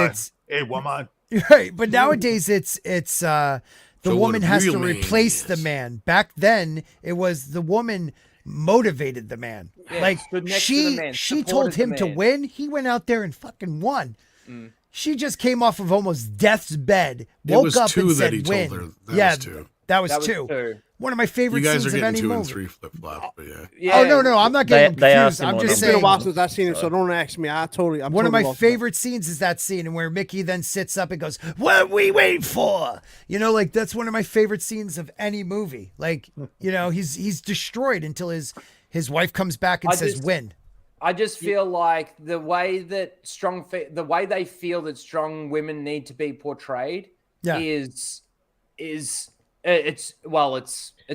Hey, woman. Right, but nowadays it's the woman has to replace the man. Back then, it was the woman motivated the man. Yeah, like stood next to the man, she told supported him the to man. win. He went out there and fucking won. She just came off of almost death's bed, woke was up 2 and that said he win. told her. That was 2. That was 2. One of my favorite You guys scenes are of getting any 2 and movie. 3 flip-flops, but yeah. Oh no, I'm not getting confused. I'm just It's been a saying. while since I've seen it, so don't ask me. I'm One of my lost. favorite scenes is that scene where Mickey then sits up and goes, "What are we waiting for?" Like that's one of my favorite scenes of any movie. Like, he's destroyed until his wife comes back and says, "Win." I just feel like the way that the way they feel that strong women need to be portrayed is it's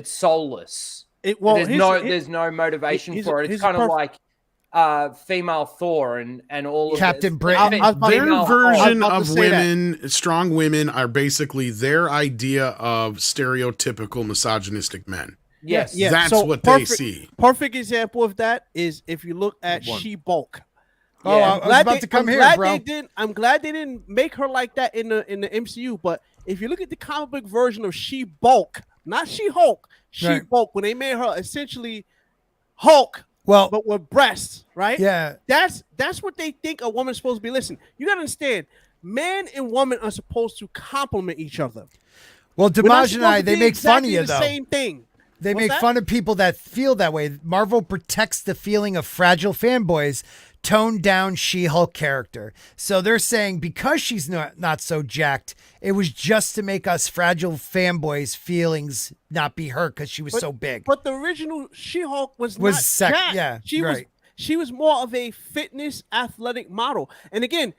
soulless. There's no motivation for it. It's kind of like female Thor and all of Captain this. Britain. Their version of women, strong women, are basically their idea of stereotypical misogynistic men. Yes. That's So what they see. Perfect example of that is if you look at She-Bulk. Oh, I was about to come here, bro. I'm glad they didn't make her like that in the MCU. But if you look at the comic book version of She-Bulk, not She-Hulk, She-Bulk, when they made her essentially Hulk, but with breasts, right? Yeah. That's what they think a woman's supposed to be. Listen, you gotta understand, man and woman are supposed to complement each other. Well, We're not Damaj and I, supposed to they be make fun of exactly you the though. Same thing. They What's make that? fun of people that feel that way. Marvel protects the feeling of fragile fanboys, toned down She-Hulk character. So they're saying because she's not so jacked, it was just to make us fragile fanboys' feelings not be hurt because she was so big. But the original She-Hulk was not jacked. Yeah, She was more of a fitness athletic model. And again,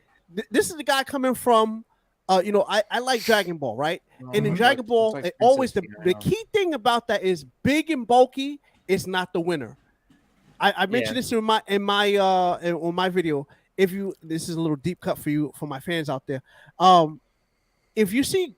this is the guy coming from I like Dragon Ball, right? And in Dragon Ball, it always the key thing about that is big and bulky is not the winner. I mentioned this on my video. This is a little deep cut for my fans out there. If you see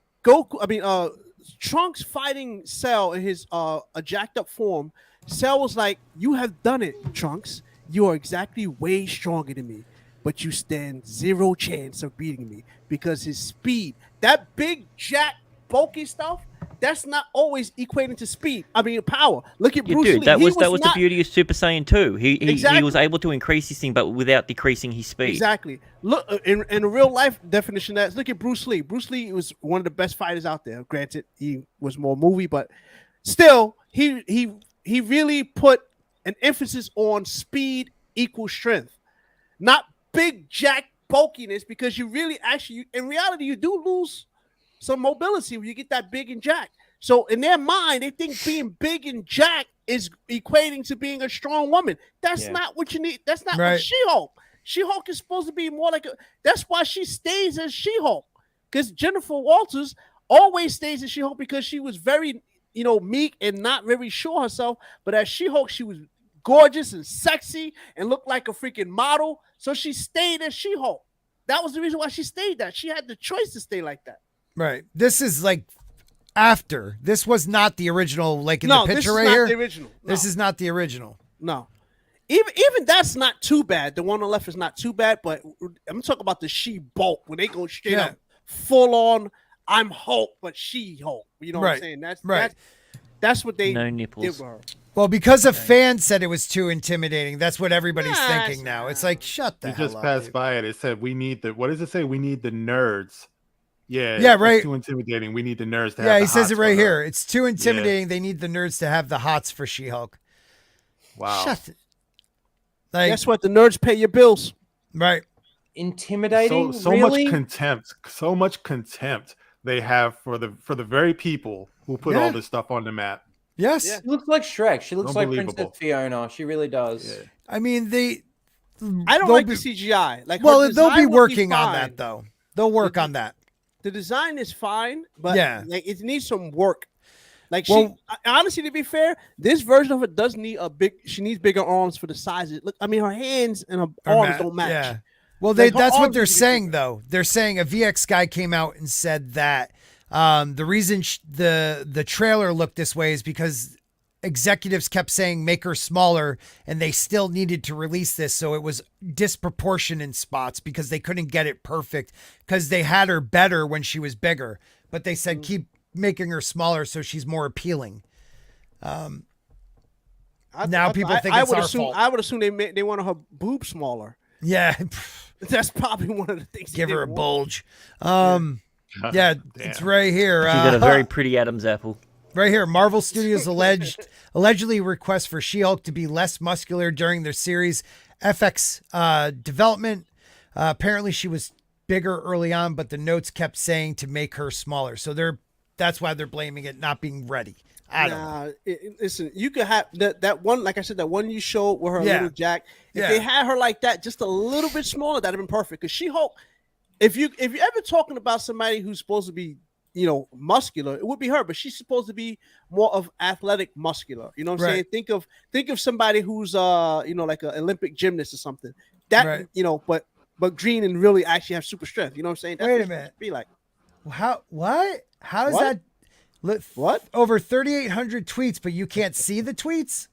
Trunks fighting Cell in his a jacked up form, Cell was like, "You have done it, Trunks. You are exactly way stronger than me, but you stand zero chance of beating me because his speed, that big jack bulky stuff, that's not always equating to speed. I mean power. Look at Bruce Lee. That was the beauty of Super Saiyan 2. He was able to increase his thing, but without decreasing his speed. Exactly. Look in a real life definition. Look at Bruce Lee. Bruce Lee was one of the best fighters out there. Granted, he was more movie, but still, he really put an emphasis on speed equals strength, not big jack bulkiness, because you really in reality you do lose some mobility when you get that big and jack. So in their mind, they think being big and jack is equating to being a strong woman. That's not what you need. That's not what She-Hulk. She-Hulk is supposed to be more like that's why she stays as She-Hulk, because Jennifer Walters always stays as She-Hulk because she was very meek and not very sure herself. But as She-Hulk, she was gorgeous and sexy and looked like a freaking model. So she stayed as She-Hulk. That was the reason why she stayed that. She had the choice to stay like that. Right. This is like after. This was not the original, like in the picture right here. The original. No. This is not the original. No. Even that's not too bad. The one on the left is not too bad, but I'm talking about the She-Bulk when they go straight up full on. I'm Hulk, but She-Hulk. You know what I'm saying? That's what they no nipples. did with her. Well, because a fan said it was too intimidating. That's what everybody's thinking now. It's like, shut the hell up. You just passed by it. It said, we need what does it say? We need the nerds. Yeah, right. It's too intimidating. We need the nerds to have he the says it hots right for here. her. It's too intimidating. They need the nerds to have the hots for She-Hulk. Wow. Shut it. Like, guess what? The nerds pay your bills. Right. Intimidating. So really? much contempt. So much contempt they have for the very people who put all this stuff on the map. Yes. She looks like Shrek. She looks like Princess Fiona. She really does. Yeah. I mean, I don't like the CGI. Like, they'll be working on that though. They'll work on that. The design is fine, but like, it needs some work. Like, honestly, to be fair, this version of it does need she needs bigger arms for the size. Look, I mean, her hands and her arms don't match. Yeah. Well, Like, that's what they're saying though. They're saying a VX guy came out and said that the reason the trailer looked this way is because executives kept saying make her smaller, and they still needed to release this, so it was disproportionate in spots because they couldn't get it perfect because they had her better when she was bigger, but they said keep making her smaller so she's more appealing. Now people think it's our fault. I would assume they wanted her boob smaller. Yeah, that's probably one of the things. Give her a bulge. It's right here. She got a very pretty Adam's apple. Right here, Marvel Studios allegedly request for She-Hulk to be less muscular during their series FX development. Apparently, she was bigger early on, but the notes kept saying to make her smaller. So that's why they're blaming it not being ready. I don't know. Listen, you could have that one, like I said, that one you showed with her little jack. If they had her like that, just a little bit smaller, that'd have been perfect. Because She-Hulk, if you're ever talking about somebody who's supposed to be, muscular, it would be her, but she's supposed to be more of athletic muscular. You know what I'm saying? Think of somebody who's like an Olympic gymnast or something. That but green and really actually have super strength. You know what I'm saying? That's Wait a what minute. Be like. What? How does that? What? Over 3,800 tweets, but you can't see the tweets?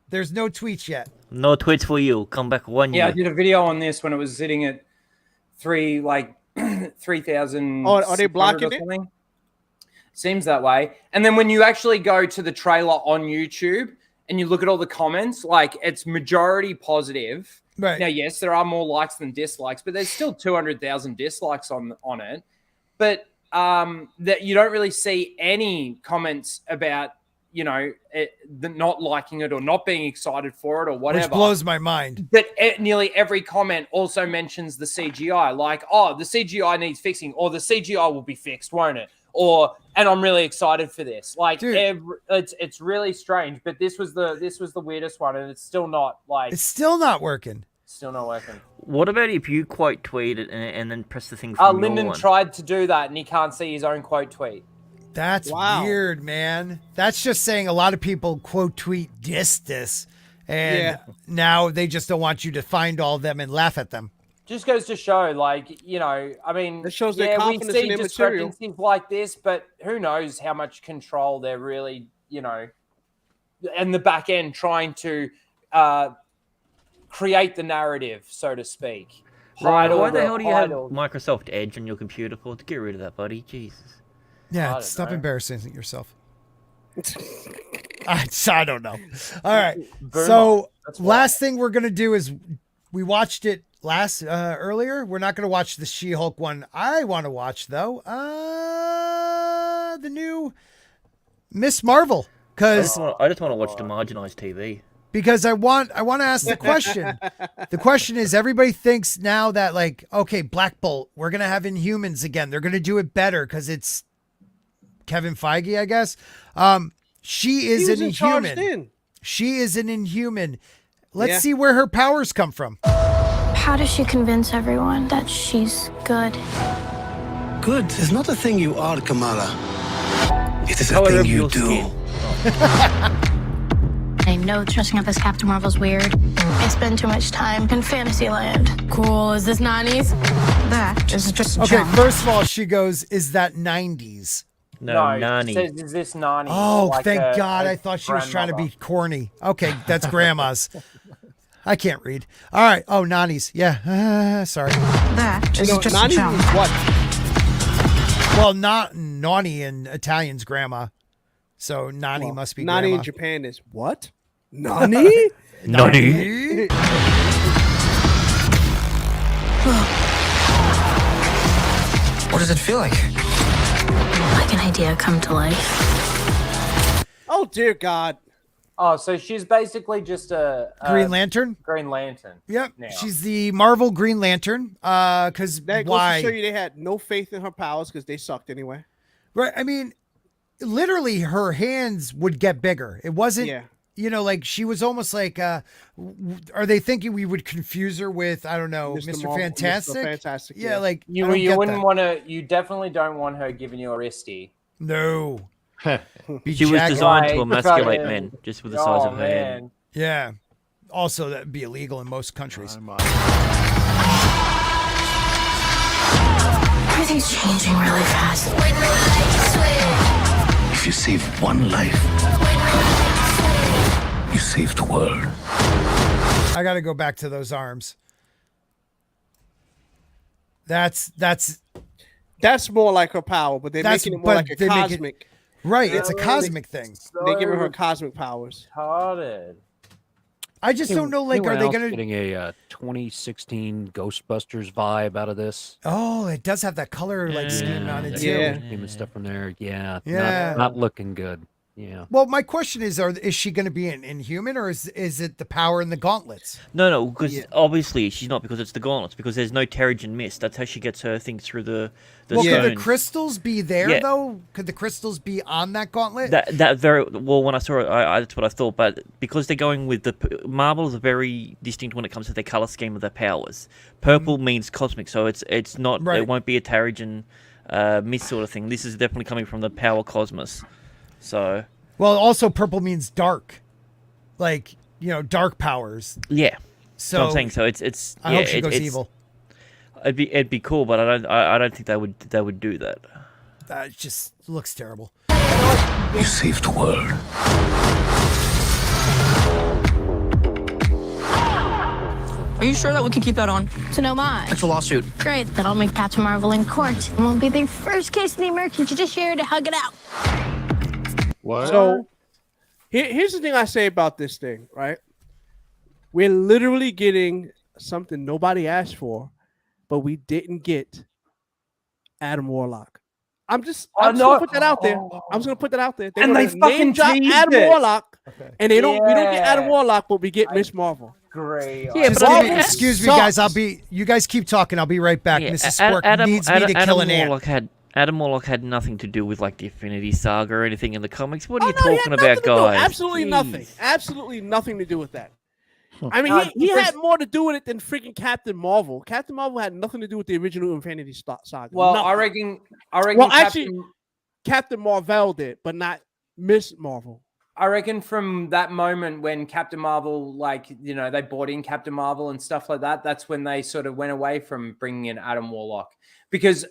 There's no tweets yet. No tweets for you. Come back 1 year. Yeah, I did a video on this when it was sitting at 3,000. Oh, are they blocking it? Seems that way. And then when you actually go to the trailer on YouTube and you look at all the comments, like it's majority positive. Right. Now, yes, there are more likes than dislikes, but there's still 200,000 dislikes on it. But that you don't really see any comments about not liking it or not being excited for it or whatever. Which blows my mind. But nearly every comment also mentions the CGI, like, oh, the CGI needs fixing, or the CGI will be fixed, won't it? And I'm really excited for this. Like, it's really strange. But this was the weirdest one, and it's still not like it's still not working. Still not working. What about if you quote tweet it and then press the thing from your Lyndon one? tried to do that, and he can't see his own quote tweet. That's weird, man. That's just saying a lot of people quote tweet this, and now they just don't want you to find all of them and laugh at them. Just goes to show, like, I mean, it shows their confidence in their material. Discrepancies like this, but who knows how much control they're really, in the back end trying to create the narrative, so to speak. Why the hell do you have Microsoft Edge on your computer for? To get rid of that, buddy. Jesus. Yeah, stop embarrassing yourself. I don't know. All right. So last thing we're gonna do is we watched it earlier. We're not gonna watch the She-Hulk one. I want to watch though. The new Miss Marvel, because I just want to watch the marginalized TV. Because I want to ask the question. The question is, everybody thinks now that, like, okay, Black Bolt, we're gonna have Inhumans again. They're gonna do it better because it's Kevin Feige, I guess. She is an Inhuman. She is an Inhuman. Let's see where her powers come from. How does she convince everyone that she's good? Good is not a thing you are, Kamala. It is a thing you do. I know dressing up as Captain Marvel's weird. I spend too much time in Fantasyland. Cool. Is this 90s? That is just okay. First of all, she goes, "Is that 90s?" No, Nani. Says, is this Nani? Oh, like thank God. I thought she was trying to be corny. Okay, that's grandma's. I can't read. All right. Oh, Nani's. Yeah. Sorry. That is just Nani is what? Well, not Nani in Italian's grandma. So Nani must be Nani grandma. in Japan is what? Nani? Nani? What does it feel like? Like an idea come to life. Oh, dear God. Oh, so she's basically just a Green Lantern? Green Lantern. Yep. Now. She's the Marvel Green Lantern. Because That goes why? to show you they had no faith in her powers because they sucked anyway. Right. I mean, literally her hands would get bigger. It wasn't, like she was almost like, are they thinking we would confuse her with, I don't know, Mr. Fantastic? Mr. Fantastic. Yeah, like you wouldn't want to, you definitely don't want her giving you a wristy. No. She was designed to emasculate men just with the size of her head. Yeah. Also, that would be illegal in most countries. Everything's changing really fast. If you save one life, you save the world. I got to go back to those arms. That's more like her power, but they're making it more like a cosmic. Right, it's a cosmic thing. They're giving her cosmic powers. Retarded. I just don't know, like, are they going to... getting a 2016 Ghostbusters vibe out of this? Oh, it does have that color, like, scheme on it, too. And stuff from there. Yeah. Not looking good. Yeah. Well, my question is she going to be an Inhuman, or is it the power in the gauntlets? No, because obviously she's not, because it's the gauntlets, because there's no Terrigen mist. That's how she gets her thing through the well, stone. could the crystals be there, though? Could the crystals be on that gauntlet? That very well. When I saw it, that's what I thought. But because they're going with Marvel is very distinct when it comes to their color scheme of their powers. Purple means cosmic, so it's not. Right. It won't be a Terrigen mist sort of thing. This is definitely coming from the power cosmos. So. Well, also purple means dark, like dark powers. Yeah. So I'm saying it's. I hope she goes evil. It'd be cool, but I don't think they would do that. That just looks terrible. You saved the world. Are you sure that we can keep that on? So no mind. It's a lawsuit. Great. That'll make Captain Marvel in court. It won't be their first case in the American judiciary to hug it out. What? So here's the thing I say about this thing, right? We're literally getting something nobody asked for, but we didn't get Adam Warlock. I'm just gonna put that out there. I'm just gonna put that out there. And they fucking drop teased Adam it. Warlock, and we don't get Yeah. Adam Warlock, but we get Miss Marvel. Great. Yeah, Just but I give me- mean, excuse me, guys. You guys keep talking. I'll be right back. Mrs. Spork needs me to kill an ant. Adam Warlock had nothing to do with like the Infinity Saga or anything in the comics. What are you talking about, guys? Absolutely nothing. Absolutely nothing to do with that. I mean, he had more to do with it than freaking Captain Marvel. Captain Marvel had nothing to do with the original Infinity Saga. Well, Nothing. I reckon. Well, actually, Captain Marvel did, but not Miss Marvel. I reckon from that moment when Captain Marvel, they brought in Captain Marvel and stuff like that, that's when they sort of went away from bringing in Adam Warlock. Because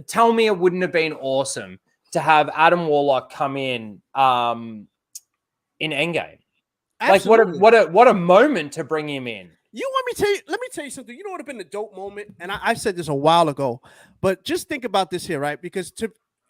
tell me it wouldn't have been awesome to have Adam Warlock come in Endgame. Absolutely. Like what a moment to bring him in. You want me to tell you? Let me tell you something. You know what would have been a dope moment, and I said this a while ago, but just think about this here, right? Because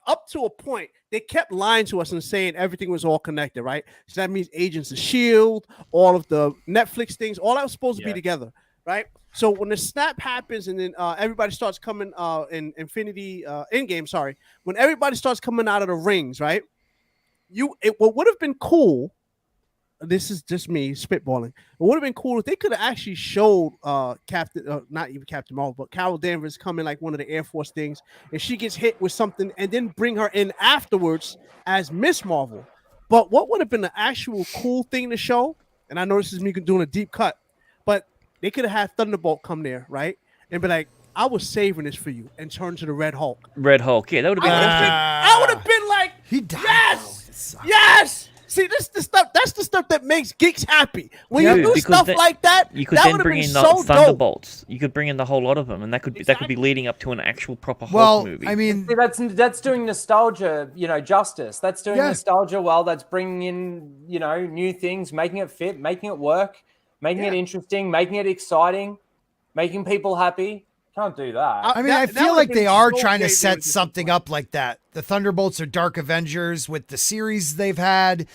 up to a point, they kept lying to us and saying everything was all connected, right? So that means Agents of S.H.I.E.L.D., all of the Netflix things, all that was supposed to be together, right? So when the snap happens and then everybody starts coming in Endgame, when everybody starts coming out of the rings, right? What would have been cool, this is just me spitballing, it would have been cool if they could have actually showed not even Captain Marvel, but Carol Danvers coming like one of the Air Force things, and she gets hit with something and then bring her in afterwards as Miss Marvel. But what would have been the actual cool thing to show, and I know this is me doing a deep cut, but they could have had Thunderbolt come there, right? And be like, I was saving this for you, and turn to the Red Hulk. Red Hulk, yeah, that would have been. I would have been like, he died. Yes. See, that's the stuff that makes geeks happy. When Dude, you do because stuff like that, you could that then would have bring been in the so dope. Thunderbolts. You could bring in the whole lot of them, and that could be leading up to an actual proper Hulk movie. I mean, See, that's doing nostalgia, justice. That's doing nostalgia well. That's bringing in, new things, making it fit, making it work, making it interesting, making it exciting, making people happy. Can't do that. I mean, I feel like they are trying to set something up like that. The Thunderbolts are Dark Avengers with the series they've had,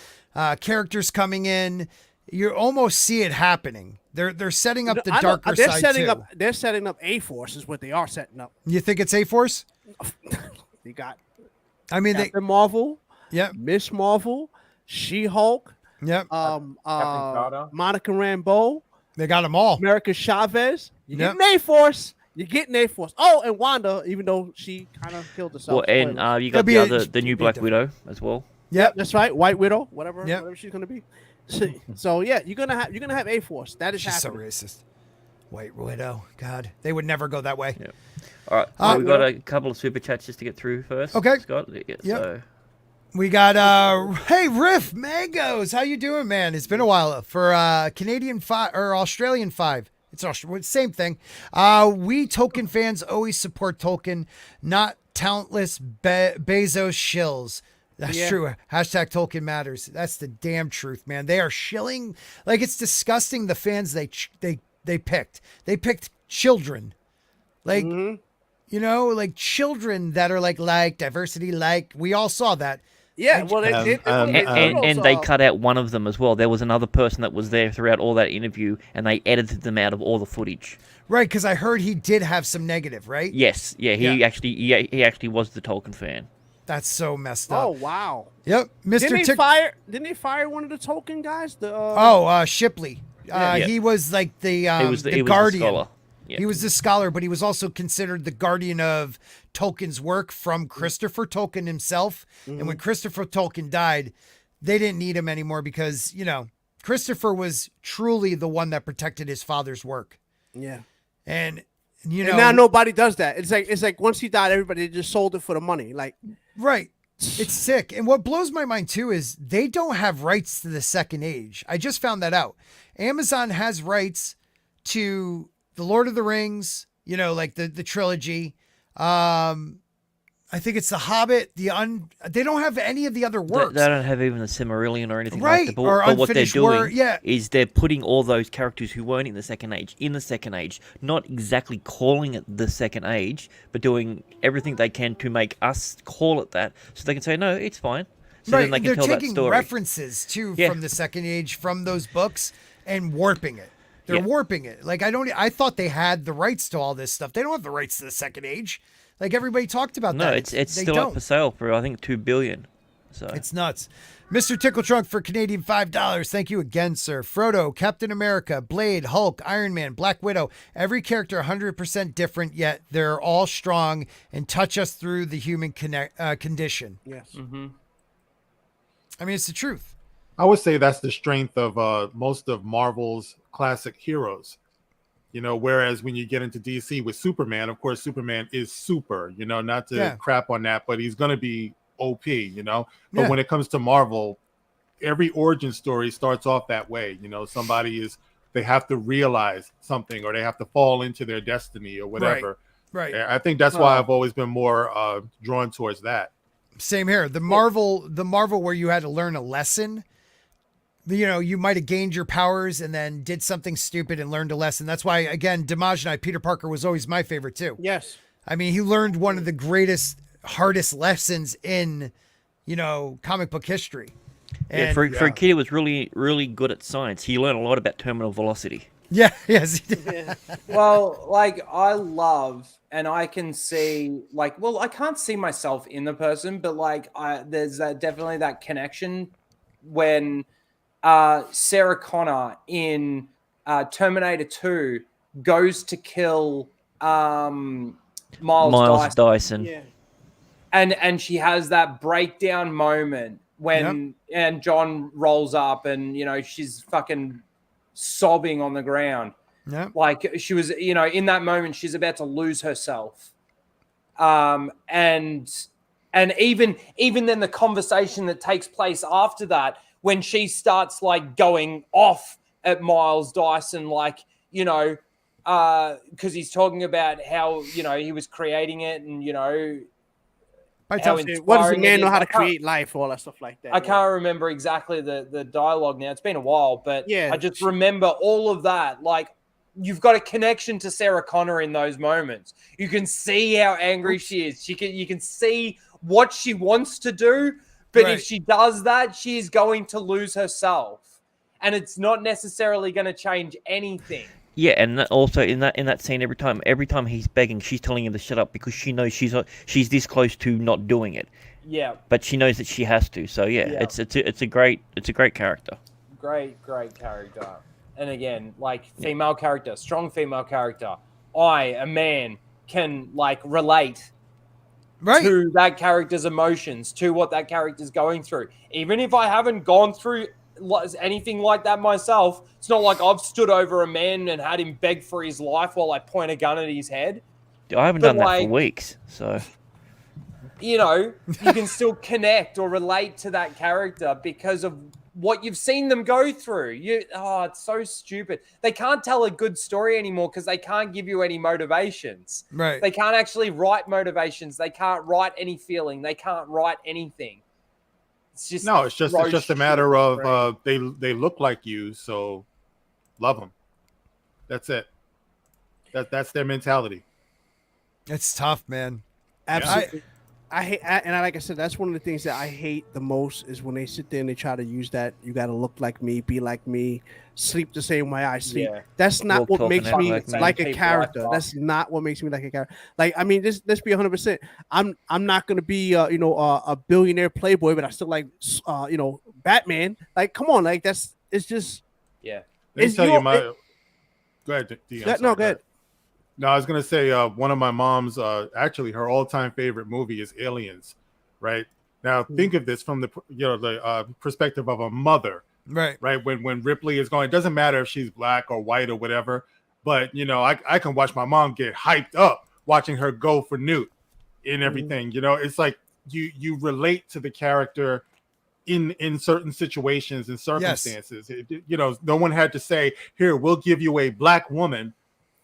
characters coming in. You almost see it happening. They're setting up the darker side too. They're setting up A-Force is what they are setting up. You think it's A-Force? They got. I mean, Captain Marvel. Yeah. Miss Marvel. She-Hulk. Yep. Monica Rambeau. They got them all. America Chavez. You get an A-Force. You're getting A-Force. Oh, and Wanda, even though she kind of killed herself. Well, and you got the new Black Widow as well. Yep, that's right. White Widow, whatever she's gonna be. So yeah, you're gonna have A-Force. That is She's happening. so racist. White Widow. God, they would never go that way. Yeah. All right, so we've got a couple of super chats just to get through first. Okay. Scott. Yeah, so. We got hey Riff Mangoes, how you doing, man? It's been a while for Canadian 5 or Australian 5. It's same thing. We Tolkien fans always support Tolkien, not talentless Bezos shills. That's true. Hashtag Tolkien matters. That's the damn truth, man. They are shilling like it's disgusting. The fans they picked. They picked children, like like children that are like diversity. Like we all saw that. Yeah, well, and they cut out one of them as well. There was another person that was there throughout all that interview, and they edited them out of all the footage. Right, because I heard he did have some negative, right? Yes, yeah, he actually was the Tolkien fan. That's so messed up. Oh wow. Yep, Mr. Didn't they fire one of the Tolkien guys? Shipley. He was like the he was guardian. The scholar. Yeah. He was the scholar, but he was also considered the guardian of Tolkien's work from Christopher Tolkien himself. Mm-hmm. And when Christopher Tolkien died, they didn't need him anymore because, Christopher was truly the one that protected his father's work. Yeah. And now nobody does that. It's like once he died, everybody just sold it for the money. Like, right. It's sick. And what blows my mind too is they don't have rights to the Second Age. I just found that out. Amazon has rights to The Lord of the Rings, like the trilogy. I think it's The Hobbit. They don't have any of the other works. They don't have even the Silmarillion or anything right. like that. But what they're doing yeah. is they're putting all those characters who weren't in the Second Age, not exactly calling it the Second Age, but doing everything they can to make us call it that, so they can say, no, it's fine. So then they can tell that story. They're taking references, too, from the Second Age, from those books, and warping it. They're warping it. Like, I thought they had the rights to all this stuff. They don't have the rights to the Second Age. Like everybody talked about No, that. it's They still don't. up for sale for I think $2 billion. So It's nuts. Mr. Tickle Trunk for Canadian $5. Thank you again, sir. Frodo, Captain America, Blade, Hulk, Iron Man, Black Widow. Every character 100% different, yet they're all strong and touch us through the human condition. Yes. I mean, it's the truth. I would say that's the strength of most of Marvel's classic heroes. You know, whereas when you get into DC with Superman, of course, Superman is super, you know, not to crap on that, but he's going to be OP, you know. But when it comes to Marvel, every origin story starts off that way. You know, they have to realize something or they have to fall into their destiny or whatever. Right. I think that's why I've always been more drawn towards that. Same here. The Marvel where you had to learn a lesson. You know, you might have gained your powers and then did something stupid and learned a lesson. That's why, again, Dimash Peter Parker was always my favorite too. Yes. I mean, he learned one of the greatest, hardest lessons in, you know, comic book history. And, for a kid who was really, really good at science, he learned a lot about terminal velocity. Yeah, yes, he did. Well, like, I love, and I can see, like, well, I can't see myself in the person, but, like, there's definitely that connection when Sarah Connor in Terminator 2 goes to kill Miles Dyson. Yeah. And she has that breakdown moment when and John rolls up and, you know, she's fucking sobbing on the ground. Yeah. Like she was, you know, in that moment she's about to lose herself. And even then the conversation that takes place after that, when she starts like going off at Miles Dyson, like, you know, because he's talking about how, you know, he was creating it and, you know, what does a man know how to create life, all that stuff like that. I can't remember exactly the dialogue now. It's been a while, but I just remember all of that. Like, you've got a connection to Sarah Connor in those moments. You can see how angry she is. You can see what she wants to do, but if she does that, she is going to lose herself, and it's not necessarily going to change anything. Yeah, and also in that scene, every time he's begging, she's telling him to shut up because she knows she's this close to not doing it. Yeah. But she knows that she has to. So it's a great character. Great character. And again, like female character, strong female character. I, a man, can like relate to that character's emotions, to what that character's going through. Even if I haven't gone through anything like that myself, it's not like I've stood over a man and had him beg for his life while I point a gun at his head. I haven't done that for weeks, so you know, you can still connect or relate to that character because of what you've seen them go through. It's so stupid. They can't tell a good story anymore because they can't give you any motivations. Right. They can't actually write motivations. They can't write any feeling. They can't write anything. It's just it's just a matter of they look like you, so love them. That's it. That's their mentality. It's tough, man. Absolutely. I hate, and like I said, that's one of the things that I hate the most is when they sit there and they try to use that. You got to look like me, be like me, sleep the same way I sleep. Yeah. That's not what makes me like a character. Like That's not what makes me like a character. Like, I mean, let's be 100%. I'm not gonna be a billionaire playboy, but I still like Batman. Like, come on, like it's just Let me tell you go ahead, D. Go ahead. No, I was gonna say one of my mom's actually her all-time favorite movie is Aliens. Right now, think of this from the perspective of a mother. Right. When Ripley is going, it doesn't matter if she's black or white or whatever, but I can watch my mom get hyped up watching her go for Newt and everything. It's like you relate to the character in certain situations and circumstances. Yes. No one had to say, here, we'll give you a black woman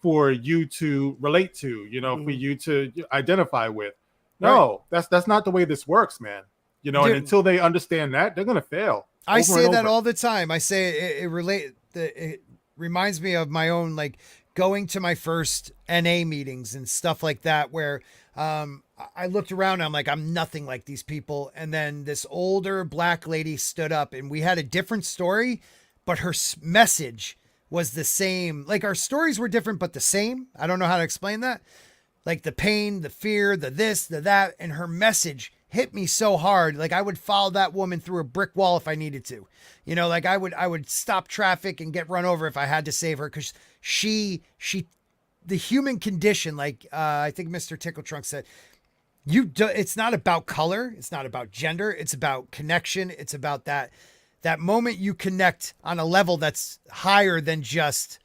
for you to relate to, for you to identify with. No, that's not the way this works, man. And until they understand that, they're gonna fail. I say that all the time. I say it reminds me of my own, like going to my first NA meetings and stuff like that, where I looked around and I'm like, I'm nothing like these people. And then this older black lady stood up and we had a different story, but her message was the same. Like our stories were different, but the same. I don't know how to explain that. like the pain, the fear, the this, the that, and her message hit me so hard. Like I would follow that woman through a brick wall if I needed to, you know, like I would stop traffic and get run over if I had to save her. Cause the human condition, like, I think Mr. Tickletrunk said, it's not about color. It's not about gender. It's about connection. It's about that moment you connect on a level that's higher than just,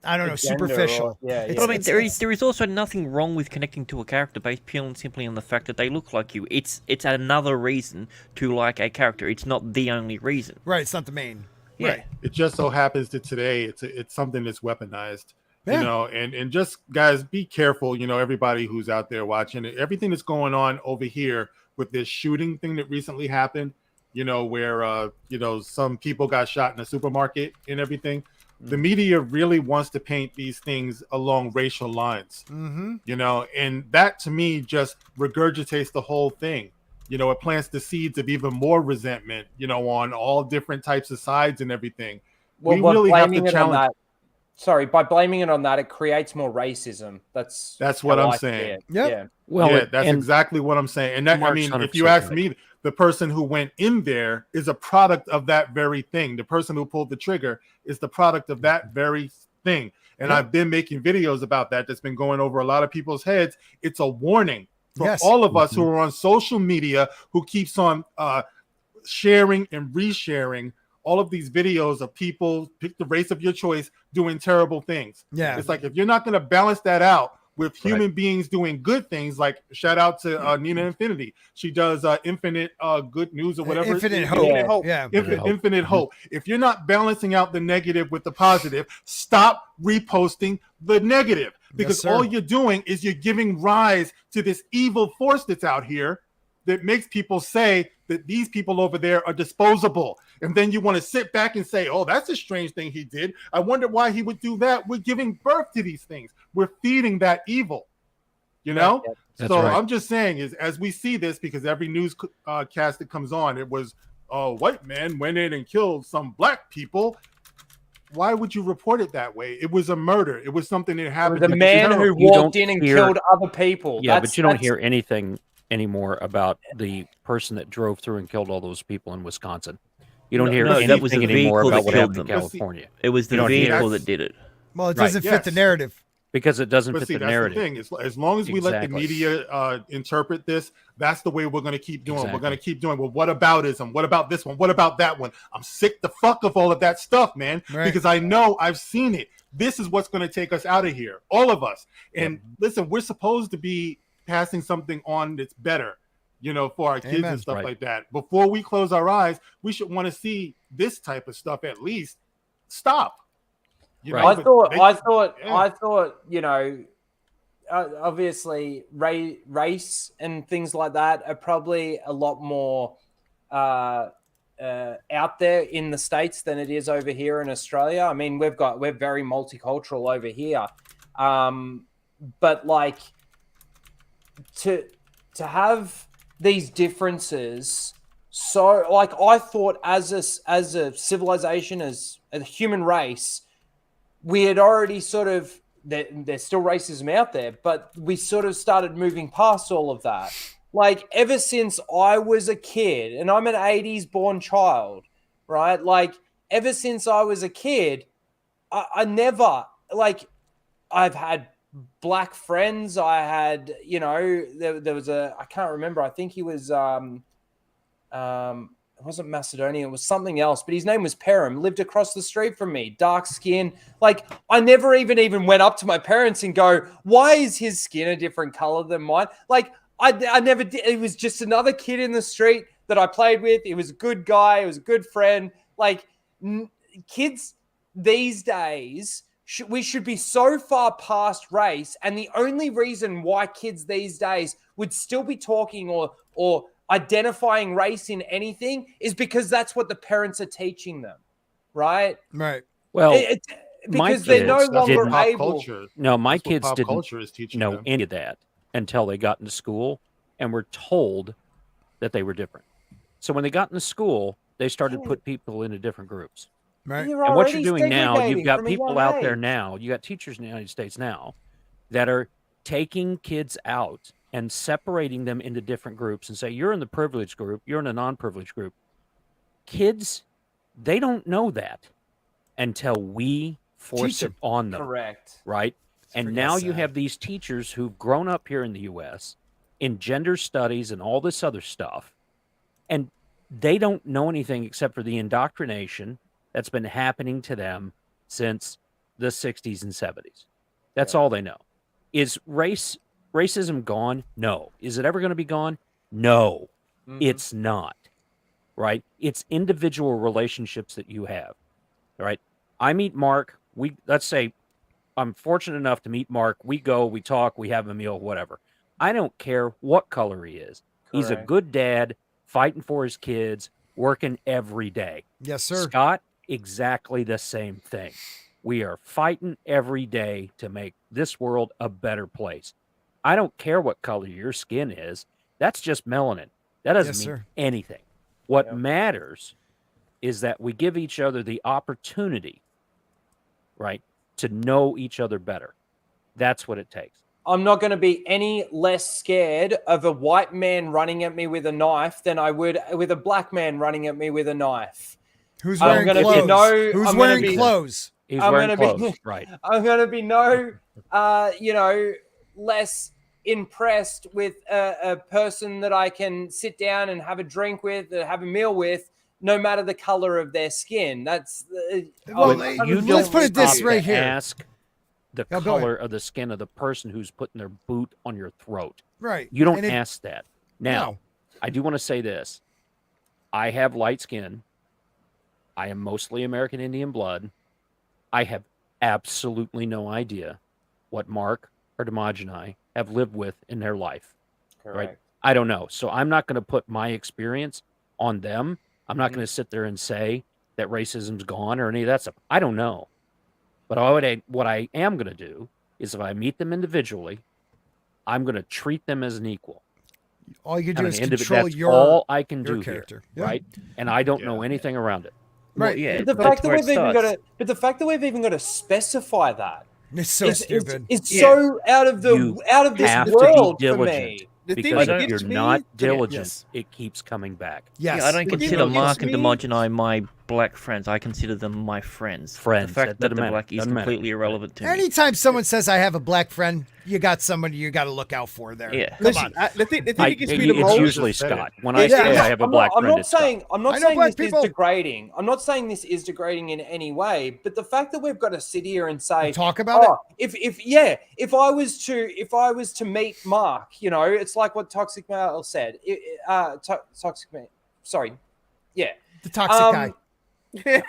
I don't know, superficial. But I mean, there is also nothing wrong with connecting to a character based purely and simply on the fact that they look like you. It's another reason to like a character. It's not the only reason. Right. It's not the main. Yeah. Right. It just so happens that today it's something that's weaponized. Yeah. You know, and just guys, be careful. You know, everybody who's out there watching it, everything that's going on over here with this shooting thing that recently happened. You know, where you know, some people got shot in a supermarket and everything. The media really wants to paint these things along racial lines, you know, and that to me just regurgitates the whole thing. You know, it plants the seeds of even more resentment, you know, on all different types of sides and everything. Well, we really have to blaming it on challenge. that. Sorry, by blaming it on that, it creates more racism. That's what how I'm I see saying. it. Yep. Yeah. Well, yeah, that's exactly what I'm saying. And that, I mean, if you ask me, the person who went in there is a product of that very thing. The person who pulled the trigger is the product of that very thing. And I've been making videos about that. That's been going over a lot of people's heads. It's a warning for all of us who are on social media, who keeps on sharing and resharing all of these videos of people, pick the race of your choice, doing terrible things. Yeah. It's like, if you're not going to balance that out with human beings doing good things, like shout out to Nina Infinity. She does Infinite Good News or whatever. Infinite Hope. Yeah. Infinite Hope. If you're not balancing out the negative with the positive, stop reposting the negative, because all you're doing is you're giving rise to this evil force that's out here that makes people say that these people over there are disposable. And then you want to sit back and say, oh, that's a strange thing he did. I wonder why he would do that. We're giving birth to these things. We're feeding that evil, you know? That's so right. I'm just saying, is as we see this, because every news cast that comes on, it was a white man went in and killed some black people. Why would you report it that way? It was a murder. It was something that happened. The man who walked in and killed other people. Yeah, but you don't hear anything anymore about the person that drove through and killed all those people in Wisconsin. You don't hear anything anymore about what happened in California. It was the vehicle that did it. Well, it doesn't fit the narrative. Because it doesn't But fit see, the that's narrative. the thing. As long as we let the Exactly. media interpret this, that's the way we're going to keep doing. Exactly. We're going to keep doing. Well, what aboutism? What about this one? What about that one? I'm sick the fuck of all of that stuff, man. Right. Because I know I've seen it. This is what's going to take us out of here, all of us. And listen, we're supposed to be passing something on that's better, you know, for our kids Amen. and stuff Right. like that. Before we close our eyes, we should want to see this type of stuff at least stop. You know, I but thought, you know, obviously race and things like that are probably a lot more out there in the States than it is over here in Australia. I mean, we're very multicultural over here. But like to have these differences, so like I thought as a civilization, as a human race, we had already sort of, there's still racism out there, but we sort of started moving past all of that. Like ever since I was a kid, and I'm an 80s born child, right? Like ever since I was a kid, I never, like, I've had black friends. I had, you know, there was I can't remember. I think he was, it wasn't Macedonian. It was something else, but his name was Perim, lived across the street from me, dark skin. Like I never even went up to my parents and go, why is his skin a different color than mine? Like I never did. It was just another kid in the street that I played with. He was a good guy. He was a good friend. Like kids these days, we should be so far past race. And the only reason why kids these days would still be talking or identifying race in anything is because that's what the parents are teaching them, right? Right. Well, because they're no longer able. No, my That's what kids pop didn't culture is teaching know them. any of that until they got into school and were told that they were different. So when they got into school, they started to put people into different groups. Right. You're And what you're already doing now, you've segregating got from a people young out there age. now, you got teachers in the United States now that are taking kids out and separating them into different groups and say, you're in the privileged group, you're in a non-privileged group. Kids, they don't know that until we force it on them. Correct. Right? And now you have these teachers who've grown up here in the U.S. in gender studies and all this other stuff, and they don't know anything except for the indoctrination that's been happening to them since the 60s and 70s. That's all they know. Is racism gone? No. Is it ever going to be gone? No, it's not. Right? It's individual relationships that you have. Right? I meet Mark. Let's say I'm fortunate enough to meet Mark. We go, we talk, we have a meal, whatever. I don't care what color he is. He's a good dad, fighting for his kids, working every day. Yes, sir. Scott, exactly the same thing. We are fighting every day to make this world a better place. I don't care what color your skin is. That's just melanin. That doesn't mean anything. What matters is that we give each other the opportunity, right, to know each other better. That's what it takes. I'm not going to be any less scared of a white man running at me with a knife than I would with a black man running at me with a knife. Who's wearing clothes? Who's wearing clothes? He's wearing clothes, right. I'm going to be less impressed with a person that I can sit down and have a drink with, have a meal with, no matter the color of their skin. That's let's put it this right here. Ask the color of the skin of the person who's putting their boot on your throat. Right. You don't ask that. Now, I do want to say this. I have light skin. I am mostly American Indian blood. I have absolutely no idea what Mark or Damaj and I have lived with in their life. Correct. Right? I don't know. So I'm not going to put my experience on them. I'm not going to sit there and say that racism's gone or any of that stuff. I don't know. But what I am going to do is if I meet them individually, I'm going to treat them as an equal. All you can do is control that's all I can do character. Here, right? And I don't know anything around it. Right. Yeah. But the fact that we've even got to specify that it's so stupid. It's so out of this world for me. Because if you're not diligent, it keeps coming back. Yes. Yeah, I don't consider Mark and Damaj and I my black friends. I consider them my friends. Friends. The fact that they're black is completely irrelevant to me. Anytime someone says I have a black friend, you got somebody you got to look out for there. Yeah. Listen, the thing that gets me the most. It's usually Scott. When I say I have a black friend, it's Scott. I'm not saying this is degrading. I'm not saying this is degrading in any way. But the fact that we've got to sit here and say, talk about it. If I was to meet Mark, it's like what Toxic Male said. Toxic Man. Sorry. Yeah. The toxic guy. You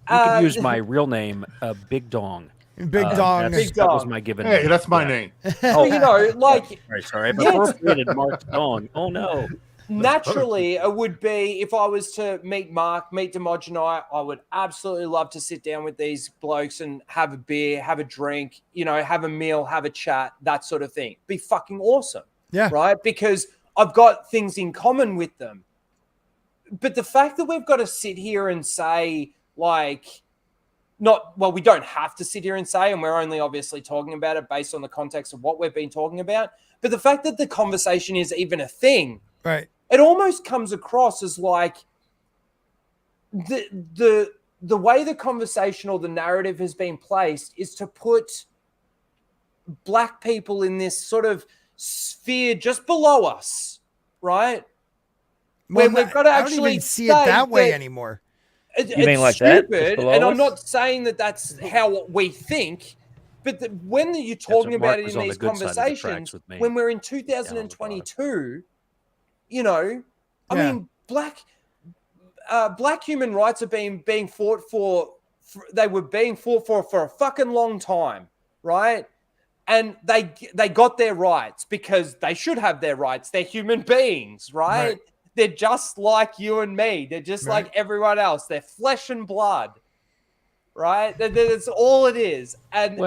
can use my real name, Big Dong. Big Dong. That was my given name. Hey, that's my name. Sorry. I've appropriated Mark's Dong. Oh, no. Naturally, it would be if I was to meet Mark, meet Damaj and I would absolutely love to sit down with these blokes and have a beer, have a drink, have a meal, have a chat, that sort of thing. Be fucking awesome. Yeah. Right? Because I've got things in common with them. But the fact that we've got to sit here and say, we don't have to sit here and say, and we're only obviously talking about it based on the context of what we've been talking about. But the fact that the conversation is even a thing, right? It almost comes across as like the way the conversation or the narrative has been placed is to put black people in this sort of sphere just below us, right? Well, we've got to I actually don't even see it that way anymore. It's mean like stupid, that? and I'm not saying that that's how we think, but when you're talking about it in these conversations, when we're in 2022, I mean, black human rights are being fought for. They were being fought for a fucking long time, right? And they got their rights because they should have their rights. They're human beings, right? They're just like you and me. They're just like everyone else. They're flesh and blood, right? That's all it is. And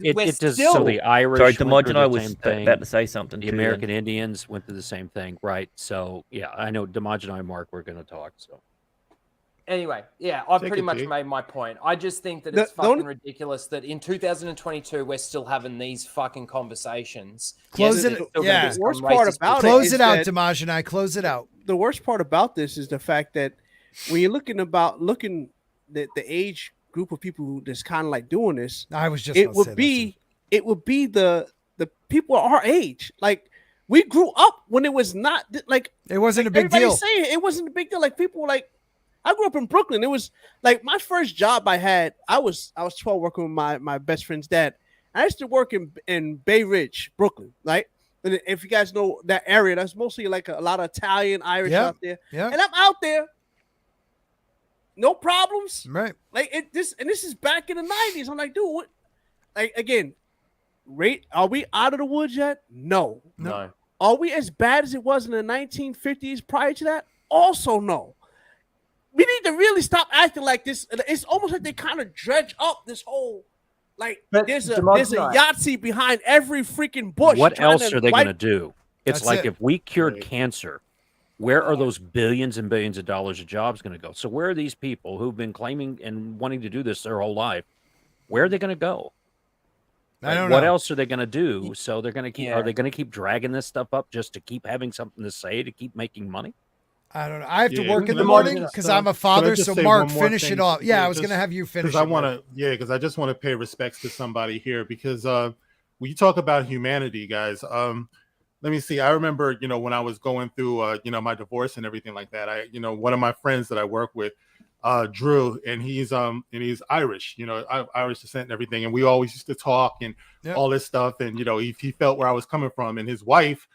it does. So the Irish. Sorry, Damaj and I was same thing. about to say something. The American Indians went through the same thing, right? So yeah, I know Damaj and I, Mark, we're going to talk. So Anyway, yeah, I've Take pretty it, much G. made my point. I just think that The- it's the fucking only- ridiculous that in 2022 we're still having these fucking conversations. Close Yes, it. there's still gonna Yeah. be some Worst part racist about bullshit. Close is it out, that- Damaj and I. Close it out. The worst part about this is the fact that when you're looking the age group of people who that's kind of like doing this, I was just it gonna say would that be the people our age. Like we grew up when it was not like it wasn't a big everybody's deal. saying it wasn't a big deal. Like people were like, I grew up in Brooklyn. It was like my first job I had. I was 12 working with my best friend's dad. I used to work in Bay Ridge, Brooklyn, right? And if you guys know that area, that's mostly like a lot of Italian, Irish Yep. out there. Yep. And I'm out there, no problems. Right. Like this is back in the 90s. I'm like, dude, what? Like again, are we out of the woods yet? No. No. Are we as bad as it was in the 1950s prior to that? Also, no. We need to really stop acting like this. It's almost like they kind of dredge up this whole, like But there's a Democrat- Yahtzee behind every freaking bush. What trying else to are they wipe- going to do? It's That's like it. if we cured cancer, where are those billions and billions of dollars of jobs going to go? So where are these people who've been claiming and wanting to do this their whole life? Where are they going to go? I don't What know. else are they going to do? So they're going to keep. Yeah. Are they going to keep dragging this stuff up just to keep having something to say to keep making money? I don't know. I have to Yeah, work in can the I morning just, because I'm a can I father. just So say Mark, one more finish thing? it off. Yeah, I was just- gonna have you finish. Because I it, want Mark. to, because I just want to pay respects to somebody here because when you talk about humanity, guys, let me see. I remember, when I was going through, my divorce and everything like that. One of my friends that I work with, Drew, and he's Irish, Irish descent and everything, and we always used to talk and Yep. all this stuff, and he felt where I was coming from, and his wife,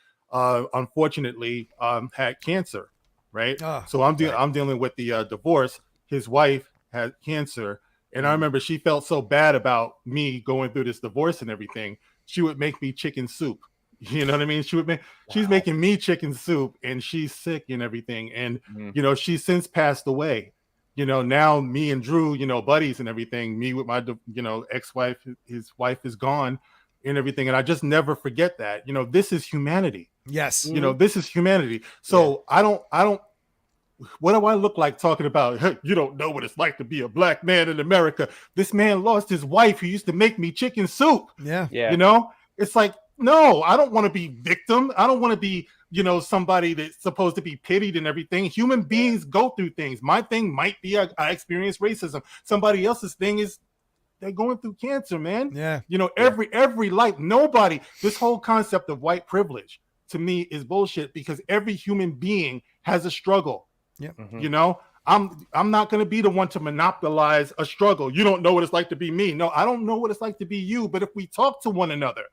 unfortunately, had cancer. Right. Oh, So I'm dealing with the divorce. His wife had cancer. And I remember she felt so bad about me going through this divorce and everything. She would make me chicken soup. You know what I mean? She's making me chicken soup and she's sick and everything. And, she's since passed away. Now me and Drew, buddies and everything, me with my, ex-wife, his wife is gone and everything. And I just never forget that, this is humanity. Yes. This is humanity. So I don't, what do I look like talking about? Hey, you don't know what it's like to be a black man in America. This man lost his wife who used to make me chicken soup. Yeah. Yeah. It's like, no, I don't want to be victim. I don't want to be, somebody that's supposed to be pitied and everything. Human beings go through things. My thing might be I experience racism. Somebody else's thing is they're going through cancer, man. Yeah. Every life, nobody, this whole concept of white privilege to me is bullshit because every human being has a struggle. Yeah. I'm not going to be the one to monopolize a struggle. You don't know what it's like to be me. No, I don't know what it's like to be you. But if we talk to one another,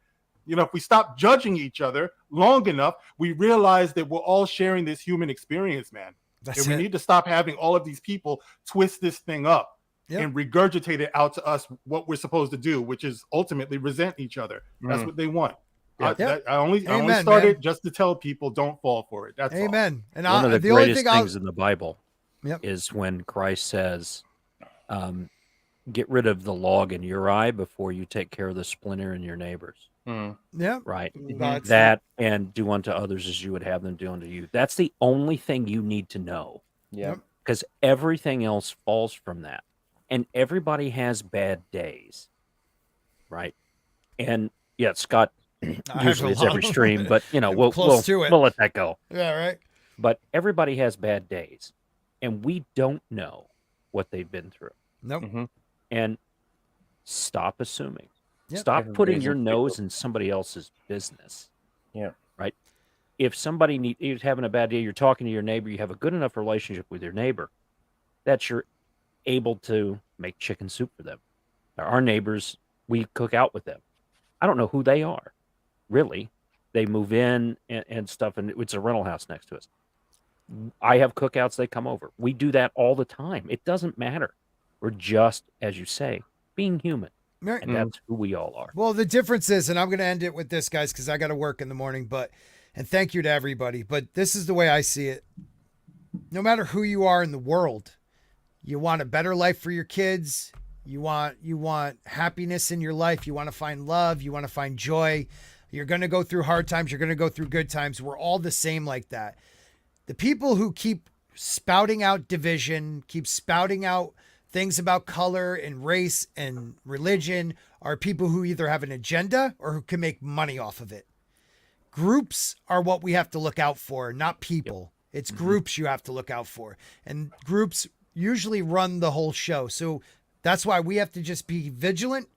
if we stop judging each other long enough, we realize that we're all sharing this human experience, man. That's and we it. need to stop having all of these people twist this thing up Yep. and regurgitate it out to us what we're supposed to do, which is ultimately resent each other. That's what they want. I only Amen, started man. just to tell people don't fall for it. That's all. Amen. And One of the the only greatest thing things in the Bible Yep. is when Christ says, "Get rid of the log in your eye before you take care of the splinter in your neighbor's." Yeah. Right. That's That and do unto others as you would have them do unto you. That's the only thing you need to know. Yeah. Because everything else falls from that. And everybody has bad days. Right. And yeah, Scott usually is every stream, but Close to it. we'll let that go. Yeah, right. But everybody has bad days. And we don't know what they've been through. Nope. And stop assuming. Yep. Stop putting Everybody's your in nose people. in somebody else's business. Yeah. Right. If somebody is having a bad day, you're talking to your neighbor, you have a good enough relationship with your neighbor that you're able to make chicken soup for them. Our neighbors, we cook out with them. I don't know who they are, really. They move in and stuff, and it's a rental house next to us. I have cookouts, they come over. We do that all the time. It doesn't matter. We're just, as you say, being human. Right. And that's who we all are. Well, the difference is, and I'm going to end it with this, guys, because I got to work in the morning, and thank you to everybody, but this is the way I see it. No matter who you are in the world, you want a better life for your kids. You want happiness in your life. You want to find love. You want to find joy. You're going to go through hard times. You're going to go through good times. We're all the same like that. The people who keep spouting out division, keep spouting out things about color and race and religion are people who either have an agenda or who can make money off of it. Groups are what we have to look out for, not people. It's groups you have to look out for. And groups usually run the whole show. So that's why we have to just be vigilant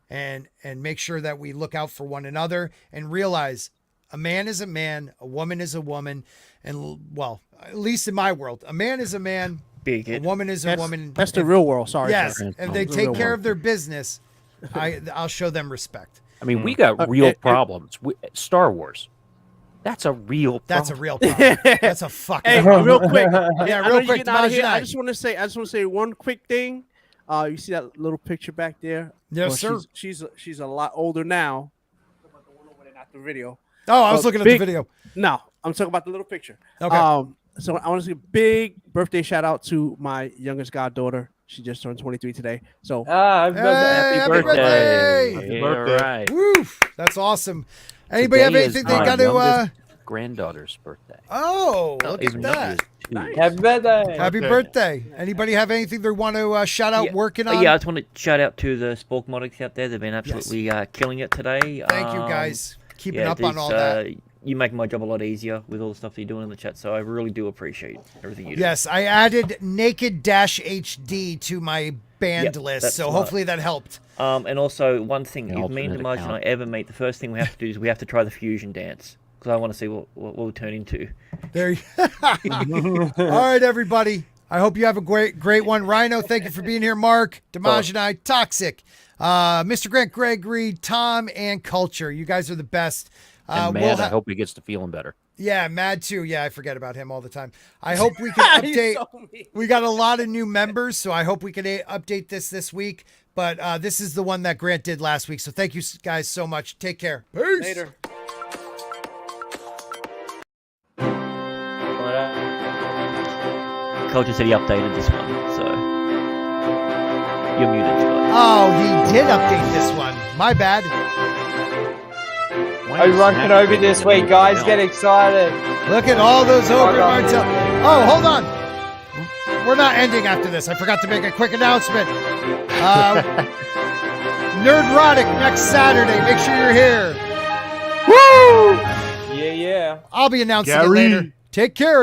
and make sure that we look out for one another and realize a man is a man, a woman is a woman. And well, at least in my world, a man is a man, a woman is a woman. That's the real world. Sorry. Yes. sir. If they take care of their business, I'll show them respect. I mean, we got real problems. Star Wars. That's a real problem. That's a real problem. That's a fucking Hey, problem. real quick. Yeah, I know real you're quick. getting out of here. Tamaj I and just want to say one quick thing. You see that little picture back there? Yes, sir. She's a lot older now. Not the video. Oh, I was looking at the video. No, I'm talking about the little picture. Okay. So I want to say a big birthday shout out to my youngest goddaughter. She just turned 23 today. So happy birthday. Happy birthday. All right. Woof. That's awesome. Anybody have Today anything is they my got to youngest granddaughter's birthday. Oh, look Even at though that. she is 2. Happy birthday. Happy birthday. Anybody have anything they want to shout out working on? Yeah, I just want to shout out to the Spork modders out there. They've been absolutely killing it today. Thank you guys. Keeping up on all that. You make my job a lot easier with all the stuff that you're doing in the chat, so I really do appreciate everything you do. Yes, I added Naked-HD to my band list, that's so smart. hopefully that helped. And also, one thing, if me and alternate Tamaj and I account. ever meet, the first thing we have to do is we have to try the fusion dance, because I want to see what we'll turn into. There you All right, everybody. I hope you have a great one. Rhino, thank you for being here. Mark, Tamaj and I, Toxic, Mr. Grant Gregory, Tom, and Culture. You guys are the best. And Mad, I hope he gets to feeling better. Yeah, Mad too. Yeah, I forget about him all the time. I hope we can update. We got a lot of new members, so I hope we can update this week. But this is the one that Grant did last week. So thank you guys so much. Take care. Peace. Later. Culture said he updated this one, so you're muted, Scott. Oh, he did update this one. My bad. Obi-Wan Kenobi this week, guys. Get excited. Look at all those Obi-Wan. Oh, hold on. We're not ending after this. I forgot to make a quick announcement. Nerdrotic next Saturday. Make sure you're here. Woo! Yeah. I'll be announcing it later. Take care, everybody.